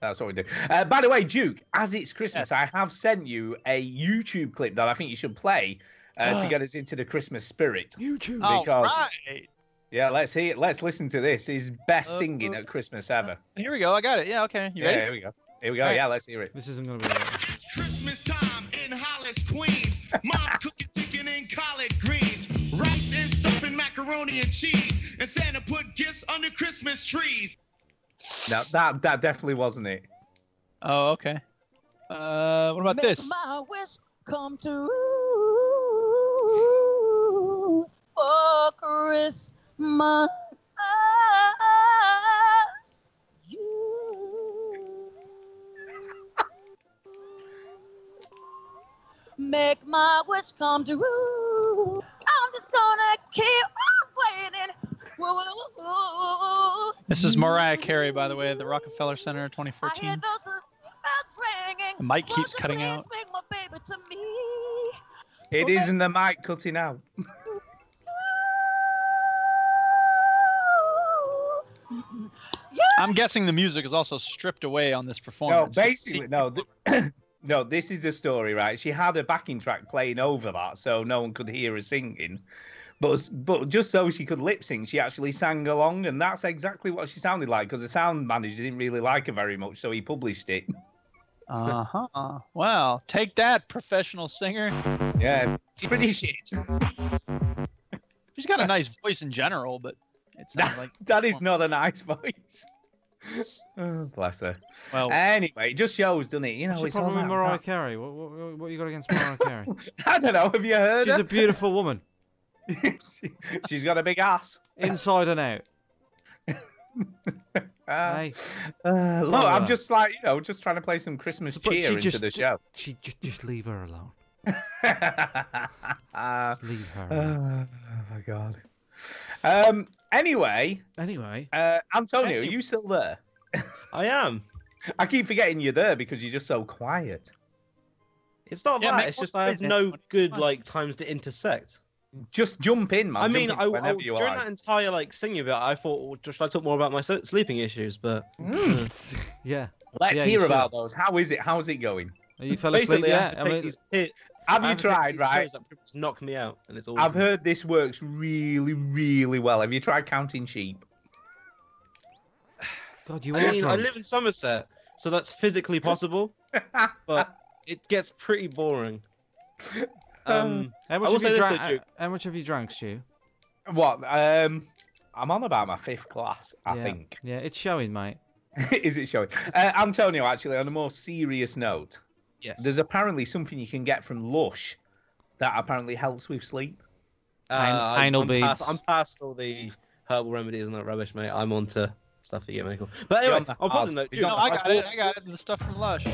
That's what we do. By the way, Duke, as it's Christmas, I have sent you a YouTube clip that I think you should play to get us into the Christmas spirit. YouTube. Because, right. yeah, let's hear it. Let's listen to this. His best singing at Christmas ever. Here we go. I got it. Yeah, okay. You Yeah, ready? here we go. Here we go. All right. Yeah, let's hear it. This isn't going to be right. It's Christmas time in Hollis, Queens. Mom cooking chicken and collard greens, rice and stuffing macaroni and cheese, and Santa put gifts under Christmas trees. No, that definitely wasn't it. Oh, okay. What about this? My wish come true for Christmas. Make my wish come true. I'm just gonna keep on waiting. This is Mariah Carey, by the way, at the Rockefeller Center, 2014. The mic keeps cutting out. It isn't the mic cutting out. I'm guessing the music is also stripped away on this No, performance. basically, no. No, this is the story, right? She had a backing track playing over that, so no one could hear her singing. But just so she could lip sync, she actually sang along, and that's exactly what she sounded like. Because the sound manager didn't really like her very much, so he published it. Uh-huh. Well, take that, professional singer. Yeah, it's pretty shit. She's got a nice voice in general, but it sounds like that is not a nice voice. Oh, bless her. Well, anyway, it just shows, doesn't it? You know, What's it's your all problem with that. Mariah Carey? What you got against Mariah Carey? I don't know. Have you heard She's her? a beautiful woman. She's got a big ass. Inside and out. Hey. Hey. Look, I'm just like, you know, just trying to play some Christmas But cheer into the show. She just leave her alone. Leave her. Oh my god. Anyway, Antonio, are you still there? I am. I keep forgetting you're there because you're just so quiet. It's not Yeah, that. make It's more just I have space, no good like times to intersect. Just jump in, man. I mean, Jump in whenever you during are. that entire like singing bit, I thought, well, should I talk more about my sleeping issues? But yeah, Let's Yeah, hear you about should. those. How is it? How's it going? Are you fell asleep basically, I yet? have to take these pills. Have I you have to take tried, these right? pills that pretty much knock me out, and it's awesome. I've heard this works really, really well. Have you tried counting sheep? God, you I are mean, I drunk. live in Somerset, so that's physically possible, but it gets pretty boring. How I much will have say you this, drank? though, Duke. How much have you drank, Stu? What? I'm on about my 5th glass, I Yeah. think. Yeah, it's showing, mate. Is it showing? Antonio, actually, on a more serious note, Yes. there's apparently something you can get from Lush that apparently helps with sleep. Anal beads. I'm past all the herbal remedies and that rubbish, mate. I'm on to stuff that get medical. But anyway, You're on the on a positive hard- note, he's Duke, on No, I the got it. I got it. The stuff from Lush.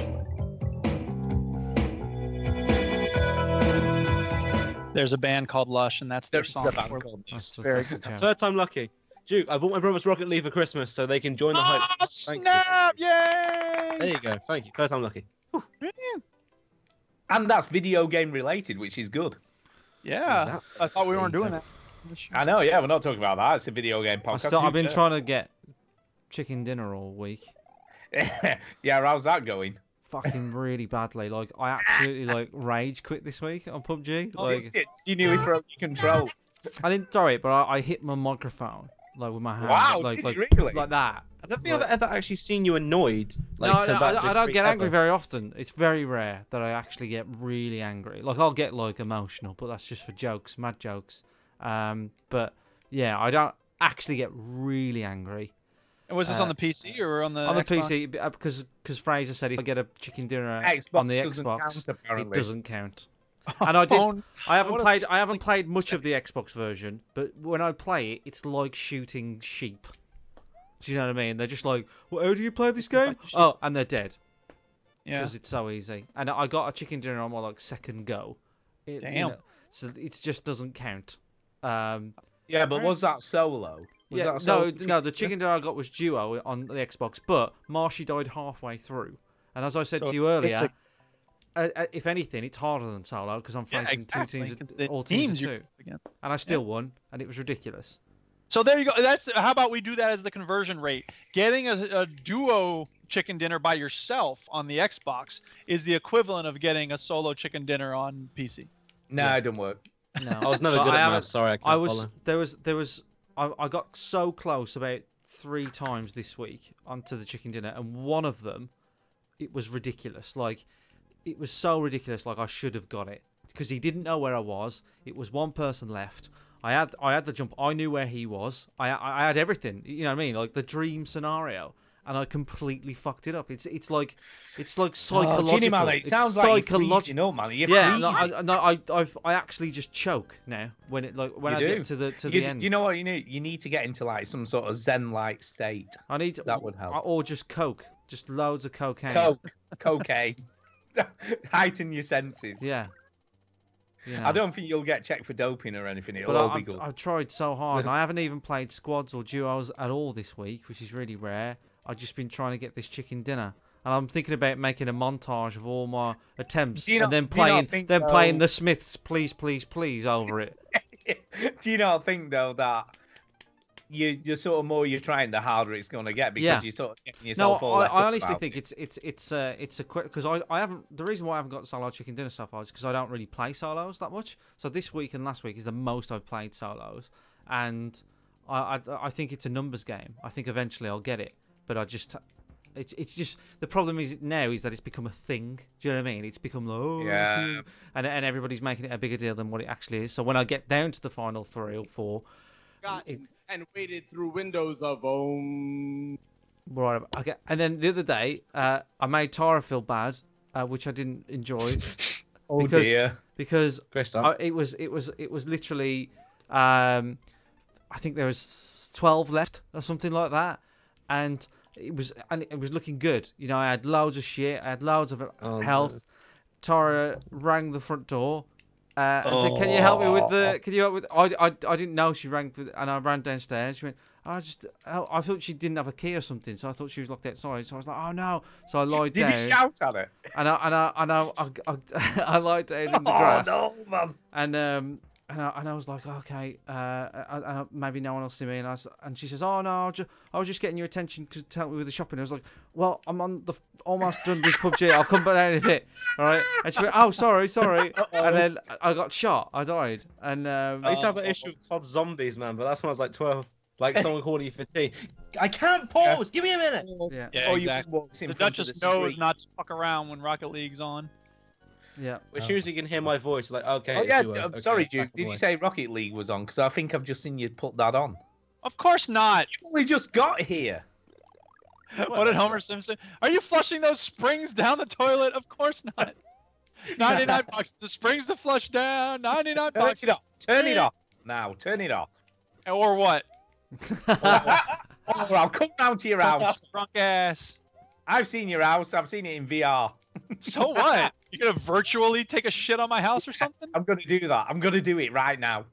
There's a band called Lush, and that's their There's song. a band for- called Lush. That's the Very fucking good. joke. Third time lucky. Duke, I bought my brother's Rocket League for Christmas so they can join the hype. Oh, Thank you. snap! Yay! There you go. Thank you. Third time lucky. And that's video game related, which is good. Yeah, I thought we weren't doing that. I know, yeah, we're not talking about that. It's a video game podcast. I've been trying to get chicken dinner all week. Yeah, how's that going? Fucking really badly. Like I absolutely like rage quit this week on PUBG. Like You nearly throw your control. I didn't throw it, but I hit my microphone like with my hand. Wow, like, did like, you really? like that. I don't think I've ever actually seen you annoyed. Like, No, to no, that I don't degree get angry ever. very often. It's very rare that I actually get really angry. Like I'll get like emotional, but that's just for jokes, mad jokes. But yeah, I don't actually get really angry. And was this on the PC or on the Xbox? PC because Fraser said if I get a chicken dinner Xbox on the doesn't Xbox, count, apparently. it doesn't count. And I did. Oh, I haven't what a played. I haven't played much of the Xbox version, but when I play it, it's like shooting sheep. Do you know what I mean? They're just like, well, how do you play this game? Oh, and they're dead. Yeah. Because it's so easy. And I got a chicken dinner on my like second go. Damn. So it just doesn't count. Yeah, but was that solo? Was that no, the chicken dinner I got was duo on the Xbox, but Marshy died halfway through. And as I said So to you it's earlier, if anything, it's harder than solo because I'm Yeah, facing exactly. two teams, The all teams teams of you're two, against. and I still won, and it was ridiculous. So there you go. That's how about we do that as the conversion rate? Getting a duo chicken dinner by yourself on the Xbox is the equivalent of getting a solo chicken dinner on PC. No, it didn't work. No, I was never But good I at haven't- maps. Sorry, I can't I was follow. there was I got so close about 3 times this week onto the chicken dinner, and one of them it was ridiculous. Like it was so ridiculous. Like I should have got it because he didn't know where I was. It was one person left. I had the jump. I knew where he was. I had everything. You know what I mean? Like the dream scenario. And I completely fucked it up. It's like psychological. Ginny, man, it sounds like you're freezing up, man. You're freezing. I actually just choke now when I get to the end. You know what you need? You need to get into like some sort of zen-like state. I need that would help. Or just coke, just loads of cocaine. Cocaine. Heighten your senses. Yeah. You know. I don't think you'll get checked for doping or anything. It'll But all be good. I've tried so hard, and I haven't even played squads or duos at all this week, which is really rare. I've just been trying to get this chicken dinner, and I'm thinking about making a montage of all my attempts, and then playing the Smiths, please, please, please over it. Do you not think though that you're sort of more you're trying, the harder it's going to get because you're sort of getting yourself all. I honestly think it's a quick because I haven't. The reason why I haven't got solo chicken dinner so far is because I don't really play solos that much. So this week and last week is the most I've played solos, and I think it's a numbers game. I think eventually I'll get it, but I just. It's just the problem is now is that it's become a thing. Do you know what I mean? It's become and everybody's making it a bigger deal than what it actually is. So when I get down to the final 3 or 4, and waded through windows of right, okay. And then the other day, I made Tara feel bad, which I didn't enjoy. Dear! Because it was literally, I think there was 12 left or something like that, and it was looking good. You know, I had loads of shit. I had loads of health. No. Tara rang the front door and said, "Can you help me with the? Can you help with?" I didn't know she rang, and I ran downstairs. She went, I thought she didn't have a key or something, so I thought she was locked outside. So I was like, "Oh no!" So I lied down. Did you shout at her? And I lied down in the grass. Oh no, man! And I was like, okay, maybe no one will see me. And she says, oh no, I was just getting your attention because to help me with the shopping. I was like, well, I'm almost done with PUBG. I'll come back down in a bit, all right? And she went, oh, sorry. And then I got shot. I died. And I used to have that issue with COD Zombies, man, but that's when I was like 12. Like someone calling you for tea. I can't pause. Give me a minute. Yeah, exactly. The Duchess knows not to fuck around when Rocket League's on. Yeah. As soon as you can hear my voice, like, okay. Oh yeah, I'm sorry, Duke. Did you say Rocket League was on? Because I think I've just seen you put that on. Of course not. You only just got here. What did Homer Simpson? Are you flushing those springs down the toilet? Of course not. 99 bucks. The springs to flush down. 99 bucks. Turn it off. Now, turn it off. Or what? Or I'll come round to your house. Drunk ass. I've seen your house. I've seen it in VR. So what? You're gonna virtually take a shit on my house or something? I'm gonna do that. I'm gonna do it right now.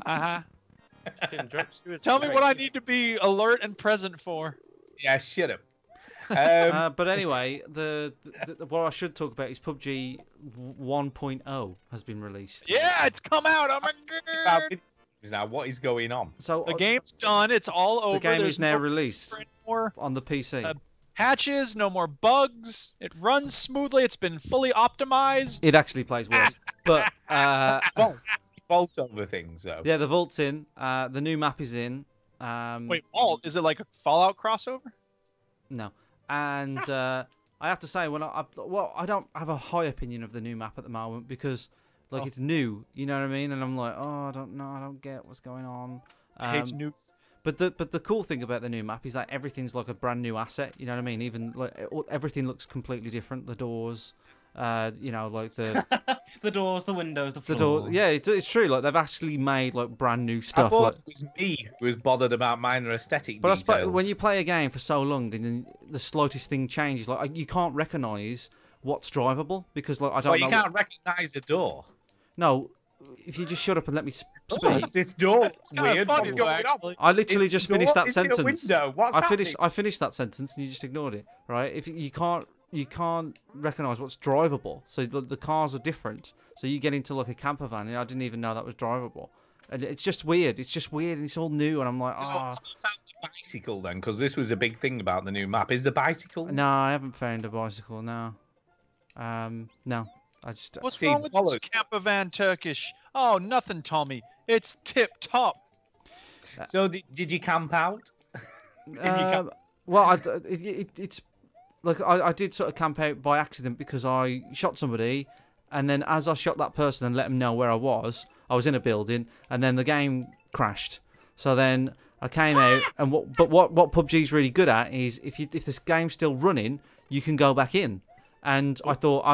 Tell me what I need to be alert and present for. Yeah, shut up. But anyway, what I should talk about is PUBG 1.0 has been released. Yeah, it's come out. Oh my god! Now, what is going on? So the game's done. It's all over. The game There's is now no released on the PC. Patches, no more bugs. It runs smoothly. It's been fully optimized. It actually plays well. But vault over things though. Yeah, the vault's in. The new map is in. Wait, vault? Is it like a Fallout crossover? No. And I have to say, I don't have a high opinion of the new map at the moment because it's new. You know what I mean? And I'm like, oh, I don't know. I don't get what's going on. I hate nukes. But the cool thing about the new map is that everything's like a brand new asset. You know what I mean? Even everything looks completely different. The doors, like the the doors, the windows, the floor. Yeah, it's true. Like they've actually made like brand new stuff. I thought it was me who was bothered about minor aesthetic details. But I suppose when you play a game for so long and then the slightest thing changes, like you can't recognise what's drivable because I don't know. Well, you can't recognise a door. No. If you just shut up and let me speak. This door. It's weird. What's going on? I literally just finished that sentence. What's I finished that sentence and you just ignored it, right? If you can't recognise what's drivable, so the cars are different. So you get into like a camper van, and I didn't even know that was drivable, and it's just weird. It's just weird, and it's all new, and I'm like, found the bicycle then, because this was a big thing about the new map. Is the bicycle? No, I haven't found a bicycle. No, no. What's wrong with this camper van Turkish? Oh, nothing, Tommy. It's tip top. So did you camp out? Well, it's like I did sort of camp out by accident because I shot somebody, and then as I shot that person and let them know where I was in a building, and then the game crashed. So then I came out, and what PUBG's really good at is if this game's still running, you can go back in. And I thought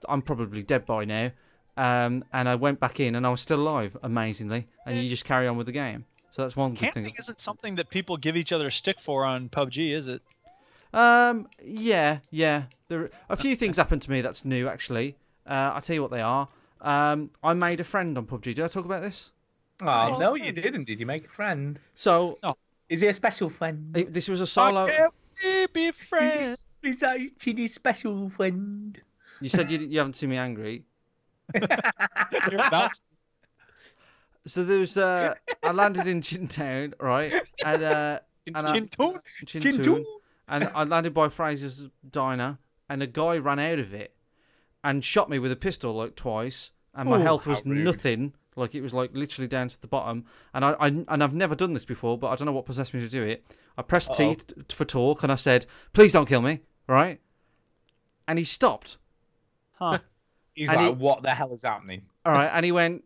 I'm probably dead by now, and I went back in and I was still alive, amazingly. And you just carry on with the game. So that's one good thing. Camping isn't something that people give each other a stick for on PUBG, is it? Yeah. There a few things happened to me that's new actually. I'll tell you what they are. I made a friend on PUBG. Did I talk about this? Oh, no, you didn't. Did you make a friend? So, is he a special friend? This was a solo. We be friends. Is that Chini's special friend? You said you haven't seen me angry. You're about to. So there was I landed in Chintown, right? And Chintown? And I landed by Fraser's diner, and a guy ran out of it and shot me with a pistol like twice, and my health was nothing. Like it was like literally down to the bottom. And I've never done this before, but I don't know what possessed me to do it. I pressed T for talk, and I said, "Please don't kill me," right? And he stopped. Huh? He's like, "What the hell is happening?" All right, and he went,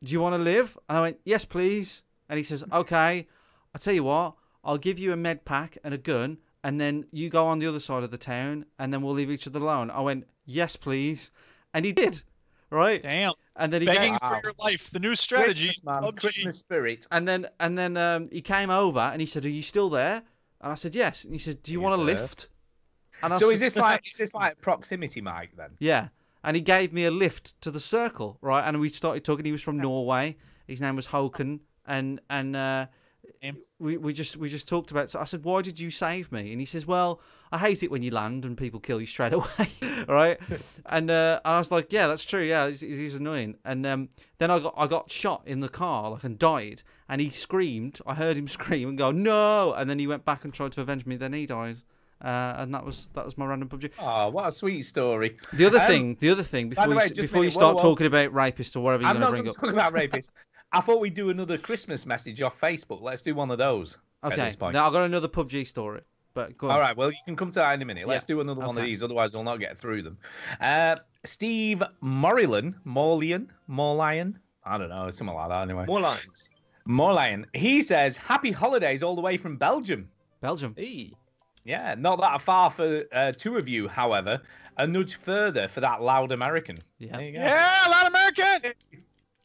"Do you want to live?" And I went, "Yes, please." And he says, "Okay, I'll tell you what. I'll give you a med pack and a gun, and then you go on the other side of the town, and then we'll leave each other alone." I went, "Yes, please," and he did. Right? Damn. And then he begging for your life. The new strategy. Christmas spirit. And then he came over and he said, "Are you still there?" And I said, "Yes." And he said, "Do you want a lift?" And I So said, is this like proximity mic then? Yeah. And he gave me a lift to the circle, right? And we started talking. He was from Norway. His name was Håkon, and we just talked about. So I said, "Why did you save me?" And he says, "Well, I hate it when you land and people kill you straight away." Right? And I was like, "Yeah, that's true. Yeah, he's annoying." And then I got shot in the car, like, and died. And he screamed. I heard him scream and go, "No!" And then he went back and tried to avenge me. Then he died. And that was my random PUBG. Oh, what a sweet story. The other thing, before you start talking about rapists or whatever you're going to bring up. I'm not talking about rapists. I thought we'd do another Christmas message off Facebook. Let's do one of those. Okay. At this point. Now I've got another PUBG story, but go on. All right. Well, you can come to that in a minute. Let's do another one of these. Otherwise, we'll not get through them. Steve Morlian. I don't know, something like that. Anyway. Morlian. He says, "Happy holidays all the way from Belgium." Belgium. Hey. Yeah, not that far for two of you, however. A nudge further for that loud American. Yeah. There you go. Yeah, loud American.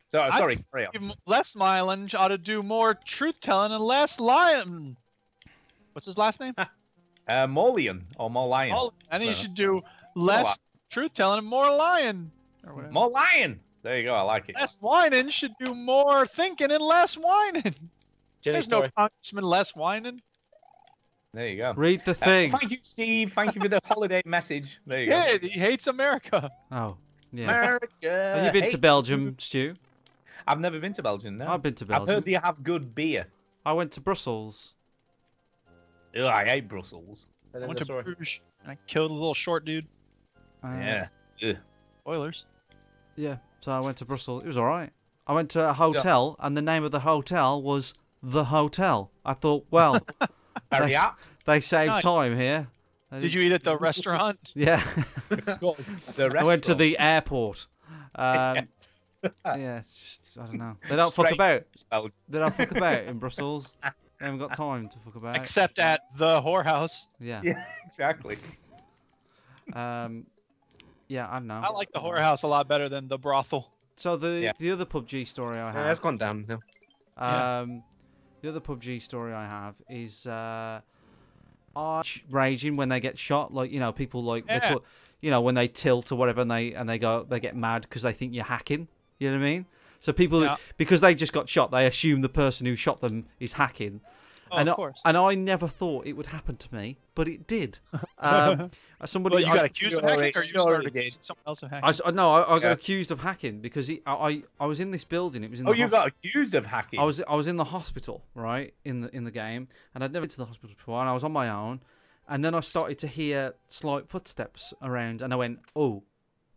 So, sorry. Les Milan ought to do more truth telling and less lying. What's his last name? Morlian or Morlian. I think he should do less truth telling and more lying. More lying. There you go. I like it. Less whining should do more thinking and less whining. There's no congressman less whining. There you go. Read the thing. Thank you, Steve. Thank you for the holiday message. There you go. Yeah, he hates America. Oh, yeah. America. Have you been to Belgium, Stu? I've never been to Belgium, no. I've been to Belgium. I've heard they have good beer. I went to Brussels. Ugh, I hate Brussels. I went to Bruges. And I killed a little short dude. Yeah. Ugh. Oilers. Yeah, so I went to Brussels. It was all right. I went to a hotel, and the name of the hotel was The Hotel. I thought, well, they saved time here. Did you eat at the restaurant? Yeah. The I went to the airport. Yeah, it's just, I don't know. They don't fuck about. They don't fuck about in Brussels. They haven't got time to fuck about. Except at the whorehouse. Yeah. Yeah, exactly. Yeah, I don't know. I like the whorehouse a lot better than the brothel. So the other PUBG story I have. Yeah, it's gone down now. The other PUBG story I have is raging when they get shot. Like, you know, people like they put, you know, when they tilt or whatever, and they get mad because they think you're hacking. You know what I mean? So people, because they just got shot, they assume the person who shot them is hacking. Oh, of course. And I never thought it would happen to me, but it did. Somebody, well, you got accused of hacking, or you started accusing someone else of hacking? I got accused of hacking because I was in this building. It was in the you got accused of hacking? I was in the hospital, right, in the game, and I'd never been to the hospital before, and I was on my own, and then I started to hear slight footsteps around, and I went, oh,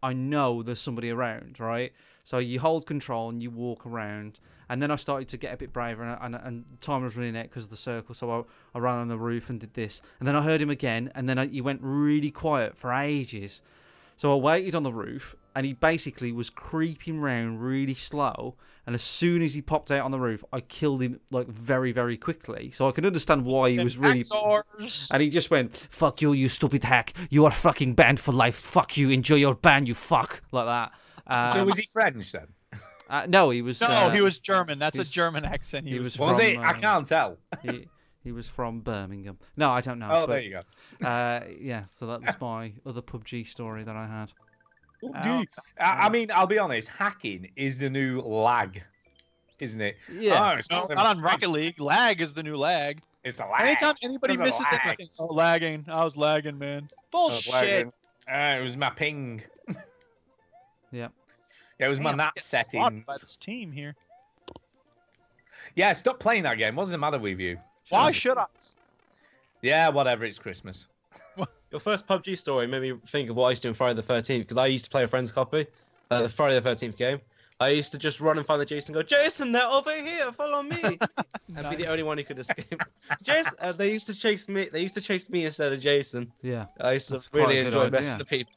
I know there's somebody around, right? So you hold control and you walk around, and then I started to get a bit braver, and time was running out because of the circle, so I ran on the roof and did this, and then I heard him again, and then he went really quiet for ages. So I waited on the roof, and he basically was creeping round really slow, and as soon as he popped out on the roof, I killed him like very, very quickly. So I can understand why he was really... And he just went, "Fuck you, you stupid hack. You are fucking banned for life. Fuck you. Enjoy your ban, you fuck." Like that. So was he French then? No, he was... No, he was German. That's a German accent. Was he? I can't tell. He was from Birmingham. No, I don't know. Oh, there you go. Yeah, so that was my other PUBG story that I had. I mean, I'll be honest. Hacking is the new lag, isn't it? Yeah. No, not on Rocket League. Lag is the new lag. It's a lag. Anytime anybody It's a misses lag. anything, oh, lagging. I was lagging, man. Bullshit. It was my ping. Yep. Yeah, it was my Damn, NAT get slaughtered settings. by this team here. Yeah, stop playing that game. What's the matter with you? Why should I? Yeah, whatever. It's Christmas. Your first PUBG story made me think of what I used to do on Friday the 13th, because I used to play a friend's copy, the Friday the 13th game. I used to just run and find the Jason and go, Jason, they're over here, follow me. And be the only one who could escape. Jason, they used to chase me. They used to chase me instead of Jason. Yeah. I used to That's quite really a good enjoy idea. messing with people.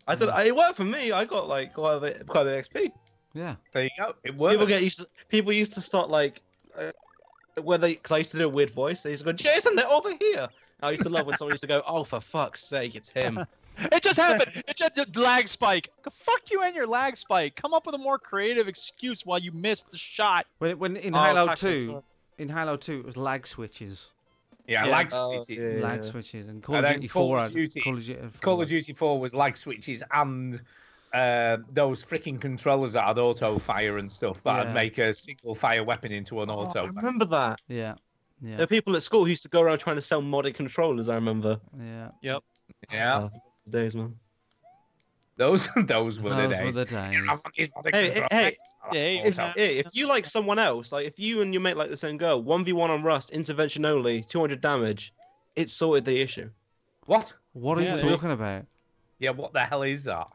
I did. It worked for me. I got like quite a bit of XP. Yeah. There you go. It works. People used to start like, because I used to do a weird voice. They used to go, Jason, they're over here. I used to love when someone used to go, oh, for fuck's sake, it's him. It just happened. It just lag spike. Fuck you and your lag spike. Come up with a more creative excuse why you missed the shot. When in Oh, Halo it's hacking 2, in Halo 2 it was lag switches. Yeah, lag switches. Lag switches, and Call And of then Duty Call 4 of had Duty- Call Call of Duty 4 was lag switches and those freaking controllers that had auto fire and stuff that Yeah. would make a single fire weapon into an Oh, auto. I remember that. Yeah. Yeah. There were people at school who used to go around trying to sell modded controllers, I remember. Yeah. Yep. Yeah. Days, man. Those were the Those were days. the days. If you like someone else, like if you and your mate like the same girl, 1v1 on Rust, intervention only, 200 damage, it sorted the issue. What? What are you talking about? Yeah, what the hell is that?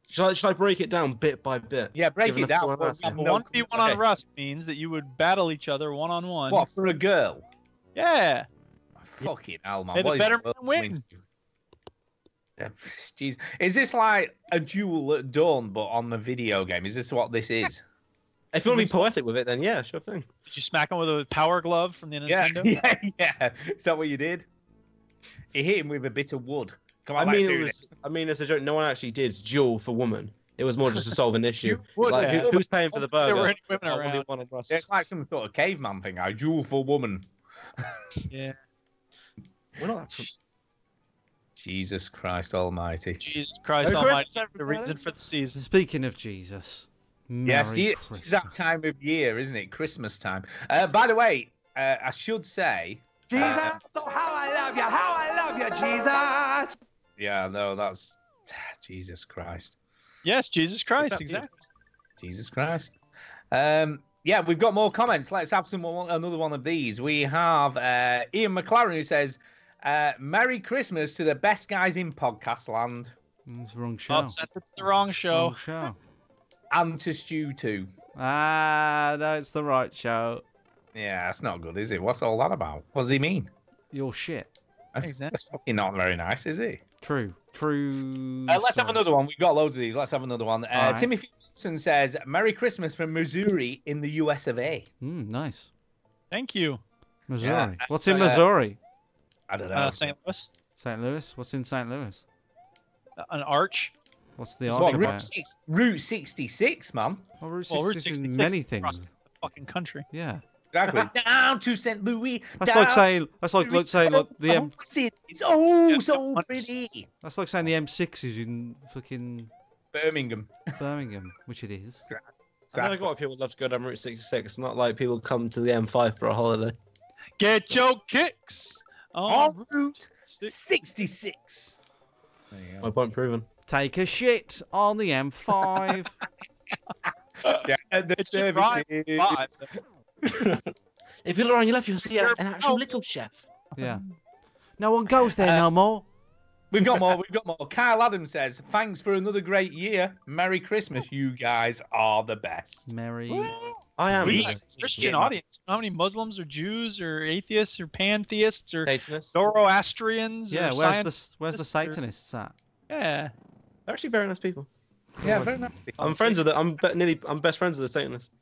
Should I break it down bit by bit? Yeah, break Given it the down. full Well, answer? we have no 1v1 clue. on Rust means that you would battle each other one-on-one. What, for a girl? Yeah. Fucking hell, man. May the What is better the world man win. coming to? Yeah, Jeez. Is this like a duel at dawn, but on the video game? Is this what this is? If you want to be poetic with it, then yeah, sure thing. Did you smack him with a power glove from the Yeah, Nintendo? yeah. Is that what you did? You hit him with a bit of wood. Come on, I let's mean, do I mean, it's a joke. No one actually did duel for woman. It was more just to solve an issue. would Like, have. who's paying for the There burger? were any women Oh, around. 1v1 on Rust. It's like some sort of caveman thing. I duel for woman. Yeah. We're not. Jesus Christ Almighty. Jesus Christ Merry Almighty. Christmas, The reason for the season. Speaking of Jesus. Yes, Merry it's Christmas. that time of year, isn't it? Christmas time. By the way, I should say. Jesus, so how I love you, Jesus. Yeah, no, that's Jesus Christ. Yes, Jesus Christ, exactly. Jesus Christ. Yeah, we've got more comments. Let's have another one of these. We have Ian McLaren who says, "Merry Christmas to the best guys in podcast land." It's the wrong show. Oh, sent it to the wrong show. Wrong show. And to Stu too. Ah, no, it's the right show. Yeah, that's not good, is it? What's all that about? What does he mean? Your shit. That's fucking not very nice, is it? True. True. Let's have another one. We've got loads of these. Let's have another one. right. Timothy Wilson says, "Merry Christmas from Missouri in the US of A." Nice. Thank you. Missouri. Yeah, What's in Missouri? I don't know. St. Louis. St. Louis? What's in St. Louis? An arch. What's the It's arch what, about? Route 66, man. Well, Route Well, 66 Route is 66 many across things. the fucking country. Yeah. Exactly. Down to St. Louis. That's down like saying the M. It's oh so pretty. That's like saying the M6 is in fucking Birmingham. Birmingham, which it is. I never got why people love to go down Route 66. It's not like people come to the M5 for a holiday. Get your kicks on Route 66. My point proven. Take a shit on the M5. Yeah, the It should rhyme. If you look around your left, you'll see an actual little chef. Yeah. No one goes there no more. We've got more. We've got more. Kyle Adams says, "Thanks for another great year. Merry Christmas. You guys are the best." Merry. I am. We have a Christian audience. How many Muslims or Jews or atheists or pantheists or Zoroastrians? Yeah, or where's the Satanists at? Yeah. They're actually very nice people. Yeah, very nice. I'm friends with it. I'm best friends with the Satanist.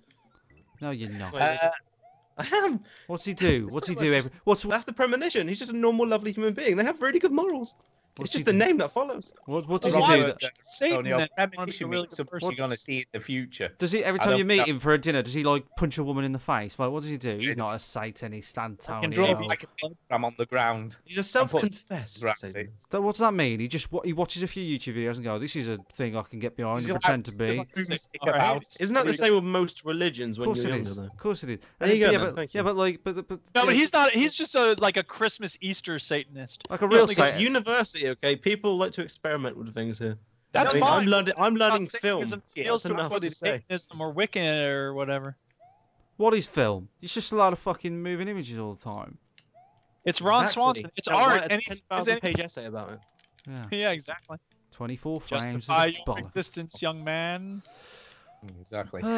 No, you're not. I am. What's he do? What's he do? That's the premonition. He's just a normal, lovely human being. They have really good morals. It's just the name that follows. What does he Why do? would Satan Your then premonition really means something you're going to see in the future. Does he every I time you don't meet know. him for a dinner? Does he like punch a woman in the face? Like, what does he do? He's not a Satanist, Can Antonio. draw like a pentagram on the ground. He's a self-confessed Right. Satan. What does that mean? He watches a few YouTube videos and go, "This is a thing I can get behind He's and like- pretend to be." Isn't that the same with most religions Of when course you're it younger, is. though? Of course it is. There you go, Yeah, then. but Thank yeah, you. but like, but No, you but know, he's not. He's just like a Christmas Easter Satanist. like a Real real because Satan. university, okay? People like to experiment with things here. That's I mean, fine. I'm learning Not film. Satanism Yeah, deals that's with enough whether to say. Satanism or Wiccan or whatever. What is film? It's just a lot of fucking moving images all the time. It's Ron Exactly. Swanson. It's I'll art. write a And 10,000-page essay about it. Yeah. Yeah, exactly. 24 frames Justify of your bollocks. existence, young man. Exactly. We-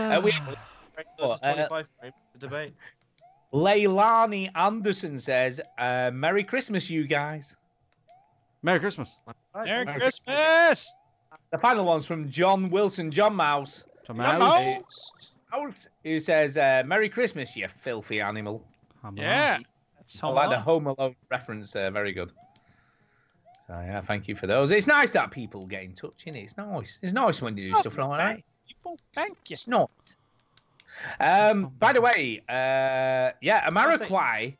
Versus 25 frames to debate. Leilani Anderson says, Merry Christmas, you guys. Merry Christmas. Merry Christmas! The final one's from John Wilson, John Mouse. John Mouse. Who says, Merry Christmas, you filthy animal. Yeah. That's I like the Home Alone reference there. Very good. So, yeah, thank you for those. It's nice that people get in touch, isn't it? It's nice. It's nice when you do stuff like that. People, thank you. It's nice. By the way, yeah, Amaraquai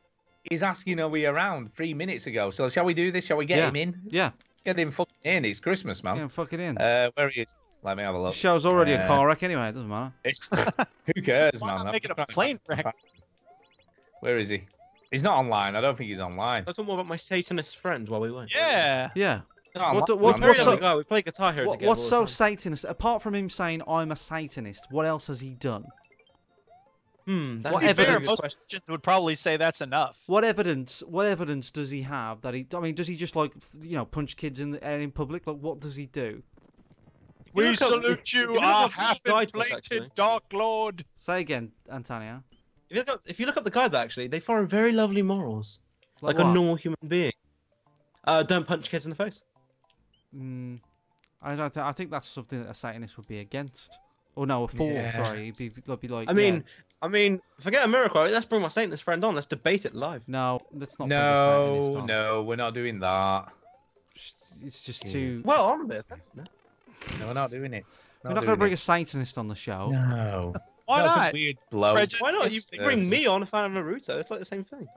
is asking, are we around 3 minutes ago? So shall we do this? Shall we get Yeah. him in? Yeah. Get him fucking in. It's Christmas, man. Yeah, fucking in. Where he is? Let me have a The look. show's already a car wreck anyway. It doesn't matter. Who cares, Why man? not make it a plane wreck? Where is he? He's not online. I don't think he's online. Let's talk more about my Satanist friend while we went. Yeah. Yeah. Not What- online, what's- man. what's Very so- guy. We play guitar here together. What's all so the time. Satanist? Apart from him saying I'm a Satanist, what else has he done? That's What a evidence- very good Most question. Christians would probably say that's enough. What evidence? What evidence does he have that he? I mean, does he just like punch kids in the air in public? Like, what does he do? you We look up- salute if you, you look our up the half guidebook, actually. inflated Dark Lord. Say again, Antonio. If you look up the guidebook, actually, they follow very lovely morals, like a what? normal human being. Don't punch kids in the face. I don't. I think that's something that a Satanist would be against. Or no, a for. Yeah. Sorry, they'd be like. I mean, forget a miracle. Let's bring my Satanist friend on. Let's debate it live. no, that's not. bring a Satanist No, on. no, we're not doing that. It's just too. Well, I'm a bit. No. No, we're not doing it. We're not going to bring a Satanist on the show. No. Why That's a not? weird blow. Why not? You bring me on if I'm Naruto. It's like the same thing.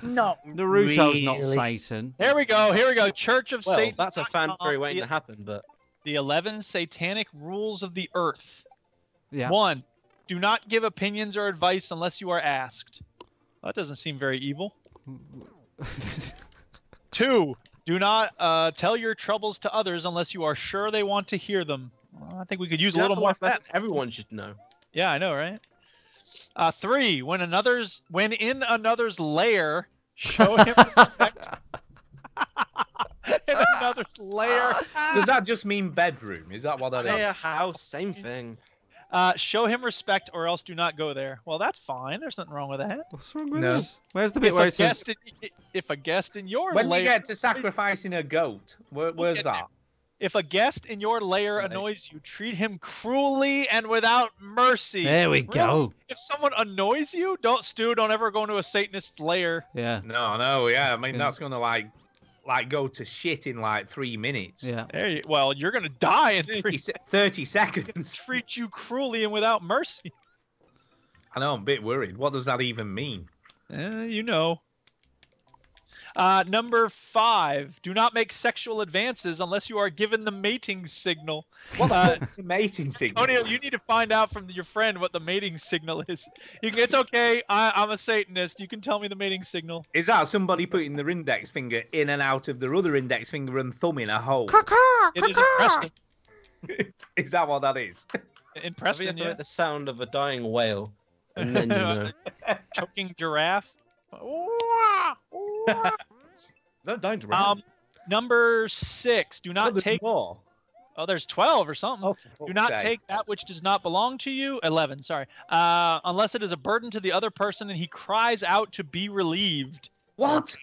Not Naruto's not really. Satan. Here we go. Here we go. Church of Well, Satan. that's a fan theory waiting to happen, but The 11 satanic rules of the earth. Yeah. 1. Do not give opinions or advice unless you are asked. Well, that doesn't seem very evil. 2. Do not tell your troubles to others unless you are sure they want to hear them. Well, I think we could use a that's little more life of that. lesson everyone should know. Yeah, I know, right? 3. When in another's lair, show him respect. In another's lair. Does that just mean bedroom? Is that what that is? Yeah, house, same thing. Show him respect or else do not go there. Well, that's fine. There's nothing wrong with that. What's wrong with No. this? Where's the bit where it says? If a guest in your When we lair, get to sacrificing a goat, where's get that? if a guest in your lair annoys you, treat him cruelly and without mercy. There we go. If someone annoys you, don't ever go into a Satanist's lair. Yeah. No, yeah. I mean, Yeah. that's gonna like go to shit in like 3 minutes. Yeah. Well, you're gonna die in 30 seconds. Treat you cruelly and without mercy. I know, I'm a bit worried. What does that even mean? You know. Number 5. Do not make sexual advances unless you are given the mating signal. What the mating signal? Antonio, you need to find out from your friend what the mating signal is. It's okay. I'm a Satanist. You can tell me the mating signal. Is that somebody putting their index finger in and out of their other index finger and thumb in a hole? It is in Preston. Is that what that is? In I Preston, have to yeah. make the sound of a dying whale, and then you know. Choking giraffe. Is that a dying giraffe? Number 6. Do not take. More. Oh, there's 12 or something. Oh, do not take that which does not belong to you. 11, sorry. Unless it is a burden to the other person and he cries out to be relieved. What?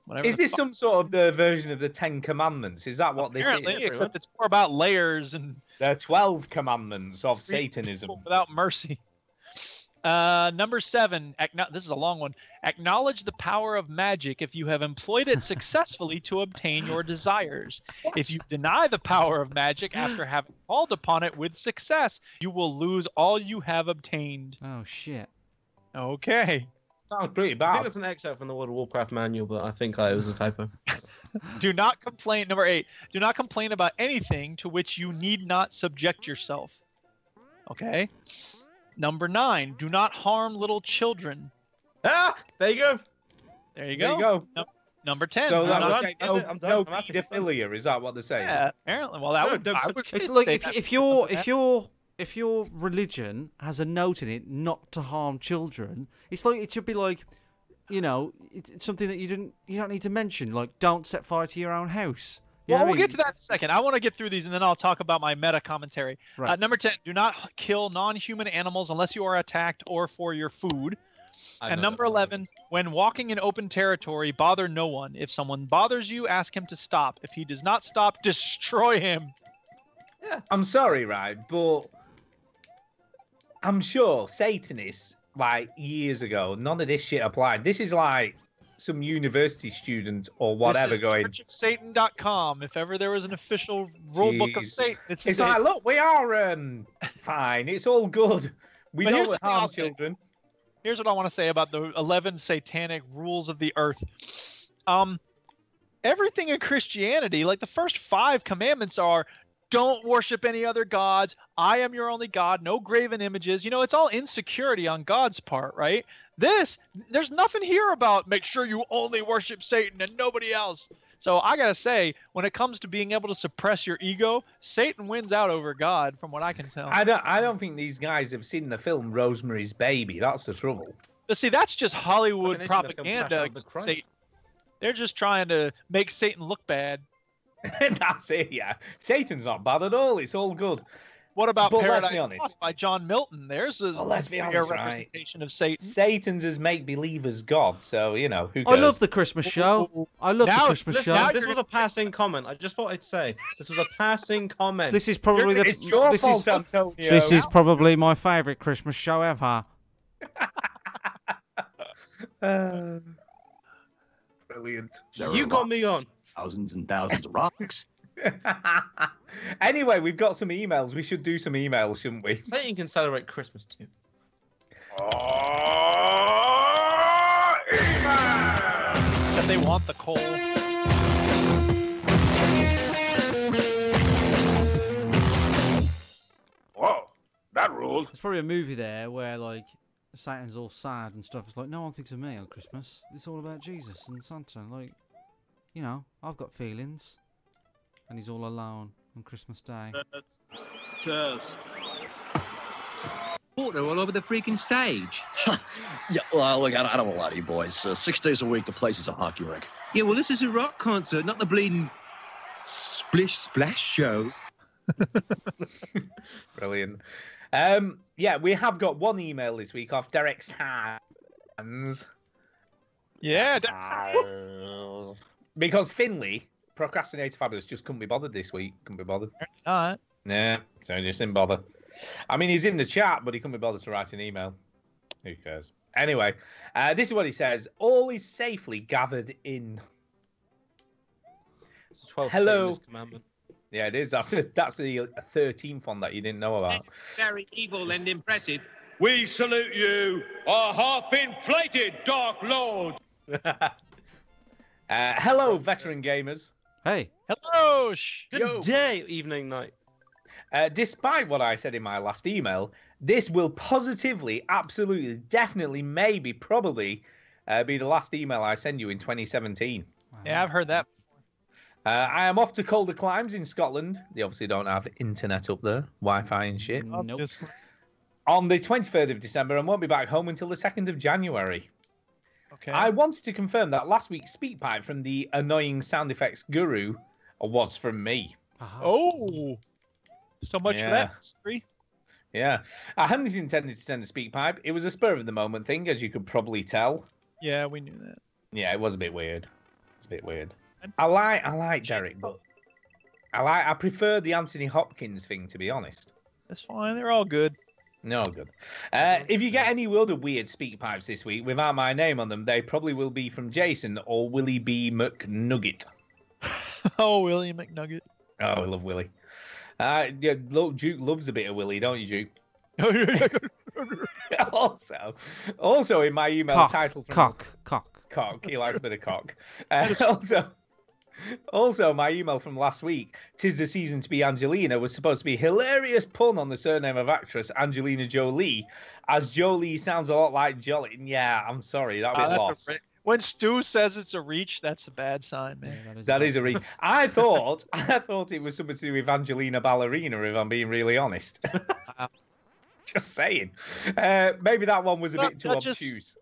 Whatever Is the this fuck- some sort of the version of the 10 Commandments? Is that what this Apparently, is? except it's more about layers and The 12 Commandments of treat Satanism. people without mercy. Number 7. This is a long one. Acknowledge the power of magic if you have employed it successfully to obtain your desires. If you deny the power of magic after having called upon it with success, you will lose all you have obtained. Oh, shit. Okay. Sounds pretty I bad. think that's an excerpt from the World of Warcraft manual, but I think it was a typo. Do not complain. Number 8. Do not complain about anything to which you need not subject yourself. Okay. Number 9. Do not harm little children. Ah, there you go. There you There go. you go. Number 10. So do that not- was saying That's no, it, I'm done. no I'm happy. paedophilia, is that what they're saying? Yeah, apparently. Well, that No, would. don't I touch would It's say like that. if your religion has a note in it not to harm children, it's like it should be like, you know, it's something that you don't need to mention, like don't set fire to your own house. You know Well, what I we'll get mean? to that in a second. I want to get through these, and then I'll talk about my meta commentary. Right. Number 10. Do not kill non-human animals unless you are attacked or for your food. And number 11, when walking in open territory, bother no one. If someone bothers you, ask him to stop. If he does not stop, destroy him. Yeah. I'm sorry, right, but I'm sure Satanists, like years ago, none of this shit applied. This is like some university student or whatever This is going. churchofsatan.com. If ever there was an official rule book of Jeez. Satan, it's It's Satan. like, look, we are fine. It's all good. We But here's don't the thing I'll harm say. children. Here's what I want to say about the 11 satanic rules of the earth. Everything in Christianity, like the first 5 commandments are, don't worship any other gods. I am your only God. No graven images. You know, it's all insecurity on God's part, right? There's nothing here about make sure you only worship Satan and nobody else. So I got to say, when it comes to being able to suppress your ego, Satan wins out over God, from what I can tell. I don't think these guys have seen the film Rosemary's Baby. That's the trouble. But see, that's just Hollywood Fucking isn't the film propaganda. Passion of the Christ? Satan. They're just trying to make Satan look bad. That's it, yeah. Satan's not bad at all. It's all good. What about But let's Paradise be honest. Lost by John Milton? There's a Well, let's be fair honest, right? representation of Satan. Satan's as make-believe as God, so, you know, who I cares? love the Christmas show. I love the Christmas Listen, show. this was a passing comment. I just thought I'd say this was a passing comment. This is probably the. It's your this fault, is, Antonio. This is probably my favourite Christmas show ever. Brilliant. You got me on. Thousands and thousands of rocks. Anyway, we've got some emails. We should do some emails, shouldn't we? Satan can celebrate Christmas too. Except they want the coal. Whoa, that ruled. There's probably a movie there where like Satan's all sad and stuff. It's like no one thinks of me on Christmas. It's all about Jesus and Santa. Like, you know, I've got feelings, and he's all alone on Christmas Day. Cheers. Water all over the freaking stage. Yeah, well, look, I don't want to lie to you boys. 6 days a week, the place is a hockey rink. Yeah, well, this is a rock concert, not the bleeding splish splash show. Brilliant. Yeah, we have got one email this week off Derek's hands. Yeah, because Finley, Procrastinator Fabulous, just couldn't be bothered this week. Couldn't be bothered. Alright. Nah, so he just didn't bother. I mean, he's in the chat, but he couldn't be bothered to write an email. Who cares? Anyway, this is what he says. All is safely gathered in. It's a 12th Hello. Satanist commandment. Yeah, it is. That's the 13th one that you didn't know about. Very evil and impressive. We salute you, our half-inflated Dark Lord. Hello, veteran gamers. Hey. Hello. Good day, evening, night. Despite what I said in my last email, this will positively, absolutely, definitely, maybe, probably be the last email I send you in 2017. Yeah, I've heard that. I am off to colder climes in Scotland. They obviously don't have internet up there, Wi-Fi and shit. Nope. On the 23rd of December, and won't be back home until the 2nd of January. Okay. I wanted to confirm that last week's speak pipe from the annoying sound effects guru was from me. Oh, so much for that mystery. Yeah, I hadn't intended to send a speak pipe. It was a spur of the moment thing, as you could probably tell. Yeah, we knew that. Yeah, it was a bit weird. It's a bit weird. I like Derek, but I prefer the Anthony Hopkins thing, to be honest. That's fine. They're all good. No good. If you get any other weird speak pipes this week without my name on them, they probably will be from Jason or Willie B. McNugget. Oh, Willie McNugget. Oh, I love Willie. Yeah, look, Duke loves a bit of Willie, don't you, Duke? also in my email title from cock. He likes a bit of cock. Also, my email from last week, "'Tis the season to be Angelina," was supposed to be a hilarious pun on the surname of actress Angelina Jolie, as Jolie sounds a lot like Jolly. Yeah, I'm sorry, that was lost. When Stu says it's a reach, that's a bad sign, man. Yeah, that is a reach. I thought it was something to do with Angelina Ballerina, if I'm being really honest. Just saying. Maybe that one was a bit too obtuse.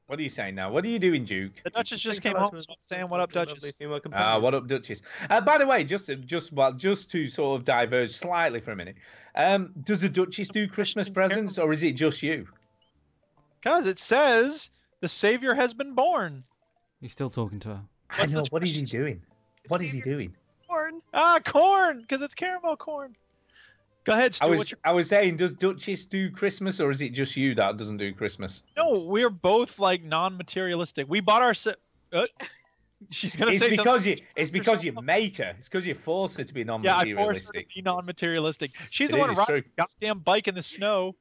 What are you saying now? What are you doing, Duke? The Duchess just came home, so I'm saying, "What up, Duchess?" What up, Duchess? By the way, just to sort of diverge slightly for a minute, does the Duchess do Christmas presents, or is it just you? Because it says the Savior has been born. He's still talking to her. I know. What is he doing? What is he doing? Corn. Corn, because it's caramel corn. Go ahead, Stu. I was saying, does Duchess do Christmas, or is it just you that doesn't do Christmas? No, we're both like non-materialistic. We bought our she's gonna say something. It's because you make her. It's because you force her to be non-materialistic. Yeah, I forced her to be non-materialistic. She's the one riding a goddamn bike in the snow.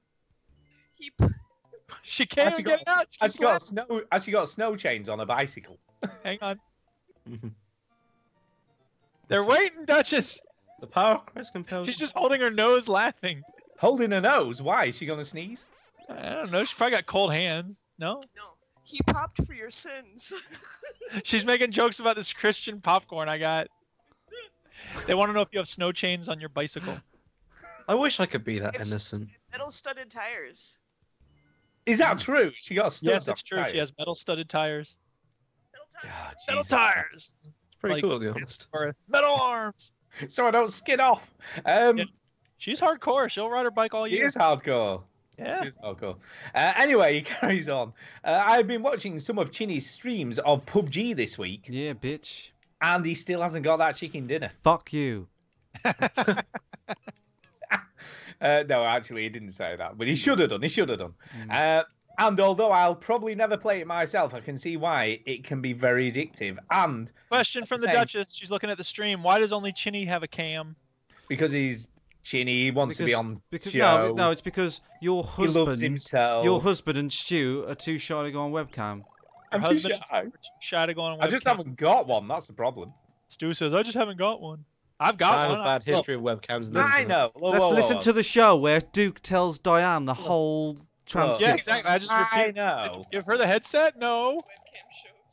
She can't even get out. She got snow chains on a bicycle. Hang on. They're waiting, Duchess. The power quest compels. She's just holding her nose, laughing. Holding her nose? Why? Is she gonna sneeze? I don't know. She probably got cold hands. No. No. He popped for your sins. She's making jokes about this Christian popcorn I got. They want to know if you have snow chains on your bicycle. I wish I could be that innocent. Metal studded tires. Is that true? She got studs. Yes, it's true. Tires. She has metal studded tires. Metal tires. It's pretty cool, to be honest. Metal arms. So I don't skid off. Yeah. She's hardcore. She'll ride her bike all year. She is hardcore. Yeah. She is hardcore. Anyway, he carries on. I've been watching some of Chinny's streams of PUBG this week. Yeah, bitch. And he still hasn't got that chicken dinner. Fuck you. No, actually, he didn't say that, but he should have done. He should have done. And although I'll probably never play it myself, I can see why it can be very addictive. And question from the Duchess. She's looking at the stream. Why does only Chinny have a cam? Because he's Chinny. He wants to be on show. No, it's because your husband, he loves himself. Your husband and Stu are too shy to go on webcam. I'm too shy to go on webcam. I just haven't got one. That's the problem. Stu says, "I just haven't got one." I've got I have one. a bad history of webcams. I know. Let's listen to the show where Duke tells Diane the whole transcript. Yeah, exactly. I just repeat. I know. Give her the headset? No.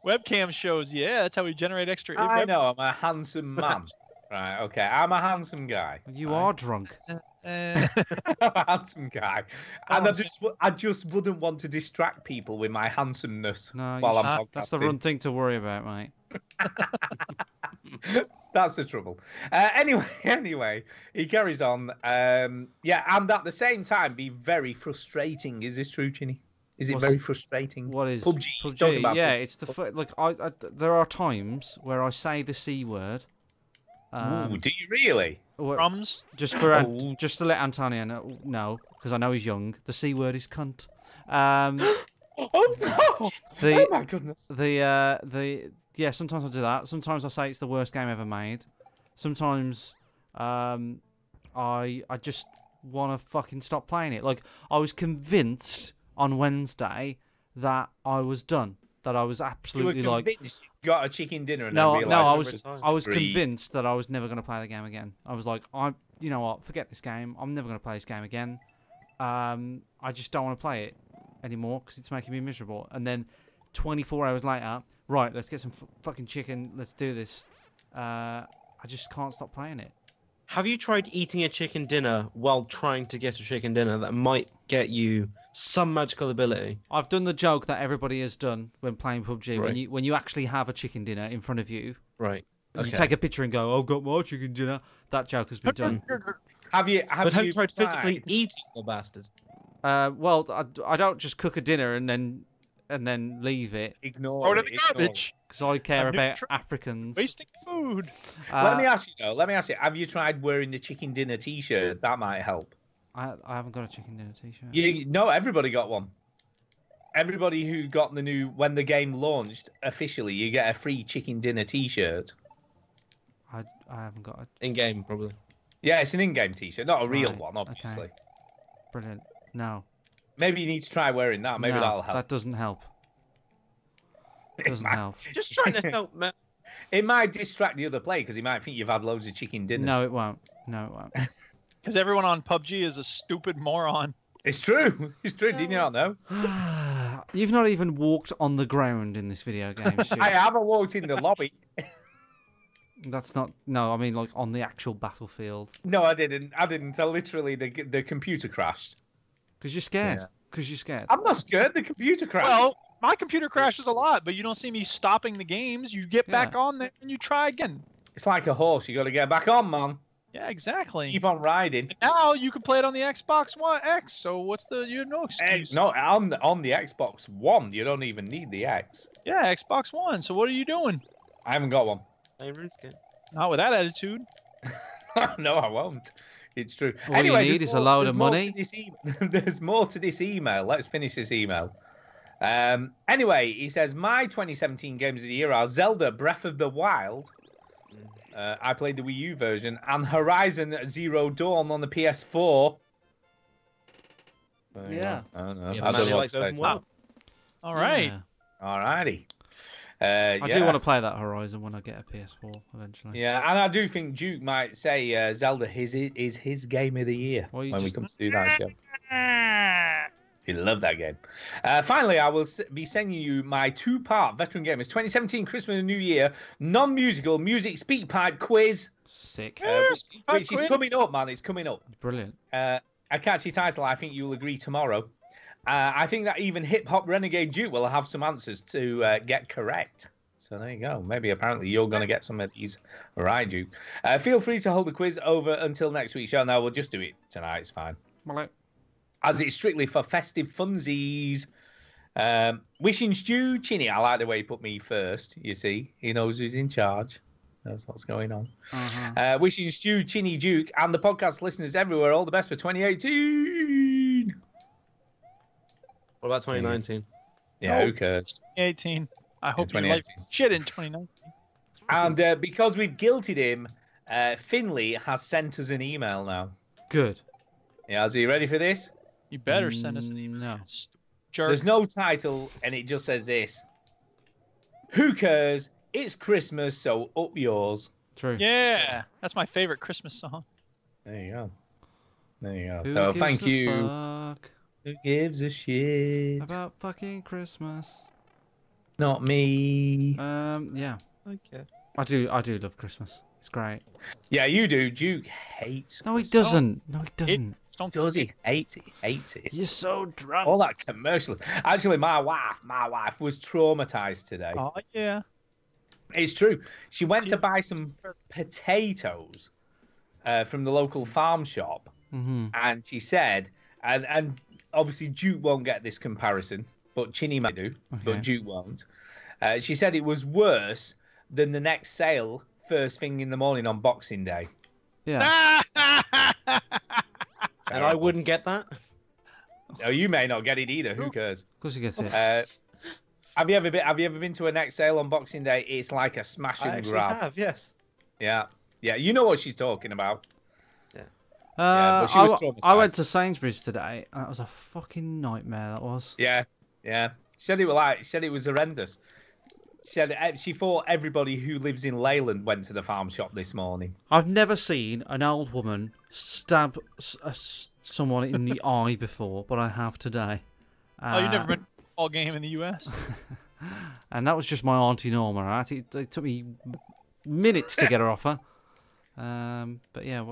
Webcam shows. Yeah, that's how we generate extra. I know. I'm a handsome man. Right. Okay. I'm a handsome guy. You are drunk. I'm a handsome guy, and I just wouldn't want to distract people with my handsomeness while I'm podcasting. That's the wrong thing to worry about, mate. That's the trouble. Anyway, he carries on. Yeah, and at the same time, be very frustrating. Is this true, Chinny? Is it very frustrating? What is PUBG? Yeah, it's the I there are times where I say the C word. Ooh, do you really? Crumbs? Just to let Antonio know, because I know he's young. The C word is cunt. Oh no! Oh my goodness! Yeah, sometimes I do that. Sometimes I say it's the worst game ever made. Sometimes I just want to fucking stop playing it. Like, I was convinced on Wednesday that I was done. That I was absolutely you were convinced you got a chicken dinner and then realised I was convinced that I was never going to play the game again. I was like, you know what, forget this game. I'm never going to play this game again. I just don't want to play it anymore because it's making me miserable. And then 24 hours later, right, let's get some fucking chicken. Let's do this. I just can't stop playing it. Have you tried eating a chicken dinner while trying to get a chicken dinner that might get you some magical ability? I've done the joke that everybody has done when playing PUBG. Right. When you actually have a chicken dinner in front of you, right? You take a picture and go, "I've got my chicken dinner." That joke has been done. Have you tried physically eating the bastard? Well, I don't just cook a dinner and then leave it. Ignore it in the garbage. Because I care about Africans. Wasting food. Let me ask you though. Have you tried wearing the chicken dinner T-shirt? That might help. I haven't got a chicken dinner T-shirt. No, everybody got one. Everybody who got the new when the game launched officially, you get a free chicken dinner T-shirt. I haven't got it. In-game, probably. Yeah, it's an in-game T-shirt, not a real Right, one, obviously. okay. Brilliant. No. Maybe you need to try wearing that. Maybe No, that'll help. that doesn't help. Doesn't help. Just trying to help, man. It might distract the other player because he might think you've had loads of chicken dinners. No, it won't. No, it won't. Because everyone on PUBG is a stupid moron. It's true. It's true. Did you not know? You've not even walked on the ground in this video game, Stu. I haven't walked in the lobby. That's not. No, I mean like on the actual battlefield. No, I didn't. I didn't. Literally, the computer crashed. Because you're scared. Yeah. Because you're scared. I'm not scared. The computer crashed. Well, my computer crashes a lot, but you don't see me stopping the games. You get back on there and you try again. It's like a horse. You got to get back on, man. Yeah, exactly. Keep on riding. And now you can play it on the Xbox One X. So what's the you have no excuse? No, on the Xbox One, you don't even need the X. Yeah, Xbox One. So what are you doing? I haven't got one. Not with that attitude. No, I won't. It's true. All anyway, you need is a load of money. There's more to this email. Let's finish this email. Anyway, he says, my 2017 games of the year are Zelda Breath of the Wild. I played the Wii U version, and Horizon Zero Dawn on the PS4. Yeah. I don't know. Yeah, I don't know like what to say. All right. Yeah. Alrighty. I do want to play that Horizon when I get a PS4 eventually. Yeah, and I do think Duke might say Zelda is his game of the year when we come to do that show. You love that game. Finally, I will be sending you my two-part Veteran Gamers 2017 Christmas and New Year non-musical music speak pipe quiz. Sick. Which is coming up, man. It's coming up. Brilliant. A catchy title. I think you'll agree tomorrow. I think that even Hip Hop Renegade Duke will have some answers to get correct. So there you go. Maybe apparently you're going to get some of these right, Duke. Feel free to hold the quiz over until next week's show. Now we'll just do it tonight. It's fine. Right. As it's strictly for festive funsies. Wishing Stu Chinny. I like the way he put me first. You see, he knows who's in charge. Knows what's going on. Wishing Stu Chinny Duke and the podcast listeners everywhere all the best for 2018. What about 2019? Yeah, who cares? 2018. I hope you 2018. like shit in 2019. And because we've guilted him, Finley has sent us an email now. Good. Yeah, is he ready for this? You better send us an email. No. Jerk. There's no title, and it just says this. Who cares? It's Christmas, so up yours. True. Yeah, that's my favorite Christmas song. There you go. There you go. Who So gives thank a you. fuck Who gives a shit? about fucking Christmas? Not me. Yeah. Okay. I do love Christmas. It's great. Yeah, you do. Duke hates. No, he doesn't. No, he doesn't. Does he? Hates it. Hates it. You're so drunk. All that commercial. Actually, my wife was traumatized today. Oh yeah. It's true. She went to buy some potatoes from the local farm shop, and she said, and obviously Duke won't get this comparison, but Chinny might do, but Duke won't. She said it was worse than the next sale first thing in the morning on Boxing Day. Yeah. And I wouldn't get that. Oh, you may not get it either. Who cares? Of course he gets it. Have you ever been to a next sale on Boxing Day? It's like a smash I and actually grab. have, yes. Yeah. You know what she's talking about. Yeah. But she was I traumatized. went to Sainsbury's today, and that was a fucking nightmare. That was. Yeah. She said it was horrendous. She thought everybody who lives in Leyland went to the farm shop this morning. I've never seen an old woman stab someone in the eye before, but I have today. Oh, you've never been to a football game in the U.S.? And that was just my auntie Norma. Right? It took me minutes to get her off her. But yeah,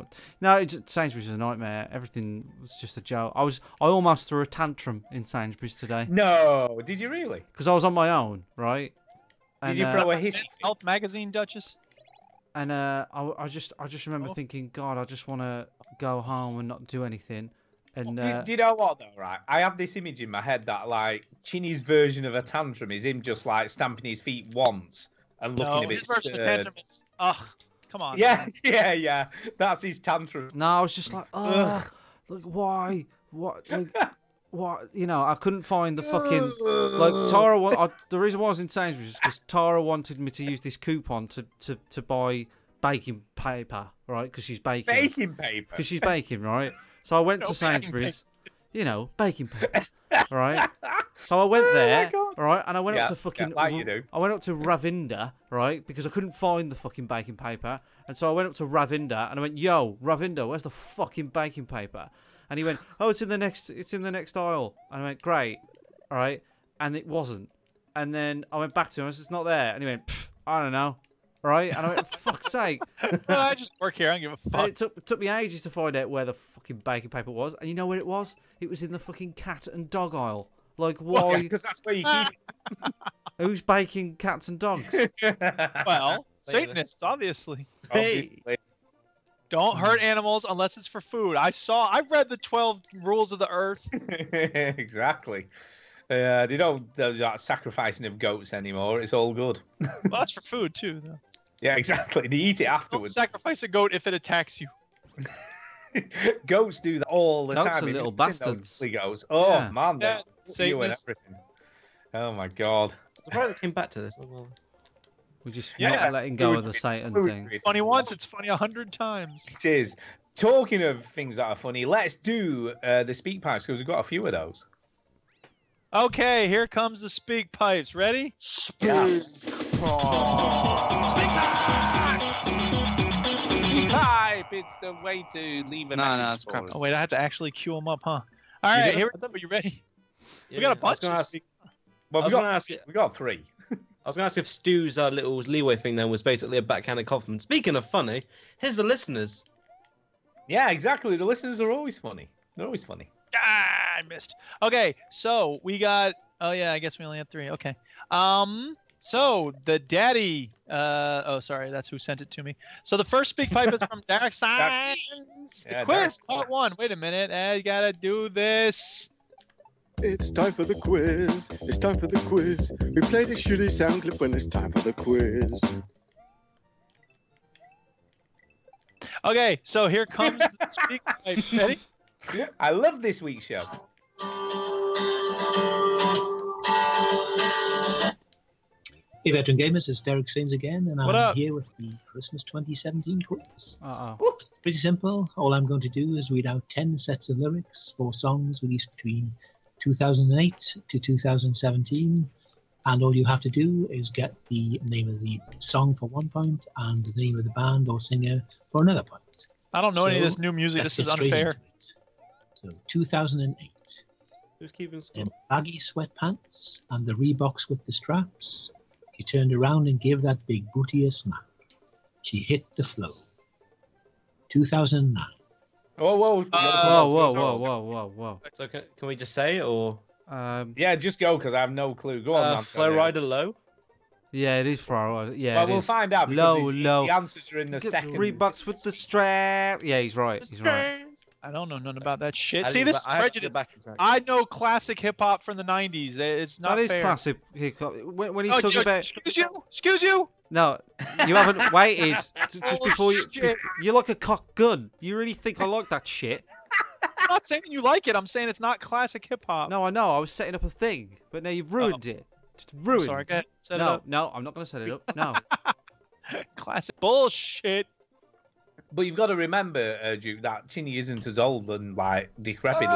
Sainsbury's is a nightmare. Everything was just a joke. I almost threw a tantrum in Sainsbury's today. No, did you really? Because I was on my own, right? Did you throw a hissy? Health magazine, Duchess. And I just remember thinking, God, I just want to go home and not do anything. And do you know what though? Right, I have this image in my head that like Chinny's version of a tantrum is him just like stamping his feet once and looking a bit his version of scared. tantrum is, ugh, come on. Yeah. That's his tantrum. No, I was just like, ugh. Like, why? What? Like, what? You know, I couldn't find the fucking like Tara. The reason why I was in Sainsbury's is because Tara wanted me to use this coupon to buy baking paper, right? Because she's baking. Baking paper. Because she's baking, right? So I went No to Sainsbury's. You know, baking paper, Oh right? So I went there, right, and I went up Yeah, to fucking. yeah, like you do. I went up to Ravinda, right, because I couldn't find the fucking baking paper, and so I went up to Ravinda and I went, "Yo, Ravinda, where's the fucking baking paper?" And he went, "Oh, it's in the next aisle." And I went, "Great, all right," and it wasn't. And then I went back to him, I said, "It's not there," and he went, "I don't know." Right? And I went, fuck's sake. Well, I just work here. I don't give a fuck. And it took me ages to find out where the fucking baking paper was. And you know where it was? It was in the fucking cat and dog aisle. Like, why? Because that's where you keep it. Who's baking cats and dogs? Well, Satanists, obviously. Hey. Don't hurt animals unless it's for food. I've read the 12 rules of the earth. Exactly. They don't like sacrificing of goats anymore. It's all good. Well, that's for food too, though. Yeah, exactly. They eat it Don't afterwards. sacrifice a goat if it attacks you. Goats do that all the Goats time. are Have you little seen those bastards. silly goats? Oh Yeah. man, Yeah, they you and Satanists. everything. Oh my god. Surprised they came back to this. We're just Yeah. not letting go of the Satan thing. Funny once, it's funny 100 times. It is. Talking of things that are funny, let's do the speak pipes because we've got a few of those. Okay, here comes the speak pipes. Ready? Yeah. Speak pipe. It's the way to leave a message. it's crap. Oh wait, I have to actually cue them up, huh? All right, here we go. You ready? We got a bunch of speak. Well, I was gonna ask we got three. I was going to ask if Stu's little leeway thing then was basically a backhanded compliment. Speaking of funny, here's the listeners. Yeah, exactly. The listeners are always funny. They're always funny. Ah, I missed. Okay, so we got. Oh yeah, I guess we only had 3. Okay. So the daddy. Oh, sorry, that's who sent it to me. So the first speak pipe is from Dark Science. Yeah, Quiz part 1. Wait a minute. I gotta do this. It's time for the quiz. It's time for the quiz. We play the shitty sound clip when it's time for the quiz. Okay, so here comes the speak pipe. Ready? I love this week's show. Hey, Veteran Gamers, it's Derek Sains again, and What I'm up? here with the Christmas 2017 quiz. Uh-oh. It's pretty simple. All I'm going to do is read out 10 sets of lyrics for songs released between 2008 to 2017, and all you have to do is get the name of the song for 1 point and the name of the band or singer for another point. I don't know any of So, this new music. let's This is get straight unfair. into it. So 2008. Who's keeping score? In baggy sweatpants and the Reeboks with the straps, she turned around and gave that big booty a smack. She hit the floor. 2009. Oh, whoa. Whoa. So can we just say it or? Yeah, just go because I have no clue. Go on, man. Flow Rider Low. Yeah, it is Flow. Yeah, Well, it we'll is. find out because Low. the answers are in the Gets second. Reeboks with the strap. Yeah, he's right. He's right. I don't know nothing about that shit. I See, didn't- this is I have to prejudice. go back and track. I know classic hip hop from the 90s. It's not That is fair. classic hip-hop. When he's Oh, talking about... Excuse you? Excuse you? No, you haven't waited just Oh, before you... shit. You're like a cock gun. You really think I like that shit? I'm not saying you like it. I'm saying it's not classic hip hop. No, I know. I was setting up a thing, but now you've ruined it. Just ruined. Sorry, go ahead. Set it no, up. no, I'm not going to set it up. No. Classic bullshit. But you've got to remember, Duke, that Chinny isn't as old and like decrepit.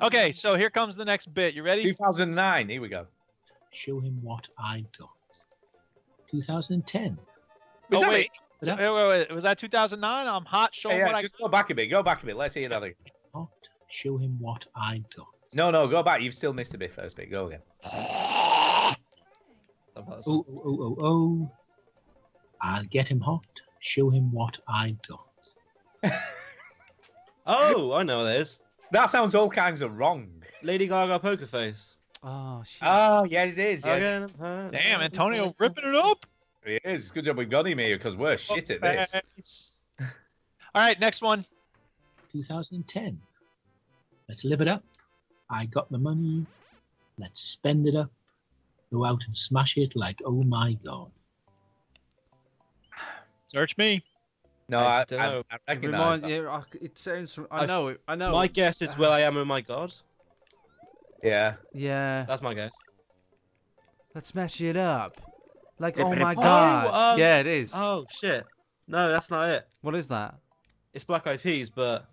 Okay, so here comes the next bit. You ready? 2009. Here we go. Show him what I got. 2010. Was Oh, that wait. it? So, wait. Was that 2009? I'm hot. Show him what I just go back a bit. Go back a bit. Let's hear another. Hot. Show him what I got. No, go back. You've still missed a bit first bit. Go again. Oh. I'll get him hot. Show him what I got. Oh, I know what it is. That sounds all kinds of wrong. Lady Gaga Poker Face. Oh, shit. Oh, yes, it is. Yeah. Damn, Antonio ripping it up. It is. Good job we got him here because we're shit at this. Nice. All right, next one. 2010. Let's live it up. I got the money. Let's spend it up. Go out and smash it like, oh my God. Search me. No, I I don't know. I It recognise that. yeah, it sounds. I know it. I know. My guess is Will I Am, oh my God. Yeah. Yeah. That's my guess. Let's smash it up. Like, Yeah, oh but my it- god. Yeah, it is. Oh shit. No, that's not it. What is that? It's Black Eyed Peas, but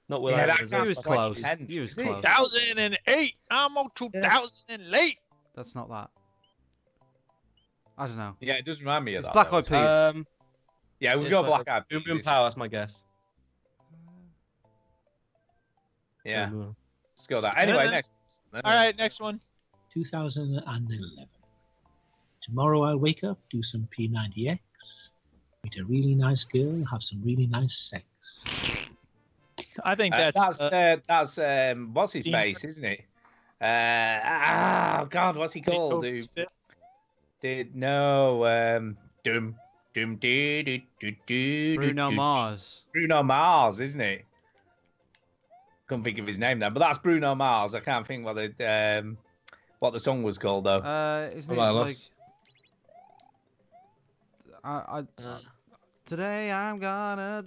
not Will Yeah, I Am. that It's sounds was Black Eyed close. Peas. You was Is it? close. 2008. I'm on 2000 and late. That's not that. I don't know. Yeah, it does remind me of It's that. Black though. Eyed Peas. Yeah, we'll it's go Black Eyed Boom Peas. Boom Power, that's my guess. Yeah, Boom, boom. let's go that. Anyway, next. All right, next one. 2011. Tomorrow I'll wake up, do some P90X, meet a really nice girl, have some really nice sex. I think that's That's what's his Dean- face, isn't it? God, what's he called? Beethoven's Fifth. Doom Bruno Mars. Bruno Mars, isn't it? Couldn't think of his name then, but that's Bruno Mars. I can't think what the song was called though. Isn't it Well, I like? lost. Today I'm gonna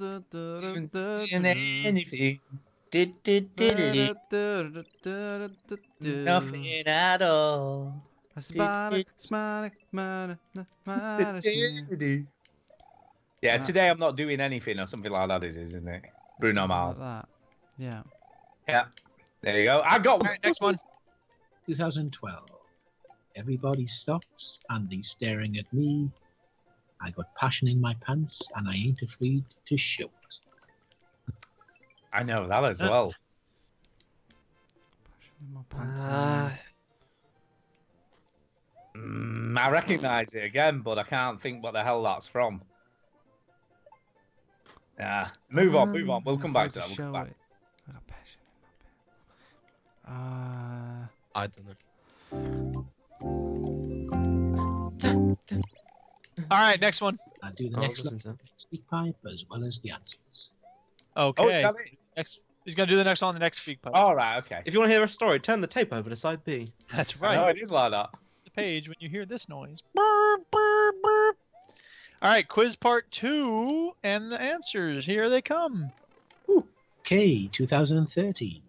Anything. Nothing at all. Yeah, today I'm not doing anything or something like that, isn't it? Bruno Mars. Like that. Yeah. Yeah. There you go. I got All right, next one. 2012. Everybody stops and they staring at me. I got passion in my pants and I ain't afraid to show it. I know that as well. I recognise it again, but I can't think what the hell that's from. Move on. We'll come back to that. We'll come back. I got passion in my pants. I don't know. All right, next one. I'll do the Oh, next listen one, to that. speak pipe as well as the answers. Okay. Oh, is that it? Next, he's gonna do the next one on the next speak pipe. All right. Okay. If you want to hear a story, turn the tape over to side B. That's I right. know it is like that. The page when you hear this noise. Burp, burp, burp. All right, quiz part 2 and the answers. Here they come. Okay, 2013.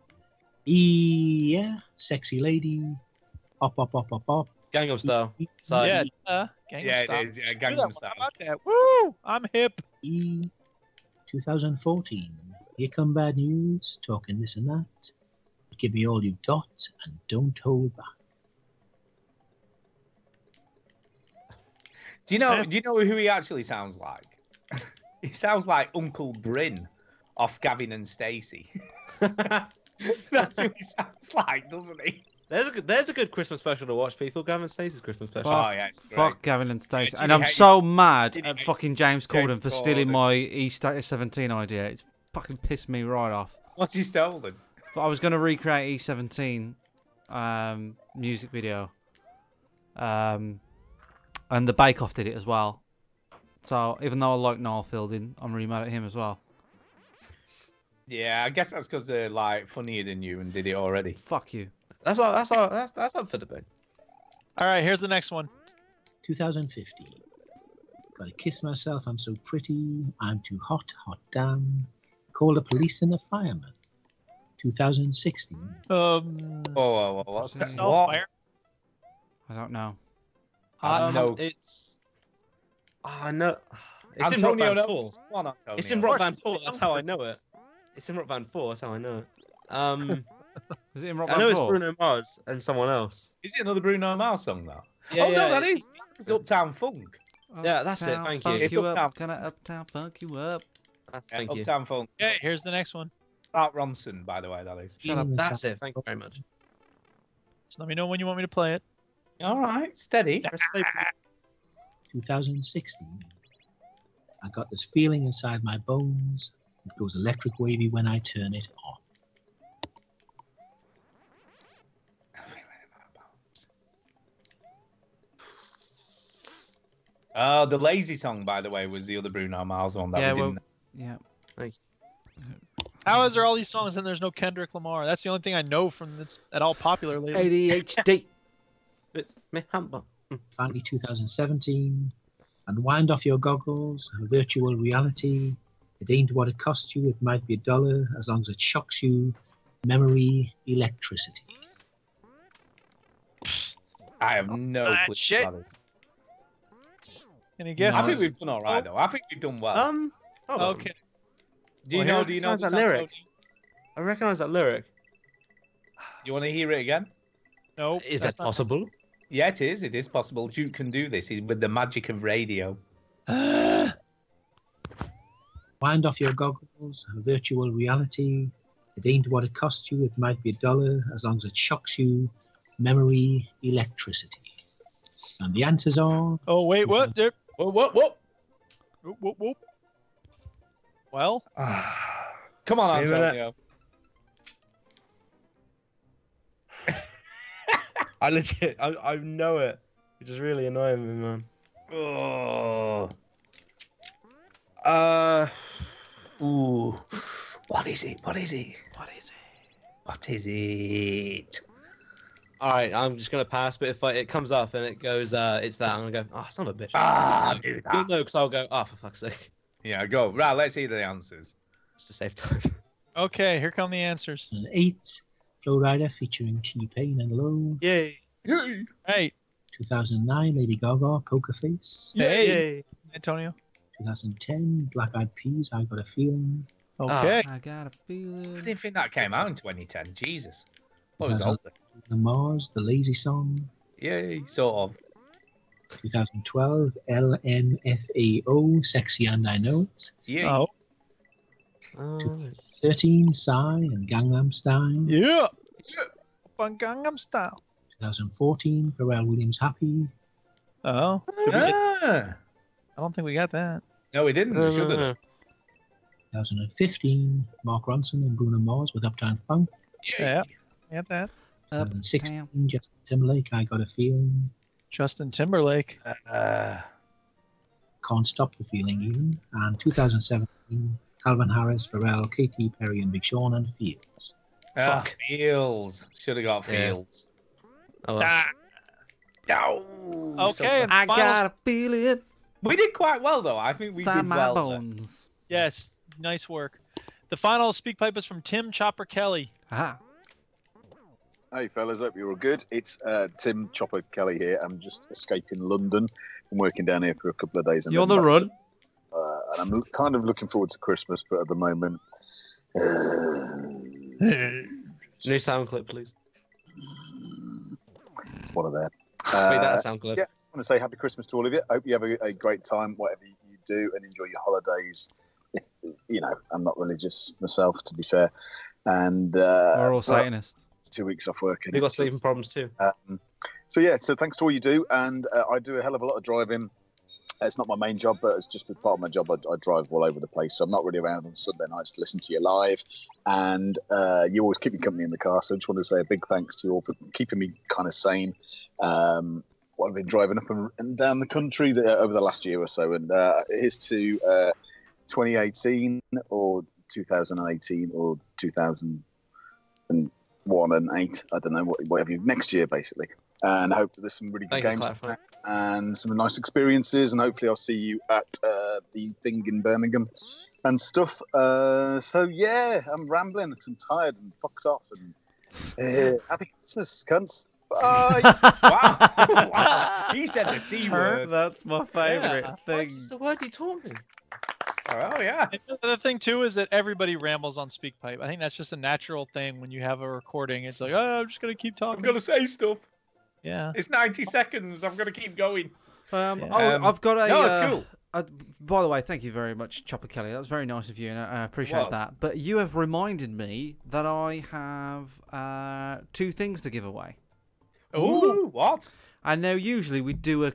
Yeah, sexy lady. Up, up, up, up, up. Gangnam Style. Side. Yeah, Gangnam Yeah, Style. it is. Yeah, Do that Gangnam one. Style. How about that? Woo! I'm hip. 2014. Here come bad news, talking this and that. Give me all you've got and don't hold back. Do you know who he actually sounds like? He sounds like Uncle Bryn off Gavin and Stacey. That's who he sounds like, doesn't he? There's a good Christmas special to watch, people. Gavin Stacey's Christmas special. Oh, yeah, it's great. Fuck Gavin and Stacey. Jimmy And I'm hates- so mad Jimmy at hates fucking James Corden James for stealing Corden. my E17 idea. It's fucking pissed me right off. What's he stolen? But I was going to recreate E17 music video. And the Bake Off did it as well. So even though I like Noel Fielding, I'm really mad at him as well. Yeah, I guess that's because they're like funnier than you and did it already. Fuck you. That's up for debate. All right, here's the next one. 2015. Gotta kiss myself, I'm so pretty. I'm too hot, hot damn. Call the police and the fireman. 2016. Whoa, what's that? Self-fire. I don't know. No. It's. I know. It's in Antonio Rock Band knows. 4. Come on, Antonio. It's in Rock Band 4. That's how I know it. It's in Rock Band 4. That's how I know it. Is it in Rock I Band know it's 4? Bruno Mars and someone else. Is it another Bruno Mars song though? Yeah, oh yeah, no, that is. It's Uptown Funk. Yeah, that's it. Uptown Thank funk you. It's up. Uptown. Can I Uptown funk you up? Thank you. Uptown Funk. Okay, here's the next one. Art Ronson, by the way, that is. Shut up. That's it. Thank you very much. Just let me know when you want me to play it. All right, steady. 2016. I got this feeling inside my bones. It goes electric wavy when I turn it on. Oh, the Lazy Song, by the way, was the other Bruno Mars one that Yeah, we well, didn't. yeah. Thank you. How is there all these songs and there's no Kendrick Lamar? That's the only thing I know from that's at all popular lately. ADHD. It's me humble. Finally, 2017. Unwind off your goggles. Virtual reality. It ain't what it costs you. It might be $1 as long as it shocks you. Memory, electricity. I have no clue. Shit. What that is. Any guesses? I think we've done all right though. I think we've done well. Hold on. Okay. Do you Well, know? Do you know recognise the that lyric? Santonia? I recognise that lyric. Do you want to hear it again? No. Is that possible? Yeah, it is. It is possible. Duke can do this with the magic of radio. Wind off your goggles. Virtual reality. It ain't what it costs you. It might be $1 as long as it shocks you. Memory, electricity. And the answers are. Oh wait, what? There. What? Whoop. Well. Come on, Wait a minute. Antonio. I legit, I know it. Which is really annoying me, man. Oh. Ooh. What is it? What is it? All right, I'm just gonna pass. But if it comes up and it goes, it's that, I'm gonna go. Oh, son of a bitch. I knew that. You'll know, because I'll go. Oh, for fuck's sake. Yeah, go. Right, let's hear the answers. Just to save time. Okay, here come the answers. 2008, Flowrider featuring T-Pain and Low. Yay. Hey. 2009, Lady Gaga, Poker Face. Hey. Antonio. 2010, Black Eyed Peas, I Got a Feeling. Okay. I got a feeling. I didn't think that came out in 2010. Jesus. What was older? The Mars, The Lazy Song. Yeah, sort of. 2012, LMFAO, Sexy and I Know It. Yeah. 2013, Psy and Gangnam Style. Yeah. On Gangnam Style. 2014, Pharrell Williams, Happy. Oh. I don't think we got that. No, we didn't. We should have. 2015, Mark Ronson and Bruno Mars with Uptown Funk. Yeah. Got that. 2016, Justin Timberlake, I Got a Feeling. Justin Timberlake. Can't Stop the Feeling even. And 2017, Calvin Harris, Pharrell, Katy Perry and Big Sean and Fields. Fuck. Fields. Should have got Fields. Okay. And I final- got a feeling. We did quite well, though. I think we Inside did my well. bones. Yes. Nice work. The final speak pipe is from Tim Chopper Kelly. Aha. Hey fellas, hope you're all good. It's Tim Chopper Kelly here. I'm just escaping London. I'm working down here for a couple of days. And You on then the back run? and I'm kind of looking forward to Christmas, but at the moment, New sound clip, please. it's one of them. Wait, that sound clip. Yeah, I just want to say happy Christmas to all of you. I hope you have a great time, whatever you do, and enjoy your holidays. If, you know, I'm not religious myself, to be fair, and We're all Satanists. It's 2 weeks off work. We've got sleeping problems too. So thanks to all you do, and I do a hell of a lot of driving. It's not my main job, but it's just part of my job. I drive all over the place, so I'm not really around on Sunday nights to listen to you live. And you always keep me company in the car, so I just want to say a big thanks to you all for keeping me kind of sane. What I've been driving up and down the country over the last year or so, and here's to 2018 or 2018 or 2001 and 8. I don't know, whatever next year basically. And I hope that there's some really good games and some nice experiences, and hopefully I'll see you at the thing in Birmingham and stuff. So yeah, I'm rambling because I'm tired and fucked off. And happy Christmas, cunts. Bye. Wow. He said the C word. That's my favourite thing. What's the word he taught me? Oh yeah. And the other thing too is that everybody rambles on SpeakPipe. I think that's just a natural thing when you have a recording. It's like, oh, I'm just gonna keep talking. I'm gonna say stuff. Yeah. It's 90 seconds. I'm gonna keep going. I've got a. No, it's cool. By the way, thank you very much, Chopper Kelly. That was very nice of you, and I appreciate that. But you have reminded me that I have 2 things to give away. Ooh, what? And now usually we do a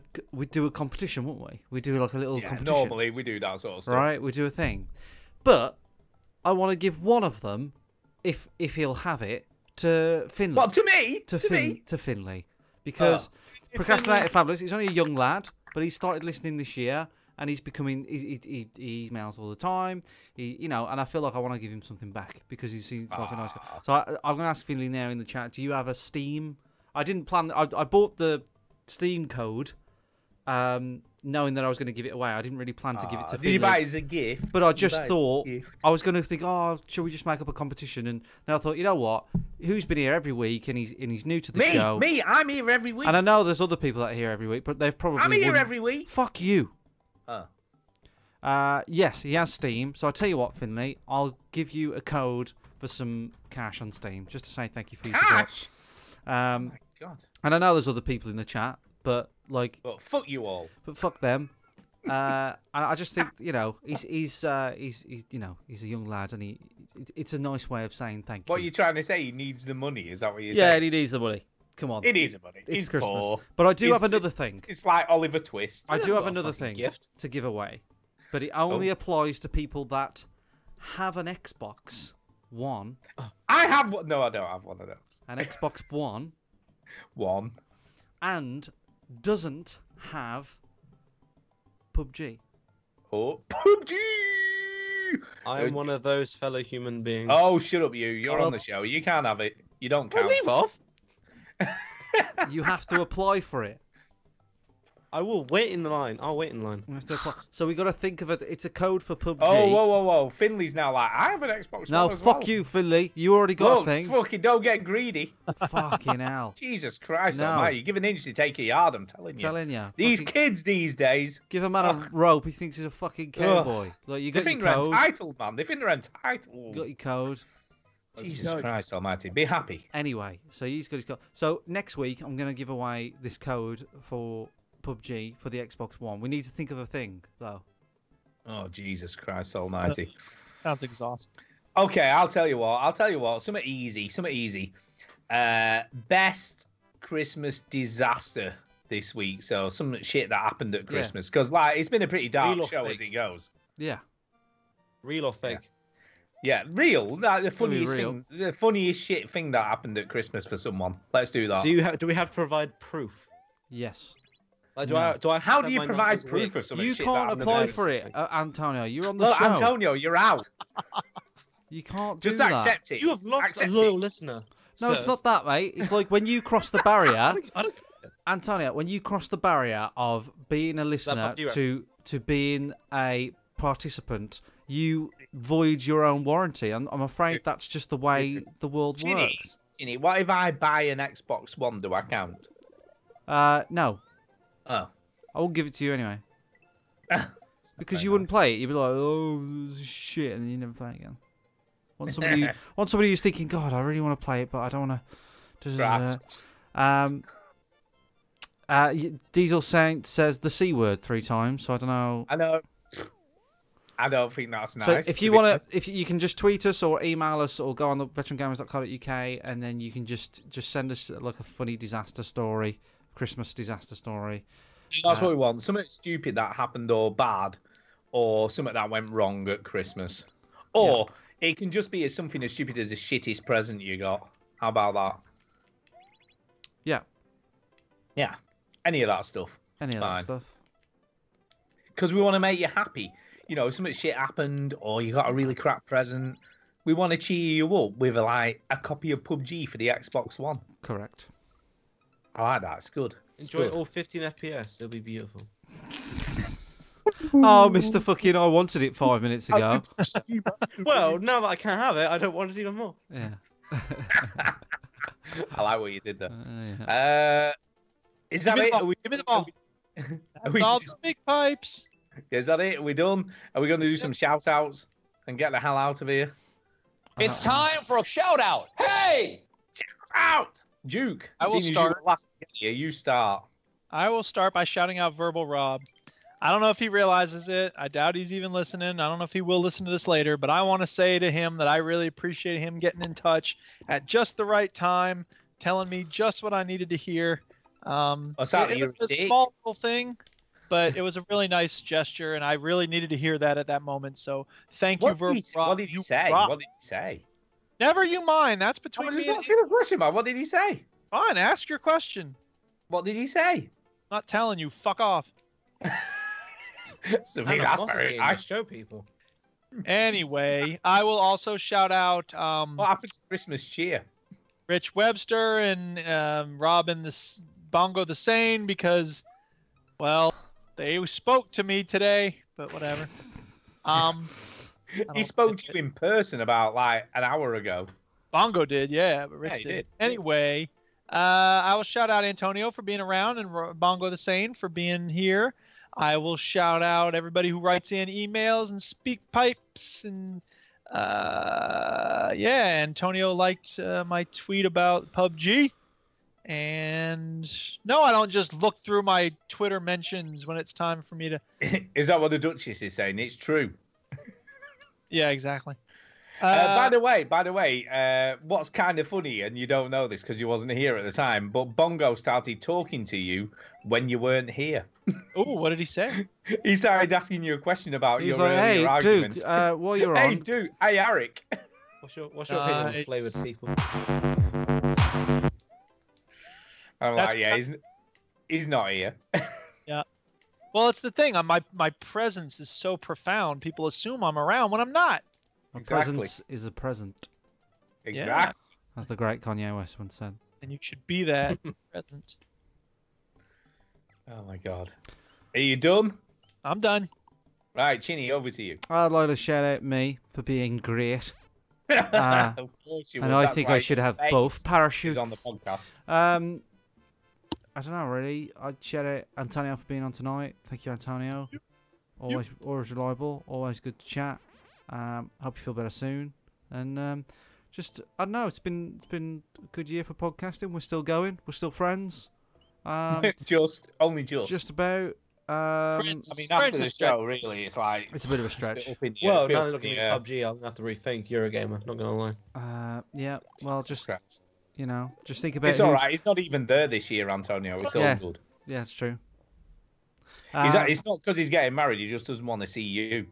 competition, wouldn't we? We do like a little competition. Normally we do that sort of stuff. Right, we do a thing. But I want to give one of them, if he'll have it, to Finley. What, to me? To Finley. Because Procrastinator Fabulous, he's only a young lad, but he started listening this year, and he's becoming, he emails all the time, and I feel like I want to give him something back, because he seems like a nice guy. So I'm going to ask Finley now in the chat, do you have a Steam? I didn't plan, I bought the Steam code, knowing that I was going to give it away. I didn't really plan to give it to Finley. Did you buy it as a gift? But I Did you just buy it as a thought gift? I was going to think, oh, shall we just make up a competition? And then I thought, you know what? Who's been here every week and he's new to the show? Me, I'm here every week. And I know there's other people that are here every week, but they've probably I'm here wouldn't- every week. Fuck you. Oh. Yes, he has Steam. So I'll tell you what, Finley, I'll give you a code for some cash on Steam, just to say thank you for your support. Cash? Oh my God. And I know there's other people in the chat, but like, But fuck you all. but fuck them. And I just think, you know, he's you know, he's a young lad, and it's a nice way of saying thank you. What are you trying to say? He needs the money? Is that what you're Yeah, saying? and he needs the money. Come on. He needs the money. It's He's Christmas. poor. But I do He's- have another thing. It's like Oliver Twist. I do have What a another fucking thing gift. to give away, but it only applies to people that have an Xbox One. I have one. No, I don't have one of those. An Xbox One. One. And doesn't have PUBG. Oh, PUBG! I am one of those fellow human beings. Oh, shut up, you. You're on the show. You can't have it. You don't count. Leave off. You have to apply for it. I will wait in the line. I'll wait in line. You have to apply. So we got to think of it. It's a code for PUBG. Oh, whoa. Finley's now like, I have an Xbox No, One as fuck well. you, Finley. You already got Look, a thing. Fucking don't get greedy. Fucking hell. Jesus Christ No. almighty. You give an inch to take a yard, I'm telling you. Telling you. These Fucking- kids these days. Give a man a rope. He thinks he's a fucking cowboy. Like, you They got think your they're code. entitled, man. They think they're entitled. You got your code. Jesus Christ almighty. Be happy. Anyway, so he's got his code. So next week, I'm going to give away this code for PUBG for the Xbox One. We need to think of a thing, though. Oh, Jesus Christ almighty. Sounds exhausting. Okay, I'll tell you what. Something easy. Best Christmas disaster this week. So some shit that happened at Christmas. Because like it's been a pretty dark Real or show as fake? it goes. Yeah. Real or fake? Yeah, real. Like, the Gotta be funniest real. thing, the funniest shit thing that happened at Christmas for someone. Let's do that. Do we have to provide proof? Yes. Like, No. do I have How to do you have my provide numbers proof written? of something? You shit that can't happened apply at for Christmas? it, Antonio. You're on the Look, show. Antonio, you're out. You can't Just do that. accept it. You have lost Accept a loyal it. listener. No, it's sirs. not that, mate. It's like when you cross the barrier, I don't- Antonio, when you cross the barrier of being a listener PUBG to being a participant, you void your own warranty. I'm afraid that's just the way the world works. Ginny, what if I buy an Xbox One? Do I count? No. Oh. I won't give it to you anyway. Because you wouldn't play it. You'd be like, oh, shit, and then you never play it again. Want somebody who's thinking, God, I really want to play it, but I don't want to. Diesel Saint says the C word 3 times, so I don't know. I know. I don't think that's nice. So if you want to, if you can just tweet us or email us or go on the veterangamers.co.uk and then you can just send us like a funny disaster story, Christmas disaster story. That's what we want. Something stupid that happened or bad, or something that went wrong at Christmas. Or it can just be something as stupid as the shittest present you got. How about that? Yeah. Yeah. Any of that stuff. Any of that stuff. Because we want to make you happy. You know, something shit happened or you got a really crap present. We want to cheer you up with a copy of PUBG for the Xbox One. Correct. I like that. It's good. Enjoy all 15 FPS. It'll be beautiful. Oh, Mr. Fucking, I wanted it 5 minutes ago. Well, now that I can't have it, I don't want it even more. Yeah. I like what you did there. Is that it? Give me the ball. That's all the big pipes. Is that it? Are we done? Are we going to do some shout outs and get the hell out of here? It's time for a shout out. Hey! Shout out! Duke, I will seeing as you start. were last here, you start. I will start by shouting out Verbal Rob. I don't know if he realizes it. I doubt he's even listening. I don't know if he will listen to this later, but I want to say to him that I really appreciate him getting in touch at just the right time, telling me just what I needed to hear. Sally, It you're was a a dick. small little thing, but it was a really nice gesture, and I really needed to hear that at that moment. So thank you, Verbal Rob. What did he say? rock. What did he say? Never you mind. That's I between was me just and asking a question, man. What did he say? Fine, ask your question. What did he say? Not telling you. Fuck off. So And that's I'm also very saying nice. just show people. Anyway, I will also shout out What happened to Christmas cheer? Rich Webster and Robin Bongo the Sane because, well, They spoke to me today, but whatever. He spoke to you in person about like an hour ago. Bongo did, yeah, but Rich Yeah, he did. Anyway, I will shout out Antonio for being around and Bongo the Sane for being here. I will shout out everybody who writes in emails and speak pipes and yeah, Antonio liked my tweet about PUBG. And no, I don't just look through my Twitter mentions when it's time for me to. Is that what the Duchess is saying? It's true. Yeah, exactly. By the way, what's kind of funny, and you don't know this because you wasn't here at the time, but Bongo started talking to you when you weren't here. Oh, what did he say? He started asking you a question about He was your like, earlier "Hey, argument. Duke, while you're Hey, on, Duke. Hey, Eric. What's your opinion on flavored people? I'm like, yeah, he's not here. Yeah. Well, it's the thing. My presence is so profound. People assume I'm around when I'm not. a presence is a present," Exactly. as the great Kanye West once said. And you should be that present. Oh my God. Are you done? I'm done. Right, Chinny, over to you. I'd like to shout out me for being great. Of course you And would. I That's think why I should have Faith both parachutes. is on the podcast. I don't know really. I'd shout out Antonio for being on tonight. Thank you, Antonio. Always reliable. Always good to chat. Hope you feel better soon. And just I don't know. It's been a good year for podcasting. We're still going. We're still friends. Just about. I mean, after the show, really, it's like it's a bit of a stretch. Well, now they're looking at PUBG, I'm gonna have to rethink Eurogamer. Not gonna lie. Yeah. Well, just just think about. It's all right. He's not even there this year, Antonio. It's all good. Yeah, it's true. It's not because he's getting married. He just doesn't want to see you.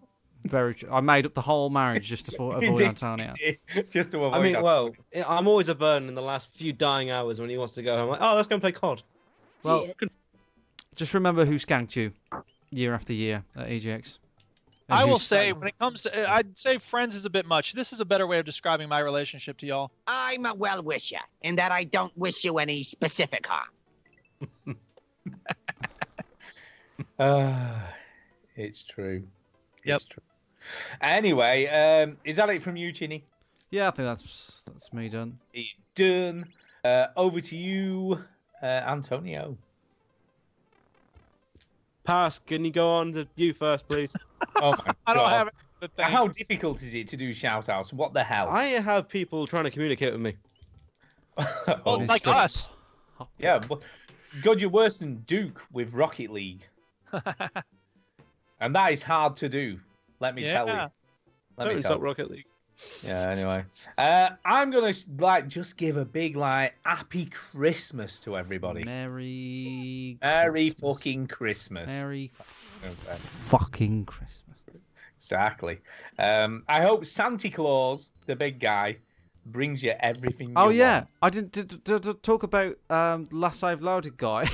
Very true. I made up the whole marriage just to avoid Antonio. Just to avoid. I mean, well, I'm always a burden in the last few dying hours when he wants to go home. Like, oh, let's go and play COD. Well, just remember who skanked you year after year at EGX. And I will who's- say, when it comes to, I'd say friends is a bit much. This is a better way of describing my relationship to y'all. I'm a well-wisher, in that I don't wish you any specific harm. It's true. Yep. It's true. Anyway, is that it from you, Chinny? Yeah, I think that's me done. Done. Over to you, Antonio. Pass. Can you go on to you first, please? Oh my I don't God. have it. But thank How you. difficult is it to do shout-outs? What the hell? I have people trying to communicate with me. Well, like us. Yeah, but God, you're worse than Duke with Rocket League. And that is hard to do, let me tell you. Yeah. Let me Don't tell insult you. Rocket League. Yeah, anyway. I'm going to just give a big happy Christmas to everybody. Merry fucking Christmas. Merry That's what I'm saying. fucking Christmas. Exactly. I hope Santa Claus, the big guy, brings you everything you Oh yeah, want. I didn't talk about last Save Loaded guy.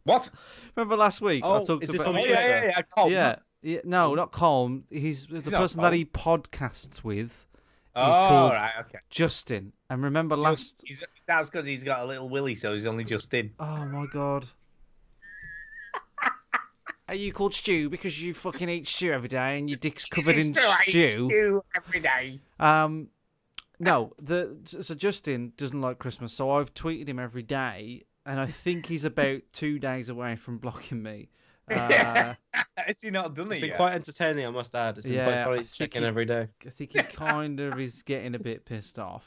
What? Remember last week? Oh, I talked is this about... on Twitter? Colm. Yeah, no, not Colm. He's the not person that Colm. he podcasts with. Oh, He's called right, okay. Justin. And remember last... That's because he's got a little willy, so he's only just in. Oh my god. Are you called Stew because you fucking eat stew every day and your dick's covered in stew? Every day. No, so Justin doesn't like Christmas, so I've tweeted him every day, and I think he's about 2 days away from blocking me. Has he not done It's it been yet? quite entertaining, I must add. It's been quite funny checking every day. I think he kind of is getting a bit pissed off.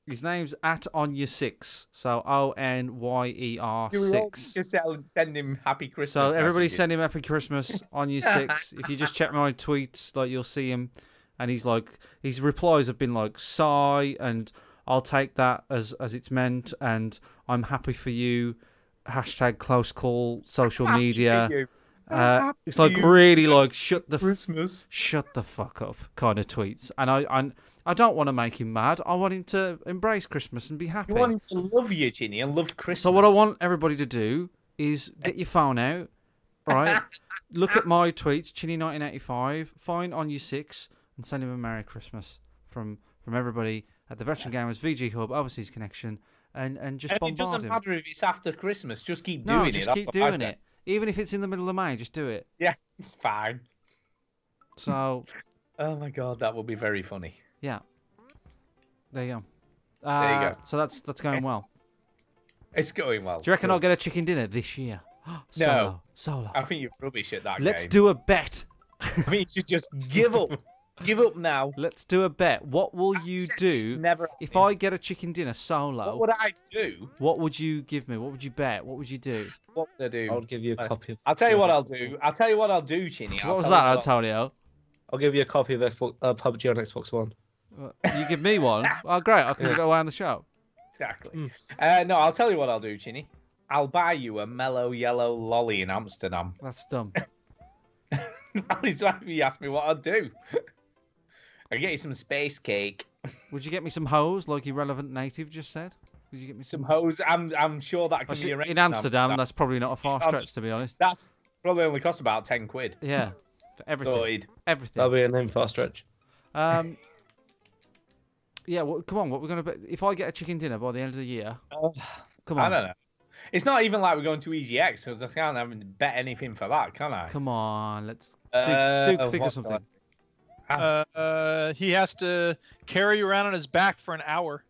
His name's @Onya6, so ONYER6. Do we all just send him happy Christmas? So everybody messages? send him happy Christmas on your 6. If you just check my tweets, like you'll see him, and he's like, his replies have been like, sigh, and I'll take that as it's meant, and I'm happy for you. #close call social media. It's like really like shut the fuck up kind of tweets, and I don't want to make him mad. I want him to embrace Christmas and be happy. You want him to love you, Ginny, and love Christmas. So what I want everybody to do is get your phone out, right? Look at my tweets, Chinny1985, find on your 6, and send him a Merry Christmas from everybody at the Veteran Gamers, VG Hub, Overseas Connection, and just And it bombard doesn't him. matter if it's after Christmas. Just keep No, doing it. just That's keep what I doing say. it. Even if it's in the middle of May, just do it. Yeah, it's fine. So, Oh my god, that would be very funny. yeah. There you go. There you go. So that's going well. It's going well. Do you reckon Good. I'll get a chicken dinner this year? No. Solo. I think you're rubbish at that Let's game. do a bet. I think you should just give up. Give up now. Let's do a bet. What will you do never if I get a chicken dinner solo? What would I do? What would you give me? What would you bet? What would you do? What would I do? I'll give you a copy of. I'll tell you what I'll do. I'll tell you what I'll do, Chinny. What was that, Antonio? I'll give you a copy of Xbox, PUBG on Xbox One. You give me one? Oh, great. I can Yeah. go away on the show. Exactly. No, I'll tell you what I'll do, Chinny. I'll buy you a mellow yellow lolly in Amsterdam. That's dumb. That's why you asked me what I'd do. I'll get you some space cake. Would you get me some hose, like Irrelevant Native just said? Would you get me Some hose. I'm sure that can be arranged. in Amsterdam? That's probably not a far stretch, to be honest. That's probably only costs about 10 quid. Yeah, for everything. Sorted. Everything. That'll be a name far stretch. Yeah, well, come on. What we're gonna bet? If I get a chicken dinner by the end of the year, come I on. don't know. It's not even like we're going to EGX because I can't even bet anything for that, can I? Come on, let's think of what something. He has to carry you around on his back for an hour.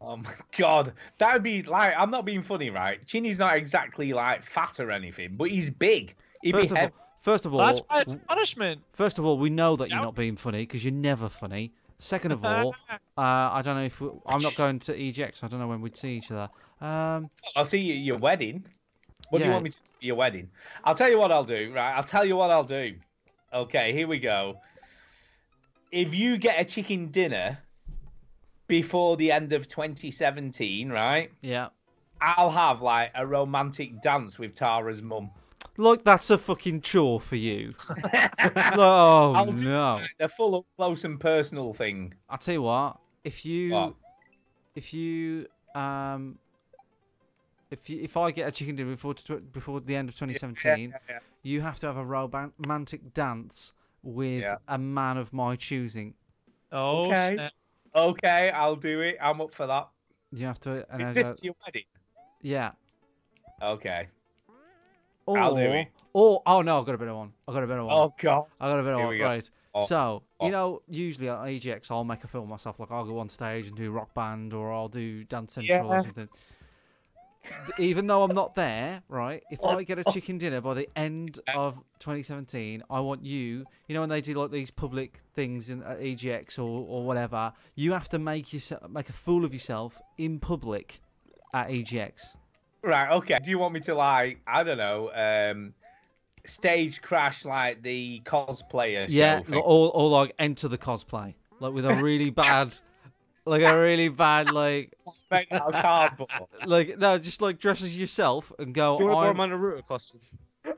Oh my god, that would be like, I'm not being funny, right? Chinny's not exactly like fat or anything, but he's big. He'd be heavy. First of all, That's why it's punishment. First of all, we know that you're not being funny because you're never funny. Second of all, I don't know if I'm not going to EGX. So I don't know when we'd see each other. I'll see you at your wedding. What do you Yeah. want me to do at your wedding? I'll tell you what I'll do, right? I'll tell you what I'll do. Okay, here we go. If you get a chicken dinner before the end of 2017, right? Yeah. I'll have like a romantic dance with Tara's mum. Like that's a fucking chore for you. Oh I'll do no! the full up close and personal thing. I'll tell you what. If What? if I get a chicken dinner before the end of 2017, yeah. you have to have a romantic dance with a man of my choosing. Oh, Okay. snap. Okay, I'll do it. I'm up for that. You have to. And Is I this go- your wedding? yeah. Okay. Or, I'll do it. Or oh no, I've got a better one. I've got a better one. Oh god. I got a better Here one. we go. Right. Oh, So oh. you know, usually at EGX, I'll make a film myself. Like I'll go on stage and do Rock Band, or I'll do Dance Central or Yes. something. Even though I'm not there, right? If I get a chicken dinner by the end of 2017, I want you. You know when they do like these public things at EGX or whatever, you have to make a fool of yourself in public at EGX. Right, okay. Do you want me to like, I don't know, stage crash like the cosplayer Yeah, show thing? or like enter the cosplay, like with a really bad, like Made out of cardboard. like no, just like dress as yourself and go. Do you want to I'm, borrow my Naruto costume?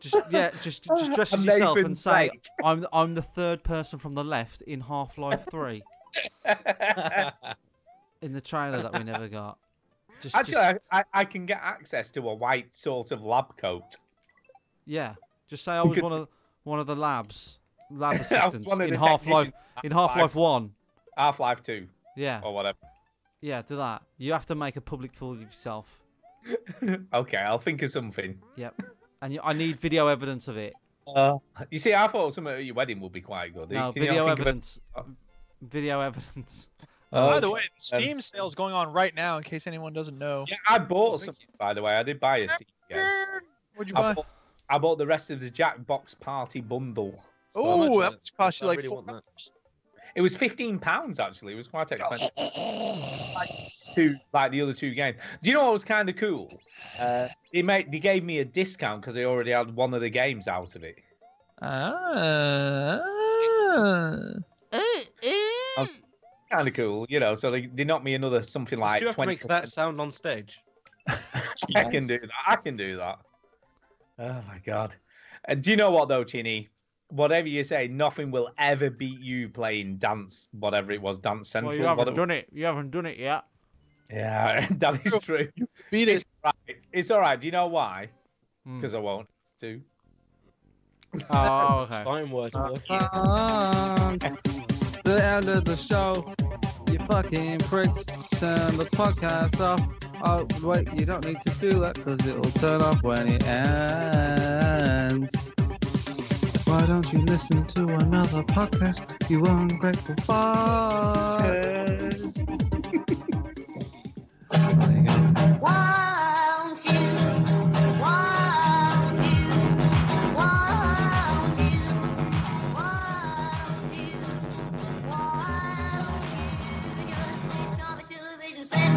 just dress as A yourself Nathan and say Drake. I'm the third person from the left in Half-Life 3 in the trailer that we never got. Actually, I can get access to a white sort of lab coat. Yeah, just say I was one of the lab I was assistants one of in the Half-Life technicians. in Half-Life 1. Half-Life 2. Yeah. Or whatever. Yeah, do that. You have to make a public fool of yourself. Okay, I'll think of something. Yep. And I need video evidence of it. You see, I thought something at your wedding would be quite good. No, Can you video think of it? evidence. Video evidence. By the way, the Steam sale's going on right now, in case anyone doesn't know. Yeah, I bought something, by the way. I did buy a Steam game. What'd you buy? I bought the rest of the Jackbox Party bundle. Oh, that must cost you I like really $4. want that. It was £15 actually. It was quite expensive. like the other two games. Do you know what was kind of cool? They gave me a discount because they already had one of the games out of it. Kind of cool, you know. So they knocked me another something like. Do you have to 20%. make that sound on stage? I can do that. I can do that. Oh my god! Do you know what though, Chinny? Whatever you say, nothing will ever beat you playing Dance, whatever it was, Dance Central. Well, you haven't done it. You haven't done it yet. Yeah, that is true. Beat it. It's all right. Do you know why? Hmm. Because I won't do. Oh, okay. Fine words. The end of the show. You fucking pricks. Turn the podcast off. Oh, wait, you don't need to do that because it'll turn off when it ends. Why don't you listen to another podcast, you ungrateful fuck?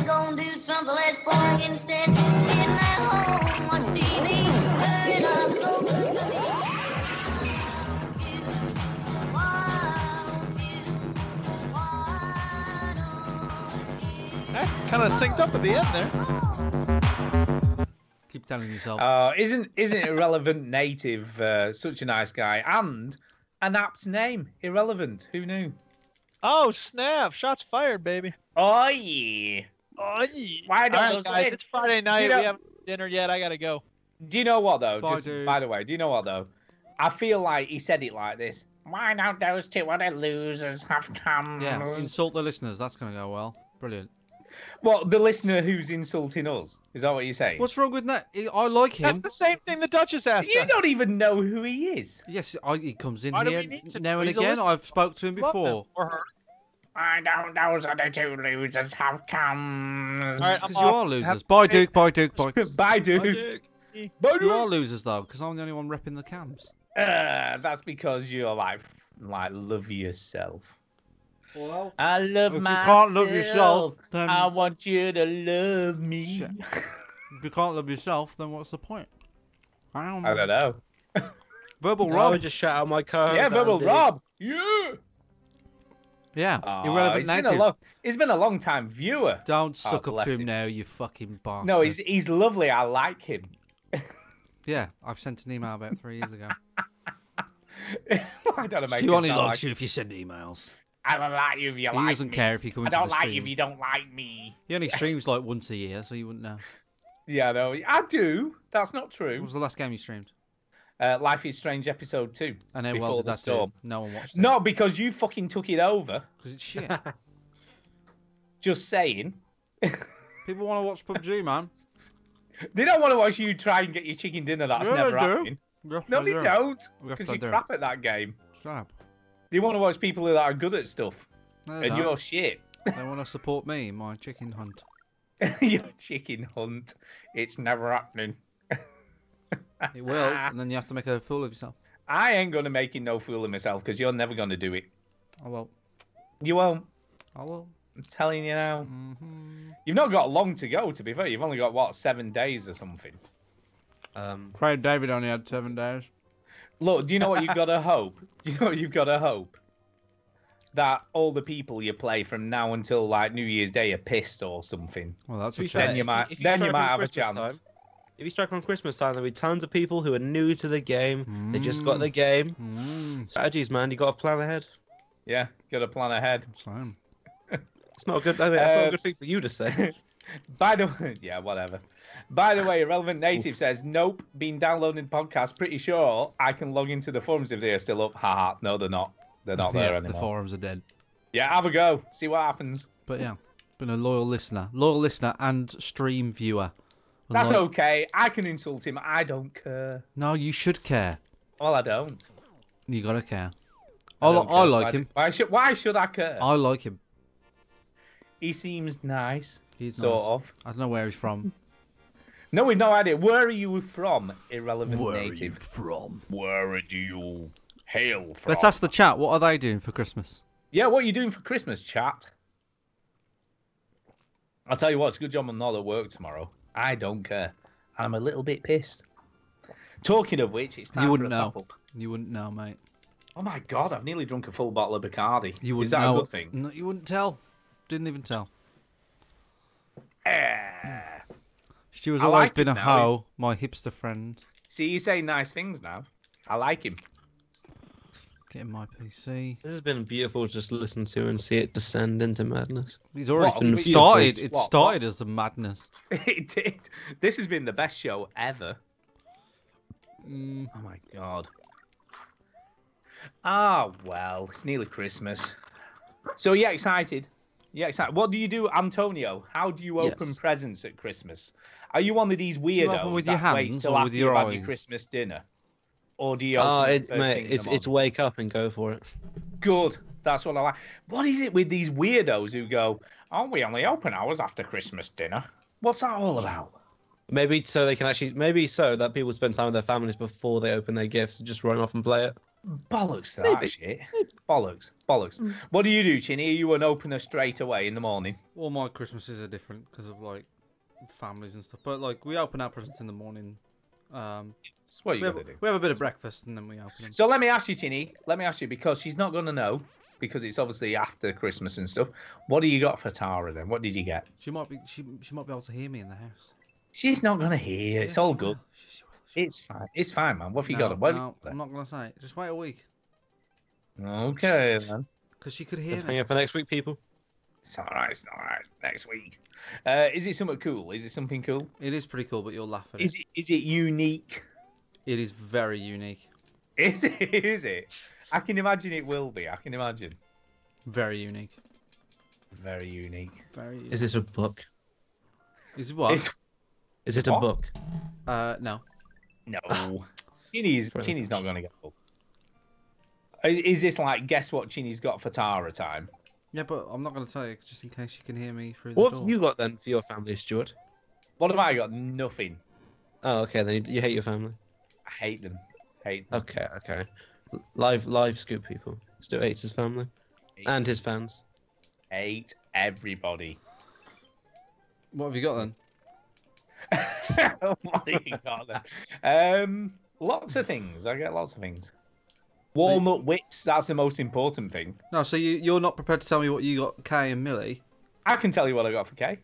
Gonna do something less boring instead. Sitting at home, watch TV. Hurry up, so good to me. Kind of synced up at the end there. Keep telling yourself. Isn't Irrelevant Native such a nice guy and an apt name? Irrelevant. Who knew? Oh snap! Shots fired, baby. Oh yeah. Oh yeah. Why don't All right, those guys? kids- It's Friday night. You know- We haven't had dinner yet. I gotta go. Do you know what though? Bye, Just dude. by the way, do you know what though? I feel like he said it like this. Why don't those two other losers have come? Yeah, insult the listeners. That's going to go well. Brilliant. Well, the listener who's insulting us. Is that what you're saying? What's wrong with that? I like him. That's the same thing the Duchess asked You us. don't even know who he is. Yes, he comes in Why do here we need to? now and He's a again. listener. I've spoke to him Love him before. or her. Why don't those other two losers have come? All right, I'm Because you off. are losers. Have- Bye, Duke. Bye, Duke. Bye. Bye, dude. Bye, You dude. are losers though, because I'm the only one repping the cams. That's because you're like love yourself. Well, I love if you myself. can't love yourself, then I want you to love me. if you can't love yourself, then what's the point? I don't know. Verbal I Rob. would just shout out my car. Yeah, Verbal Rob. Yeah. Yeah, Oh, irrelevant native. He's been a long time viewer. Don't suck up bless to him him. now, you fucking bastard. No, he's lovely. I like him. Yeah, I've sent an email about 3 years ago. I don't know. Stu only likes you if you send emails. I don't like you if you He like doesn't me. care if you come I into don't the like stream. you if you don't like me. He only streams like once a year, so you wouldn't know. Yeah, no, I do. That's not What true. was the last game you streamed? Life is Strange episode 2. And how Before well did the that storm. do? No one watched it. Not because you fucking took it over. Because it's shit. Just saying. People want to watch PUBG, man. They don't want to watch you try and get your chicken dinner. That's Yeah, never they do. happening. Yes, No, they they do. don't. Yes, Because they you're do. crap at that game. Shut up. They want to watch people that are good at stuff. No, they And don't. you're shit. They want to support me in my chicken hunt. Your chicken hunt. It's never happening. It will, and then you have to make a fool of yourself. I ain't going to make you no fool of myself because you're never going to do it. I will. You won't. I will. I'm telling you now. Mm-hmm. You've not got long to go, to be fair. You've only got, what, 7 days or something? Craig David only had 7 days. Look, do you know what you've got to hope? Do you know what you've got to hope? That all the people you play from now until, like, New Year's Day are pissed or something. Well, that's To a be fair, Then you might, if then you strike might on have a Christmas chance. time- If you strike on Christmas time, there'll be tons of people who are new to the game. They just got the game. Strategies, man. You got to plan ahead. Yeah, got to plan ahead. Same. It's not a good. I mean, that's not a good thing for you to say. By the way, yeah, whatever. By the way, Irrelevant Native says, nope, been downloading the podcast. Pretty sure I can log into the forums if they are still up. Haha, no, they're not. They're not there Yeah, anymore. the forums are dead. Yeah, have a go. See what happens. But yeah, been a loyal listener and stream viewer. That's Unlike- okay. I can insult him. I don't care. No, you should care. Well, I don't. You gotta care. I don't I care. like him. Why should I care? I like him. He seems nice. He's sort nice. of. I don't know where he's from. No, we've no idea. Where are you from, Irrelevant Where are Native? you from? Where do you hail from? Let's ask the chat. What are they doing for Christmas? Yeah, what are you doing for Christmas, chat? I'll tell you what, it's a good job I'm not at work tomorrow. I don't care. I'm a little bit pissed. Talking of which, it's time You for wouldn't a know. couple. You wouldn't know, mate. Oh my god, I've nearly drunk a full bottle of Bacardi. You wouldn't Is that know. a good thing? No, you wouldn't tell. Didn't even tell. Stu has I always like been a him now. hoe, my hipster friend. See, you say nice things now. I like him. Getting my PC. This has been beautiful just to listen to and see it descend into madness. He's already What? been Beautiful. started. It What? started as the madness. It did. This has been the best show ever. Mm. Oh my god. Ah, well, it's nearly Christmas. So, yeah, excited. Yeah, exactly. What do you do, Antonio? How do you open Yes. presents at Christmas? Are you one of these you open weirdos with that your waits hands till or after with your you've had your eyes? Christmas dinner? Or do you Oh, open it's first mate, thing in the it's morning? wake up and go for it. Good. That's what I like. What is it with these weirdos who go, oh, we only open hours after Christmas dinner? What's that all about? Maybe so they can actually, maybe so that people spend time with their families before they open their gifts and just run off and play it. Bollocks to that shit. Bollocks. Bollocks. What do you do, Chinny? Are you an opener straight away in the morning? All my Christmases are different because of like families and stuff. But like we open our presents in the morning. That's what you we gotta have, do. we have a bit of breakfast and then we open them. So let me ask you, Chinny. Let me ask you, because she's not going to know, because it's obviously after Christmas and stuff. What do you got for Tara then? What did you get? She might be able to hear me in the house. She's not going to hear. It's Yeah, all she good. will. It's fine. It's fine, man. What have you No, got? What have no, I'm not gonna say it. Just wait a week. Okay, then. Because she could hear Hang me. out for next week, people. It's all right. It's all right. Next week. Is it something cool? Is it something cool? It is pretty cool, but you'll laugh at Is it? Is it unique? It is very unique. Is it? Is it? I can imagine it will be. I can imagine. Very unique. Very unique. Very. Is it a book? Is it what? Is it a What? book? No. No. Chinny's not going to get up. Is this like guess what Chinny's got for Tara time? Yeah, but I'm not gonna tell you just in case you can hear me through the What door. have you got then for your family, Stuart? What have I got? Nothing. Oh, okay. Then you hate your family. I hate them. Hate them. Okay, okay. Live scoop, people. Stuart hates his family and his fans. Hate everybody. What have you got then? What do you got then? Lots of things. I get lots of things. Walnut whips. That's the most important thing. No, so you're not prepared to tell me what you got, Kay and Millie? I can tell you what I got for Kay.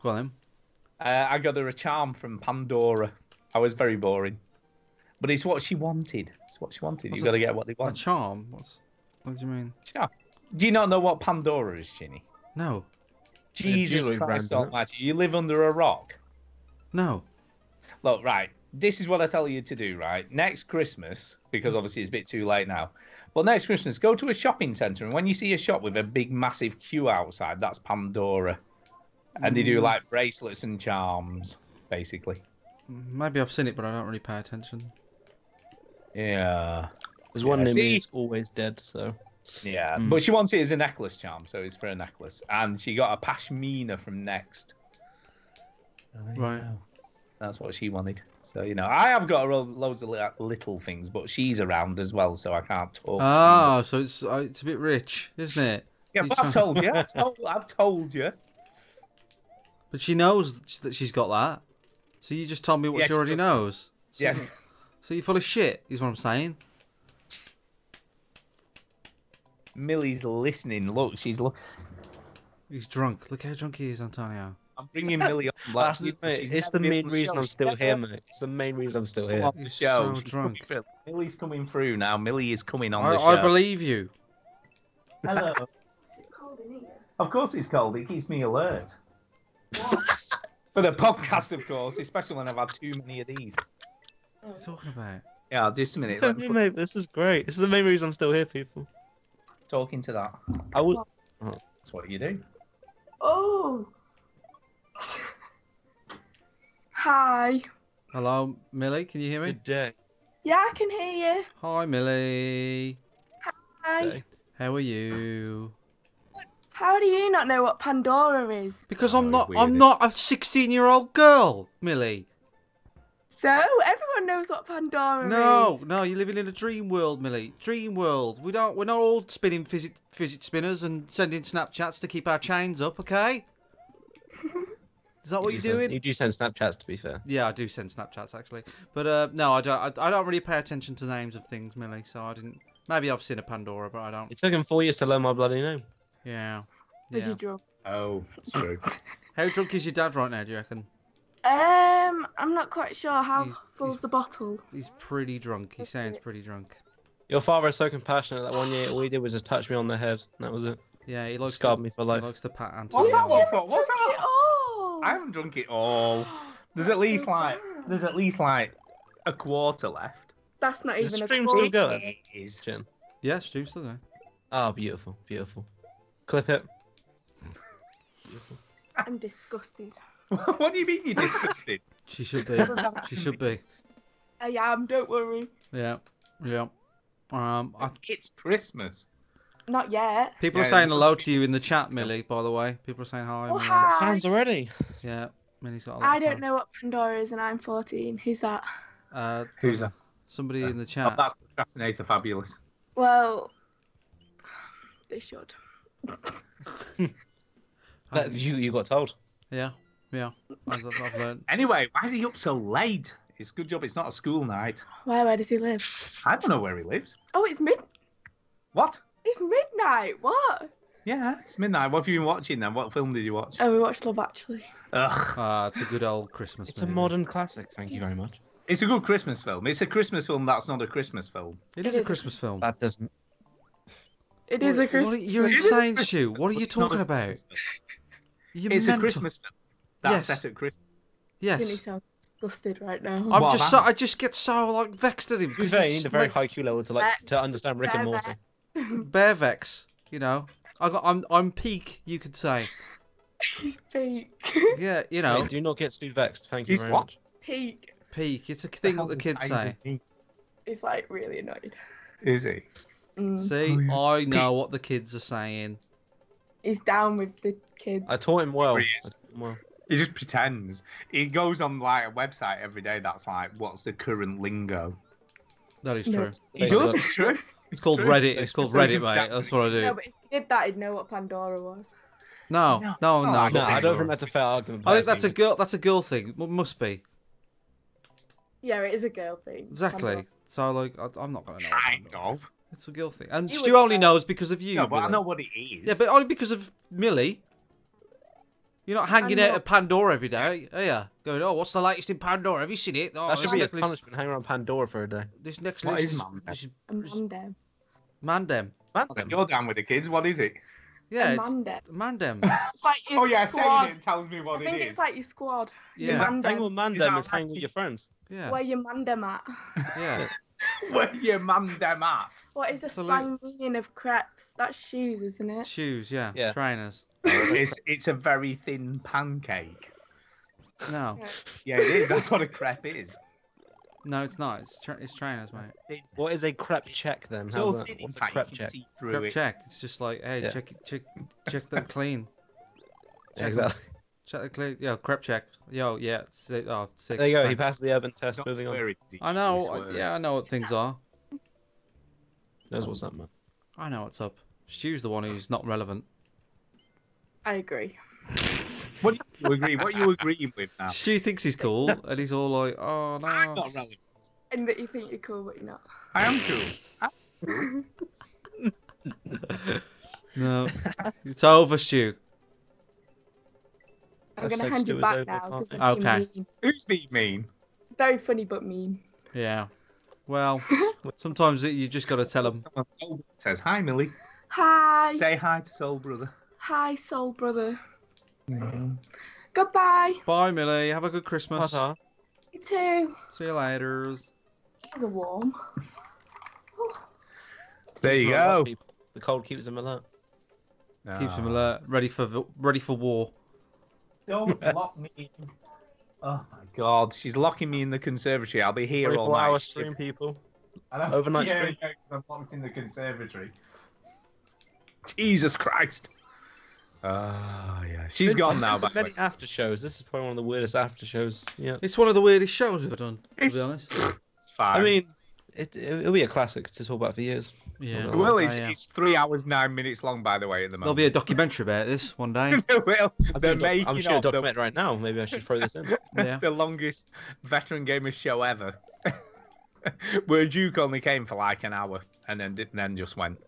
Go on then. I got her a charm from Pandora. I was very boring, but it's what she wanted. It's what she wanted. What's You got to get what they A want. charm? What do you mean? Charm. Do you not know what Pandora is, Chinny? No. Jesus jewelry Christ brand, isn't it? Almighty! You live under a rock. No. Look, right. This is what I tell you to do, right? Next Christmas, because obviously it's a bit too late now. But next Christmas, go to a shopping centre, and when you see a shop with a big, massive queue outside, that's Pandora. And they do like bracelets and charms, basically. Maybe I've seen it, but I don't really pay attention. Yeah. There's one Yeah, near see? me that's always dead, so. Yeah, but she wants it as a necklace charm, so it's for a necklace. And she got a pashmina from Next. Right. That's what she wanted. So, you know, I have got loads of little things, but she's around as well, so I can't talk. Ah, so it's a bit rich, isn't it? Yeah, but I've told you. I've told you. But she knows that she's got that. So you just told me what Yeah, she she already does. knows. So, Yeah. So you're full of shit, is what I'm saying. Millie's listening. Look, she's He's drunk. Look how drunk he is, Antonio. I'm bringing Millie on. That's the, mate, she's it's never the been main on the reason show. I'm still She's here, never mate. It's the main reason I'm still come here. on the He's show. so She's drunk. coming through. Millie's coming through now. Millie is coming on the show. I believe you. Hello. Of course it's cold. It keeps me alert. For the podcast, of course, especially when I've had too many of these. What's he talking about? Yeah, just a minute. It's Let me okay, put- mate. This is great. This is the main reason I'm still here, people. Talking to that. I would. That's what you do. Oh. Hi. Hello, Millie, can you hear me? Good day. Yeah, I can hear you. Hi, Millie. Hi. How are you? How do you not know what Pandora is? Because I'm not a 16-year-old girl, Millie. So, everyone knows what Pandora is. No, you're living in a dream world, Millie. Dream world. We're not all spinning fidget spinners and sending Snapchats to keep our chains up, okay? Is that what you're doing? You do send Snapchats, to be fair. Yeah, I do send Snapchats actually, but no, I don't really pay attention to names of things, Millie. So I didn't. Maybe I've seen a Pandora, but I don't. It took him 4 years to learn my bloody name. Yeah. Was yeah. you drunk? Oh, it's true. How drunk is your dad right now? Do you reckon? I'm not quite sure. How He's- full's the bottle? He's pretty drunk. He sounds pretty drunk. Your father is so compassionate that 1 year all he did was just touch me on the head, and that was it. Yeah, he likes scarred to, me for life. He likes to pat Antonio. What's that one for? What's that? Oh. I haven't drunk it all. There's at least like a quarter left. That's not Is the even stream a still quarter. going? It is. Yeah, stream's still going. Oh, beautiful, beautiful. Clip it. I'm disgusted. What do you mean you're disgusted? She should be. She should be. I am. Don't worry. Yeah. Yeah. It's Christmas. Not yet. People are saying hello to you in the chat, Millie, by the way. People are saying hi. Oh, Millie. hi. Fans already. Yeah, Millie's got a lot I of don't fans. know what Pandora is, and I'm 14. Who's that? Who's that? Somebody in the Oh, chat. that's Procrastinator Fabulous. Well, they should. That you got told. Yeah, yeah. As I've learned. Anyway, why is he up so late? It's a good job it's not a school night. Where does he live? I don't know where he lives. Oh, it's What? It's midnight. What? Yeah, it's midnight. What have you been watching then? What film did you watch? Oh, we watched Love Actually. Ugh. It's a good old Christmas It's a movie. modern classic. Thank you very much. It's a good Christmas film. It's a Christmas film that's not a Christmas film. It is a Christmas film. That doesn't. It is a Christmas. You're insane, Stu. What are you It's not talking a about? Christmas film. You're It's mental. a Christmas film that's Yes. set at Christmas. Didn't he Yes. sound disgusted right now? I just get so like vexed at him To be because fair, you need a very high Q level to understand Rick and Bear Morty. bear vex. You know, I'm peak. You could say. Peak. Yeah, you know. Wait, do not get Stu vexed. Thank you He's very what? much. Peak. Peak. It's a thing that the kids say. He's like really annoyed. Is he? See, I know what the kids are saying. He's down with the kids. I taught him well. He is. He just pretends. He goes on like a website every day that's like, what's the current lingo? That is No. true. He does, it's true. It's called true. Reddit. It's called Reddit, mate. That's what I do. No, but if he did that, he'd know what Pandora was. No. No, I don't think that's a fair argument. I think that's a girl. That's a girl thing. Must be. Yeah, it is a girl thing. Exactly. Pandora. So like, I'm not gonna know. Kind of. It's a girl thing, and You Stu would only know. knows because of you. No, but I Millie. know what it is. Yeah, but only because of Millie. You're not hanging I'm out not- at Pandora every day, are you? Going, oh, what's the latest in Pandora? Have you seen it? Oh, That should this be next a list- punishment. Hang around Pandora for a day. This next What list is is Mandem? this is- A Mandem. Mandem. You're down with the kids. What is it? Yeah, A it's Mandem. Mandem. It's like your Oh yeah, squad. saying it tells me what I it think is. it's like your squad. Yeah. Your Hang Mandem. with Is Mandem that is hang with your friends. Yeah. Where your Mandem at? Yeah. Where your Mandem at? What is the So slang meaning of crepes? That's shoes, isn't it? Shoes, yeah. Yeah. Trainers. It's a very thin pancake. No. Yeah, it is. That's what a crepe is. No, it's not. It's trainers, mate. What is a crepe check then? So How's that? thin, in What's a fact, crepe you can check? see through Prep it. check. It's just like, hey, Yeah. check them clean. Yeah, exactly. Check the clean. Yo, crep check. Yo, yeah. Sick. There you go. He thanks. passed the urban test. Not Moving on. swear it, he I know. swears. Yeah, I know what things are. Knows what's up, man. I know what's up. Stu's the one who's not relevant. I agree. What do you agree? What are you agreeing with now? Stu thinks he's cool, and he's all like, "Oh no." I'm not relevant. And that you think you're cool, but you're not. I am cool. No, it's over, Stu. I'm That's gonna like hand you Stuart's back over, now. 'cause can't you're it? Okay. mean. Who's being mean? Very funny, but mean. Yeah. Well, sometimes you just got to tell them. Says hi, Millie. Hi. Say hi to Soul Brother. Hi, soul brother. Goodbye. Bye, Millie. Have a good Christmas. Ta-ta. You too. See you later. The warm. There you Keeps them go. alert, people. The cold keeps them alert. Keeps him alert, ready for war. Don't lock me in. Oh my god, she's locking me in the conservatory. I'll be here all 24-hour night. stream, people. I know. Overnight yeah, stream. Yeah, 'cause I'm locked in the conservatory. Jesus Christ. Oh, yeah. She's gone now, by the way. Many after shows. This is probably one of the weirdest after shows. Yeah. It's one of the weirdest shows we've done, to be honest. It's fine. I mean, it'll be a classic to talk about for years. Yeah. Well, yeah. it's 3 hours, 9 minutes long, by the way, at the There'll moment. be a documentary about this one day. Well, they're making I'm sure a of the- documentary right now. Maybe I should throw this in. Yeah. the longest veteran gamers show ever. Where Duke only came for like an hour and then just went.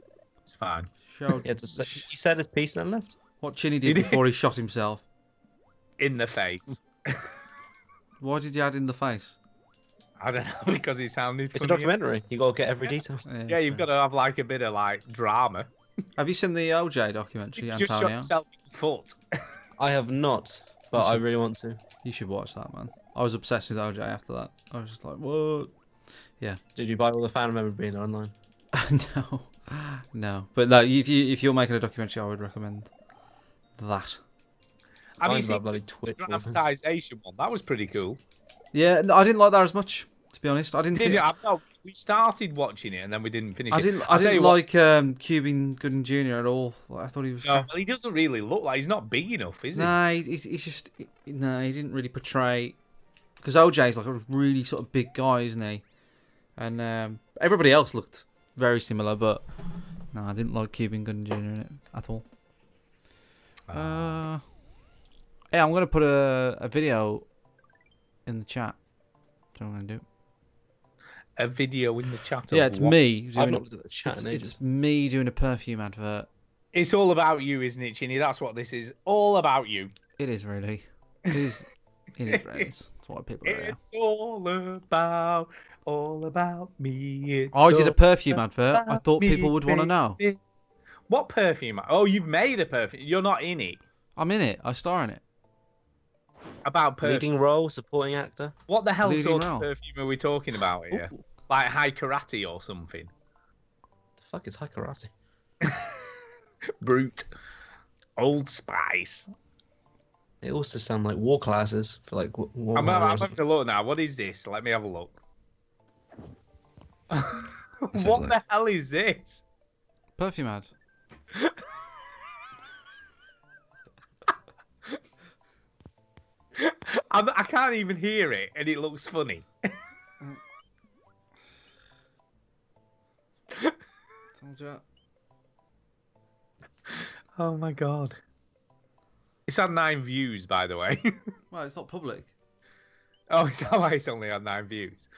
It's fine. Show He said his piece and then left. what Chinny did before he shot himself. In the face. Why did you add in the face? I don't know, because he sounded It's a funny. documentary. You gotta get every detail. Yeah, you've got to have like a bit of like drama. Have you seen the OJ documentary, You just shot Antonio? yourself in the foot. I have not, but I really want to. You should watch that, man. I was obsessed with OJ after that. I was just like, what? Yeah. Did you buy all the fan memorabilia online? No, no. But no, if you're making a documentary, I would recommend that. Have you Mine's seen about bloody the Twitch. dramatization one? That was pretty cool. Yeah, no, I didn't like that as much. To be honest, I didn't. Did think- you? No, we started watching it and then we didn't finish I it. didn't. I'll I tell you didn't what, like Cuban Gooding Jr. at all. Like, I thought he was. No, well, he doesn't really look like he's not big enough, is he? Nah, he's just no. He didn't really portray because OJ's like a really sort of big guy, isn't he? And everybody else looked very similar, but no, I didn't like Cuban Gooding Jr. in it at all. Yeah, I'm gonna put a video in the chat. That's what I'm gonna do. A video in the chat. Yeah, of it's what? me. I've doing not a- looked at the chat in it's ages. me doing a perfume advert. It's all about you, isn't it, Chinny? That's what this is. All about you. It is really. It is. It is really. It's what people are. It's all about me. It's I did a all perfume advert. I about thought me, people would want to know. baby. What perfume? Oh, you've made a perfume. You're not in it. I'm in it. I star in it. About perfume. Leading role, supporting actor. What the hell Leading sort role. of perfume are we talking about here? Like high karate or something? The fuck is high karate? Brute. Old Spice. They also sound like war classes for like war. I'm warriors. having a look now. What is this? Let me have a look. Let's have a What look. the hell is this? Perfume ad. I can't even hear it, and it looks funny. Told you. Oh my god. It's had 9 views, by the way. Well, it's not public. Oh, it's not like it's only had 9 views.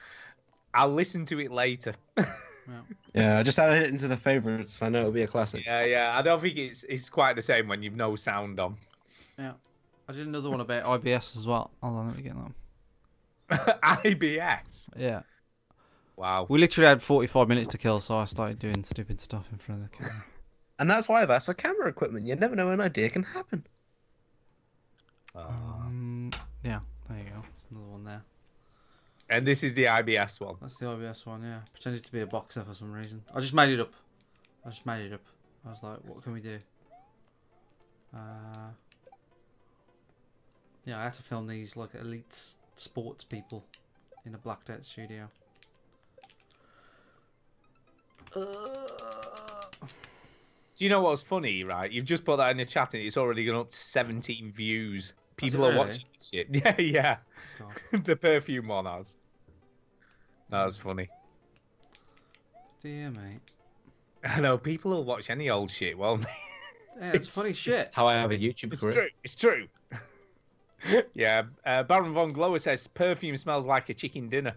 I'll listen to it later. Yeah, I just added it into the favourites. I know it'll be a classic. Yeah. I don't think it's quite the same when you've no sound on. Yeah. I did another one about IBS as well. Hold on, let me get that. IBS. Yeah. Wow. We literally had 45 minutes to kill, so I started doing stupid stuff in front of the camera. And that's why I've asked for camera equipment. You never know when an idea can happen. Yeah, there you go. There's another one there. And this is the IBS one. That's the IBS one, yeah. Pretended to be a boxer for some reason. I just made it up. I was like, what can we do? Yeah, I had to film these like elite sports people in a blacked out studio. Do you know what's funny, right? You've just put that in the chat and it's already gone up to 17 views. People are really? watching this shit. Yeah. The perfume one has. That's funny. Dear mate. I know, people will watch any old shit, won't they? Yeah, it's funny shit. How I have a YouTube It's career. true. It's true. Yeah. Baron Von Glower says perfume smells like a chicken dinner.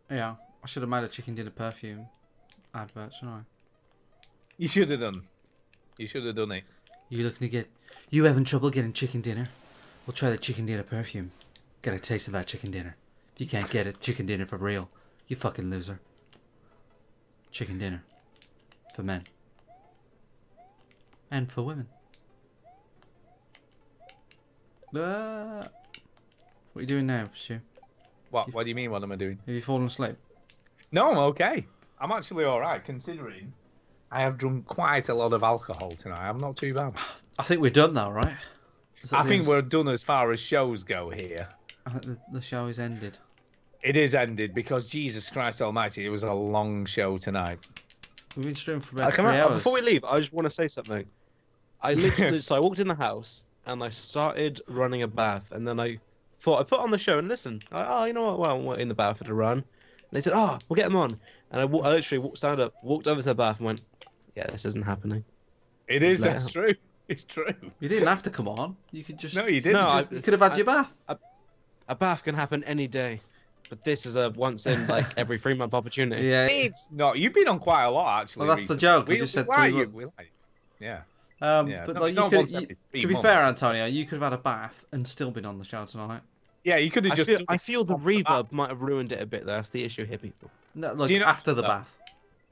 Yeah, I should have made a chicken dinner perfume advert, shouldn't I? You should have done. You should have done it. You looking to get... You having trouble getting chicken dinner? We'll try the chicken dinner perfume. Get a taste of that chicken dinner. If you can't get it, chicken dinner for real, you fucking loser. Chicken dinner. For men. And for women. What are you doing now, Stu? What do you mean, what am I doing? Have you fallen asleep? No, I'm okay. I'm actually alright, considering I have drunk quite a lot of alcohol tonight. I'm not too bad. I think we're done now, right? I think we're done as far as shows go here. I think the show is ended. It is ended because Jesus Christ Almighty, it was a long show tonight. We've been streaming for about 3 3 hours. Before we leave, I just want to say something. I literally, so I walked in the house and I started running a bath, and then I thought I put on the show and listen. Oh, you know what? Well, I'm in the bath for the run. And they said, "Oh, we'll get them on." And I literally stand up, walked over to the bath, and went, "Yeah, this isn't happening." It is. That's true. It's true. You didn't have to come on. You could just... No, you didn't. No, you could have had your bath. A bath can happen any day, but this is a once in like every 3-month opportunity. Yeah. It's not. You've been on quite a lot actually. Well, that's the recently. joke. You We just said like 3 you. months. We like you. Yeah. But No, like it's you not could, once every 3 to be months. fair, Antonio, you could have had a bath and still been on the show tonight. Yeah, you could have just. I feel the reverb might have ruined it a bit. That's the issue here, people. No, like Do you know- after the bath.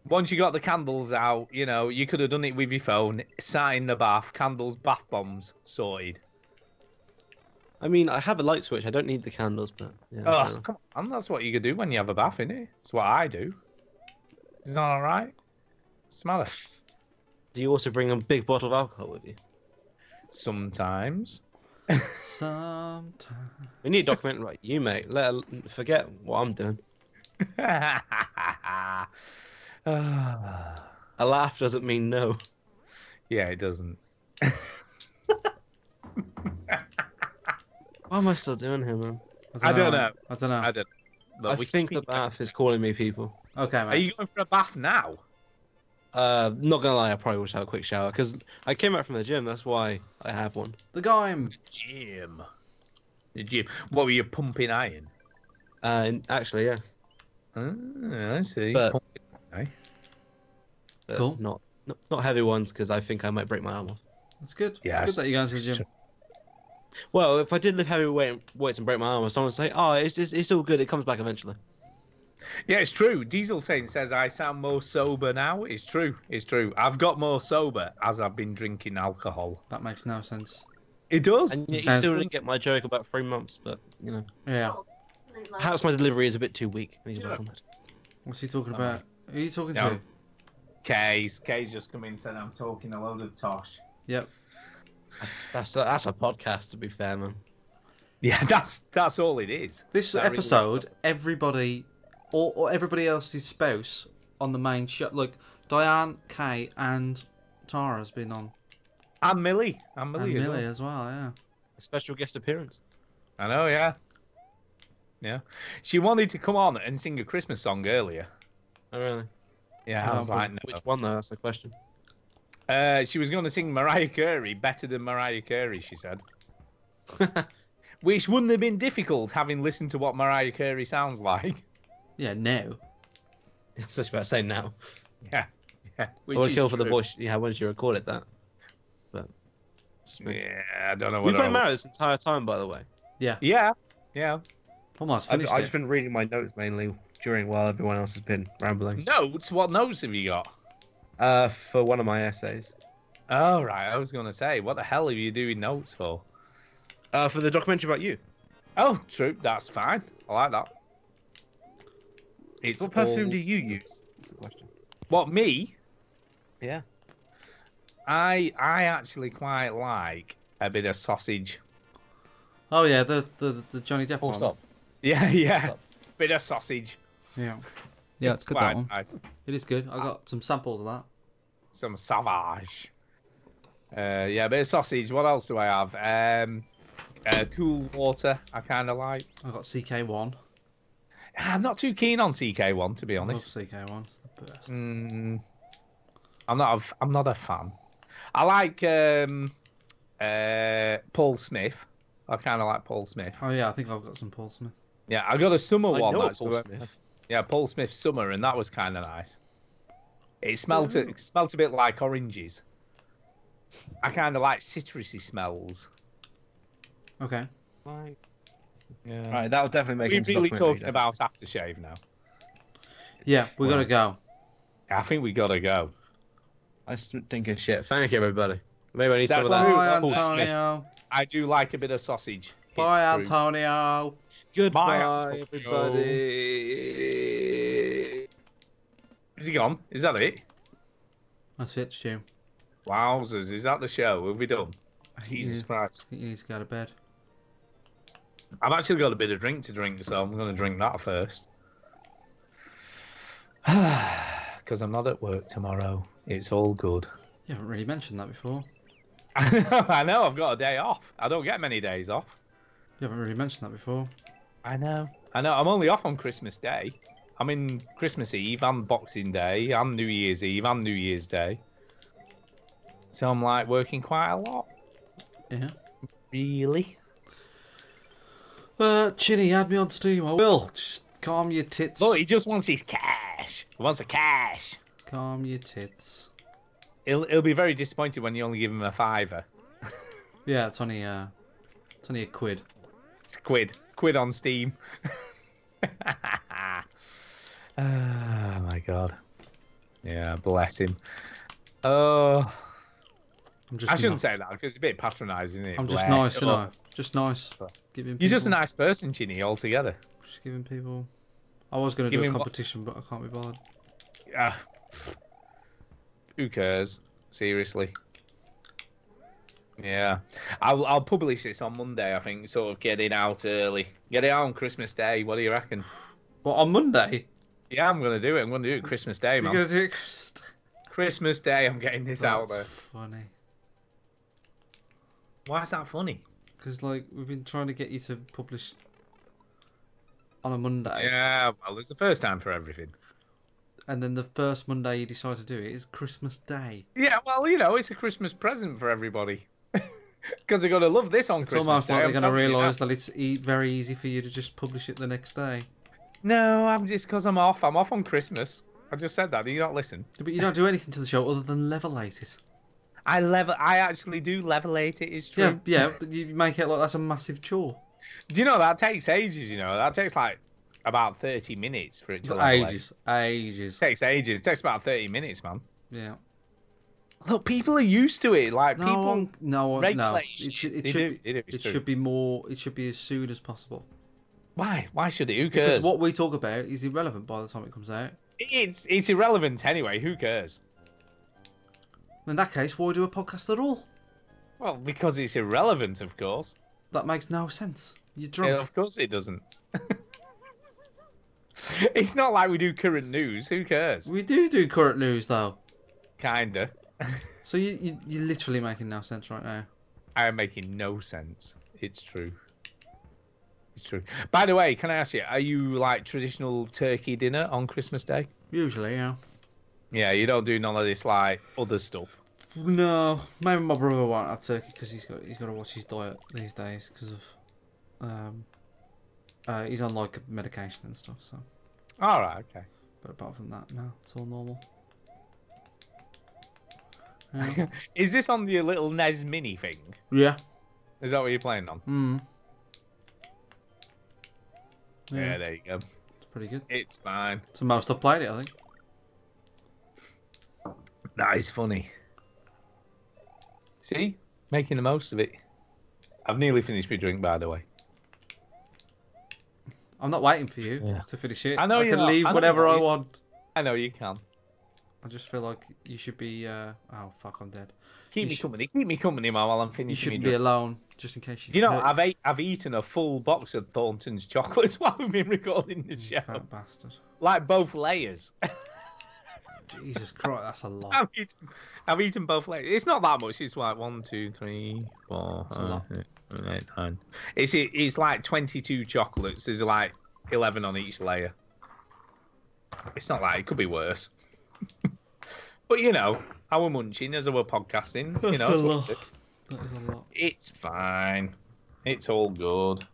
Once you got the candles out, you know, you could have done it with your phone, sat in the bath, candles, bath bombs, sorted. I mean, I have a light switch. I don't need the candles, but yeah. fair Oh, enough. come on. That's what you could do when you have a bath, innit? It's what I do. Is that alright? Smell it. Do you also bring a big bottle of alcohol with you? Sometimes. Sometimes. We need a document like you, mate. Forget what I'm doing. Ah. A laugh doesn't mean no. Yeah, it doesn't. What am I still doing here, man? I don't know. I don't know. I don't. But I we think can the bath is calling me, people. Okay, mate. Are you going for a bath now? Not gonna lie, I probably wish I had a quick shower because I came back from the gym. That's why I have one. The game. Gym. The gym. What were you pumping iron? Actually, yes. I see. But, Pumping iron. but Cool. Not heavy ones because I think I might break my arm off. That's good. Yeah, It's good that you're going to the gym. Well, if I did lift heavy weights and break my arm, someone would say, "Oh, it's all good. It comes back eventually." Yeah, it's true. Diesel Saint says I sound more sober now. It's true. It's true. I've got more sober as I've been drinking alcohol. That makes no sense. It does. And you Sounds still good. didn't get my joke about 3 months, but you know. Yeah. Perhaps my delivery is a bit too weak. He's welcome. What's he talking about? Who are you talking No. to? Kay's just come in and said I'm talking a load of tosh. Yep. That's a podcast, to be fair, man. Yeah, that's all it is. This That really episode, everybody, or everybody else's spouse on the main show, like Diane, Kay, and Tara's been on. And Millie. And as Millie well. as well, yeah. A special guest appearance. I know, yeah. Yeah. She wanted to come on and sing a Christmas song earlier. Oh, really? Yeah, I was like, no. Which one, though? That's the question. She was going to sing Mariah Carey, better than Mariah Carey, she said. Which wouldn't have been difficult, having listened to what Mariah Carey sounds like. Yeah, no. I was just about to say now. Yeah, yeah. I would kill for the voice. Yeah, when she recorded that. But yeah, I don't know We've what. been married this entire time, by the way. Yeah. Yeah, yeah. Almost I've finished just been reading my notes mainly while everyone else has been rambling. Notes? What notes have you got? For one of my essays. Oh, right. I was going to say, what the hell are you doing notes for? For the documentary about you. Oh, true. That's fine. I like that. It's What perfume all- do you use? That's the question. What, me? Yeah. I actually quite like a bit of sausage. Oh yeah, the Johnny Depp Full one. stop. Yeah, yeah. Bit of sausage. Yeah. Yeah, it's good quite that one. nice. It is good. I got some samples of that. Some sauvage. Yeah, a bit of sausage. What else do I have? Cool water. I kind of like. I got CK1. I'm not too keen on CK1, to be honest. I love CK1. It's the best. I'm not a fan. I like Paul Smith. I kind of like Paul Smith. Oh yeah, I think I've got some Paul Smith. Yeah, I got a summer I one. know actually. Paul Smith. Yeah, Paul Smith summer, and that was kind of nice. It smelt a bit like oranges. I kind of like citrusy smells. Okay. Nice. Yeah. Right, that would definitely make We're it into really documentary, talking about aftershave now. Yeah, we gotta go. I think we gotta go. I stink of shit. Thank you, everybody. Maybe I need That's some of that. Bye, Paul Smith. Antonio. I do like a bit of sausage. Bye, It's true. Antonio. Goodbye, Bye, everybody. Is he gone? Is that it? That's it, Stu. Wowzers, is that the show? Have we done? Jesus Christ. I think you need to go to bed. I've actually got a bit of drink to drink, so I'm going to drink that first. Because I'm not at work tomorrow. It's all good. You haven't really mentioned that before. I know, I've got a day off. I don't get many days off. You haven't really mentioned that before. I know. I'm only off on Christmas Day. I'm in Christmas Eve and Boxing Day and New Year's Eve and New Year's Day. So I'm like working quite a lot. Yeah. Really? Chinny, add me on Steam. I will. Just calm your tits. Look, he just wants his cash. He wants the cash. Calm your tits. He'll be very disappointed when you only give him a $5. Yeah, it's only a quid. It's quid on Steam. Oh my god. Yeah, bless him. Oh, I shouldn't say that because it's a bit patronising, isn't it? I'm just Bless. nice, you know. Just nice. Giving You're just a people- nice person, Chinny, altogether. Just giving people. I was going to do a Giving what- competition, but I can't be bothered. Who cares? Seriously. Yeah, I'll publish this on Monday. I think sort of get it out early. Get it out on Christmas Day. What do you reckon? What, on Monday? Yeah, I'm gonna do it. I'm gonna do it Christmas Day, man. You're gonna do it Christmas Day. I'm getting this out there. Funny. Why is that funny? Because like we've been trying to get you to publish on a Monday. Yeah, well, it's the first time for everything. And then the first Monday you decide to do it is Christmas Day. Yeah, well, you know, it's a Christmas present for everybody. Because they're gonna love this on It's Christmas almost Day. like they're I'm going to telling you realise now. that it's very easy for you to just publish it the next day. No, I'm just because I'm off. I'm off on Christmas. I just said that. Did you not listen? But you don't do anything to the show other than levelate it. I actually do levelate it. It's true. Yeah, but you make it like that's a massive chore. Do you know that takes ages? You know that takes like about 30 minutes for it to levelate. Ages. It takes ages. It takes about 30 minutes, man. Yeah. Look, people are used to it. Like people. No. regulate It should. shit. It They should. do, it's It true. should be more. It should be as soon as possible. Why? Why should it? Who cares? Because what we talk about is irrelevant by the time it comes out. It's irrelevant anyway. Who cares? In that case, why do a podcast at all? Well, because it's irrelevant, of course. That makes no sense. You're drunk. Yeah, of course it doesn't. It's not like we do current news. Who cares? We do current news though. Kinda. So you're literally making no sense right now. I am making no sense. It's true. It's true. By the way, can I ask you, are you like traditional turkey dinner on Christmas Day? Usually, yeah. Yeah, you don't do none of this like other stuff. No, maybe my brother won't have turkey because he's got to watch his diet these days because of he's on like medication and stuff. So. All right. Okay. But apart from that, no, it's all normal. Yeah. Is this on the little NES Mini thing? Yeah. Is that what you're playing on? Hmm. Yeah, there you go. It's pretty good. It's fine. It's the most I've played it, I think. That is funny. See? Making the most of it. I've nearly finished my drink, by the way. I'm not waiting for you to finish it. I know I you're can not. leave I know whenever you're I not. want. I know you can. I just feel like you should be. Oh fuck! I'm dead. Keep me company. Keep me company, man, while I'm finishing. You shouldn't my be drink. alone, just in case you. You know, I've eaten a full box of Thornton's chocolates while we've been recording the show. Fat bastard. Like both layers. Jesus Christ, that's a lot. I've eaten both layers. It's not that much. It's like 1, 2, 3, 4, That's a lot. 5, 6, 7, 8, 9. It's like 22 chocolates. There's like 11 on each layer. It's not like it could be worse. But you know, our munching as our podcasting. You know, That's a it's what lot. we do. That is a lot. It's fine. It's all good.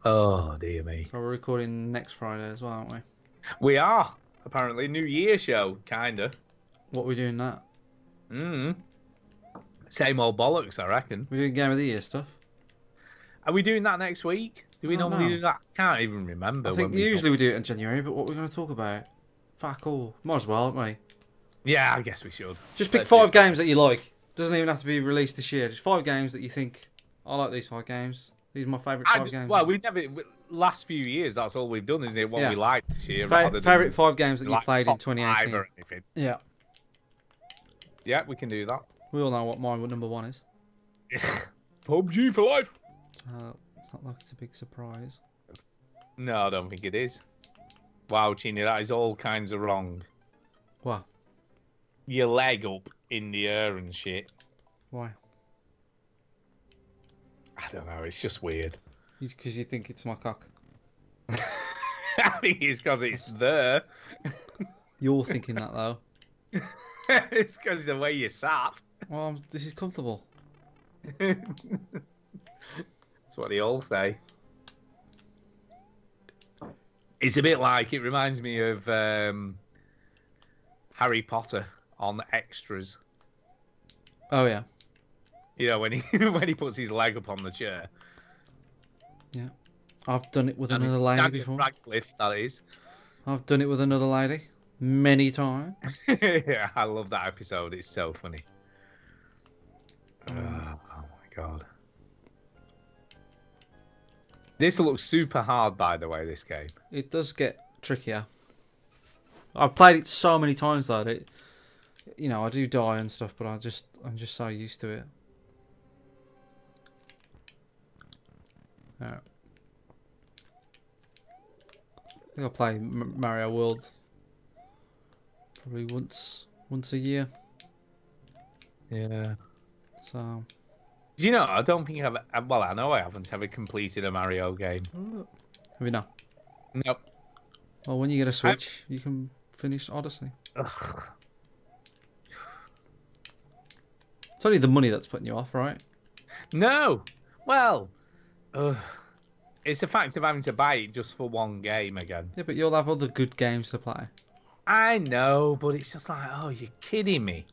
Oh dear me. So we're recording next Friday as well, aren't we? We are apparently New Year show, kinda. What are we doing that? Same old bollocks, I reckon. We're doing Game of the Year stuff. Are we doing that next week? Do we I don't normally know. do that? Can't even remember. I think when we usually we do it in January, but what we're going to talk about? Fuck all. Might as well, aren't we? Yeah, I guess we should. Just pick Let's 5 do- games that you like. Doesn't even have to be released this year. Just 5 games that you think, I like these 5 games. These are my favourite 5 games. Well, we've never. Last few years, that's all we've done, isn't it? What Yeah. we like this year. rather than, Favourite 5 games that you like, played in top 2018. 5 or anything. Yeah. Yeah, we can do that. We all know what my number 1 is. PUBG for life. It's not like it's a big surprise. No, I don't think it is. Wow, Chini, that is all kinds of wrong. What? Your leg up in the air and shit. Why? I don't know. It's just weird. Because you think it's my cock. I think it's because it's there. You're thinking that though. It's because the way you sat. Well, this is comfortable. That's what they all say. It's a bit like, it reminds me of Harry Potter on Extras. Oh yeah. You know, when he puts his leg up on the chair. Yeah. I've done it with another lady Daniel before. Radcliffe, that is. I've done it with another lady. Many times. Yeah, I love that episode. It's so funny. Oh my god. This looks super hard, by the way, this game. It does get trickier. I've played it so many times though. you know, I do die and stuff, but I'm just so used to it. Yeah. I think I play Mario World probably once a year. Yeah. So. Do you know? I don't think I've. Well, I know I haven't ever completed a Mario game. Have you not? Nope. Well, when you get a Switch, you can finish Odyssey. Ugh. It's only the money that's putting you off, right? No. Well, it's a fact of having to buy it just for one game again. Yeah, but you'll have other good games to play. I know, but it's just like, oh, you're kidding me.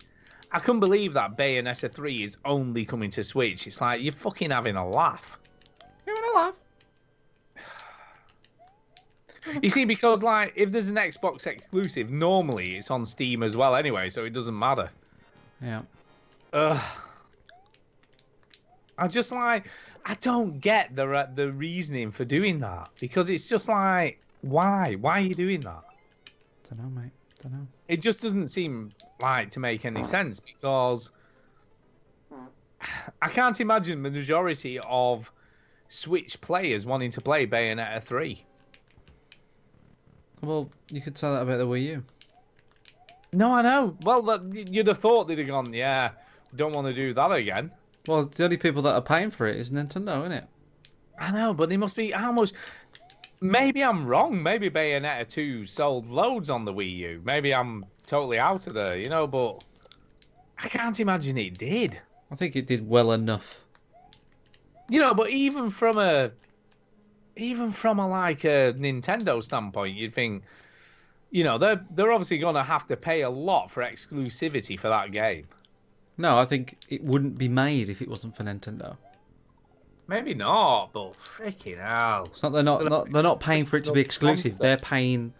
I couldn't believe that Bayonetta 3 is only coming to Switch. It's like, you're fucking having a laugh. You're having a laugh? You see, because, like, if there's an Xbox exclusive, normally it's on Steam as well anyway, so it doesn't matter. Yeah. I just, like, I don't get the reasoning for doing that. Because it's just like, why? Why are you doing that? Don't know, mate. Don't know. It just doesn't seem like to make any sense, because I can't imagine the majority of Switch players wanting to play Bayonetta 3. Well, you could say that about the Wii U. No, I know. Well, you'd have thought they'd have gone, yeah, don't want to do that again. Well, the only people that are paying for it is Nintendo, isn't it? I know, but they must be how much... Maybe I'm wrong. Maybe Bayonetta 2 sold loads on the Wii U. Maybe I'm totally out of there, you know, but I can't imagine it did. I think it did well enough. You know, but even from a like a Nintendo standpoint, you'd think, you know, they're obviously going to have to pay a lot for exclusivity for that game. No, I think it wouldn't be made if it wasn't for Nintendo. Maybe not, but freaking hell. It's not they're not paying for it to be exclusive. They're paying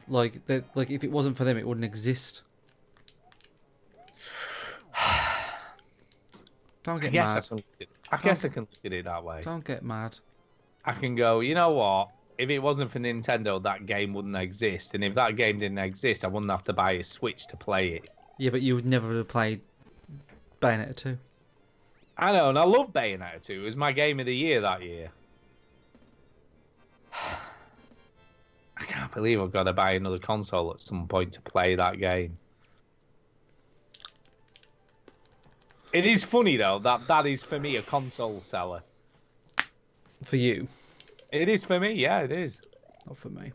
like if it wasn't for them, it wouldn't exist. Don't get mad. I guess I can look at it that way. Don't get mad. I can go, you know what? If it wasn't for Nintendo, that game wouldn't exist. And if that game didn't exist, I wouldn't have to buy a Switch to play it. Yeah, but you would never have played Bayonetta 2. I know, and I love Bayonetta 2. It was my game of the year that year. I can't believe I've got to buy another console at some point to play that game. It is funny, though, that is, for me, a console seller. For you? It is for me, yeah, it is. Not for me.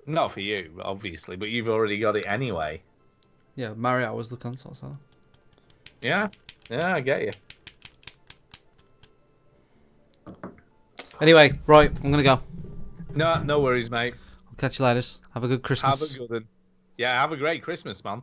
Not for you, obviously, but you've already got it anyway. Yeah, Mario was the console seller. Yeah, I get you. Anyway, right, I'm going to go. No worries, mate. I'll catch you later. Have a good Christmas. Have a good one. Yeah, have a great Christmas, man.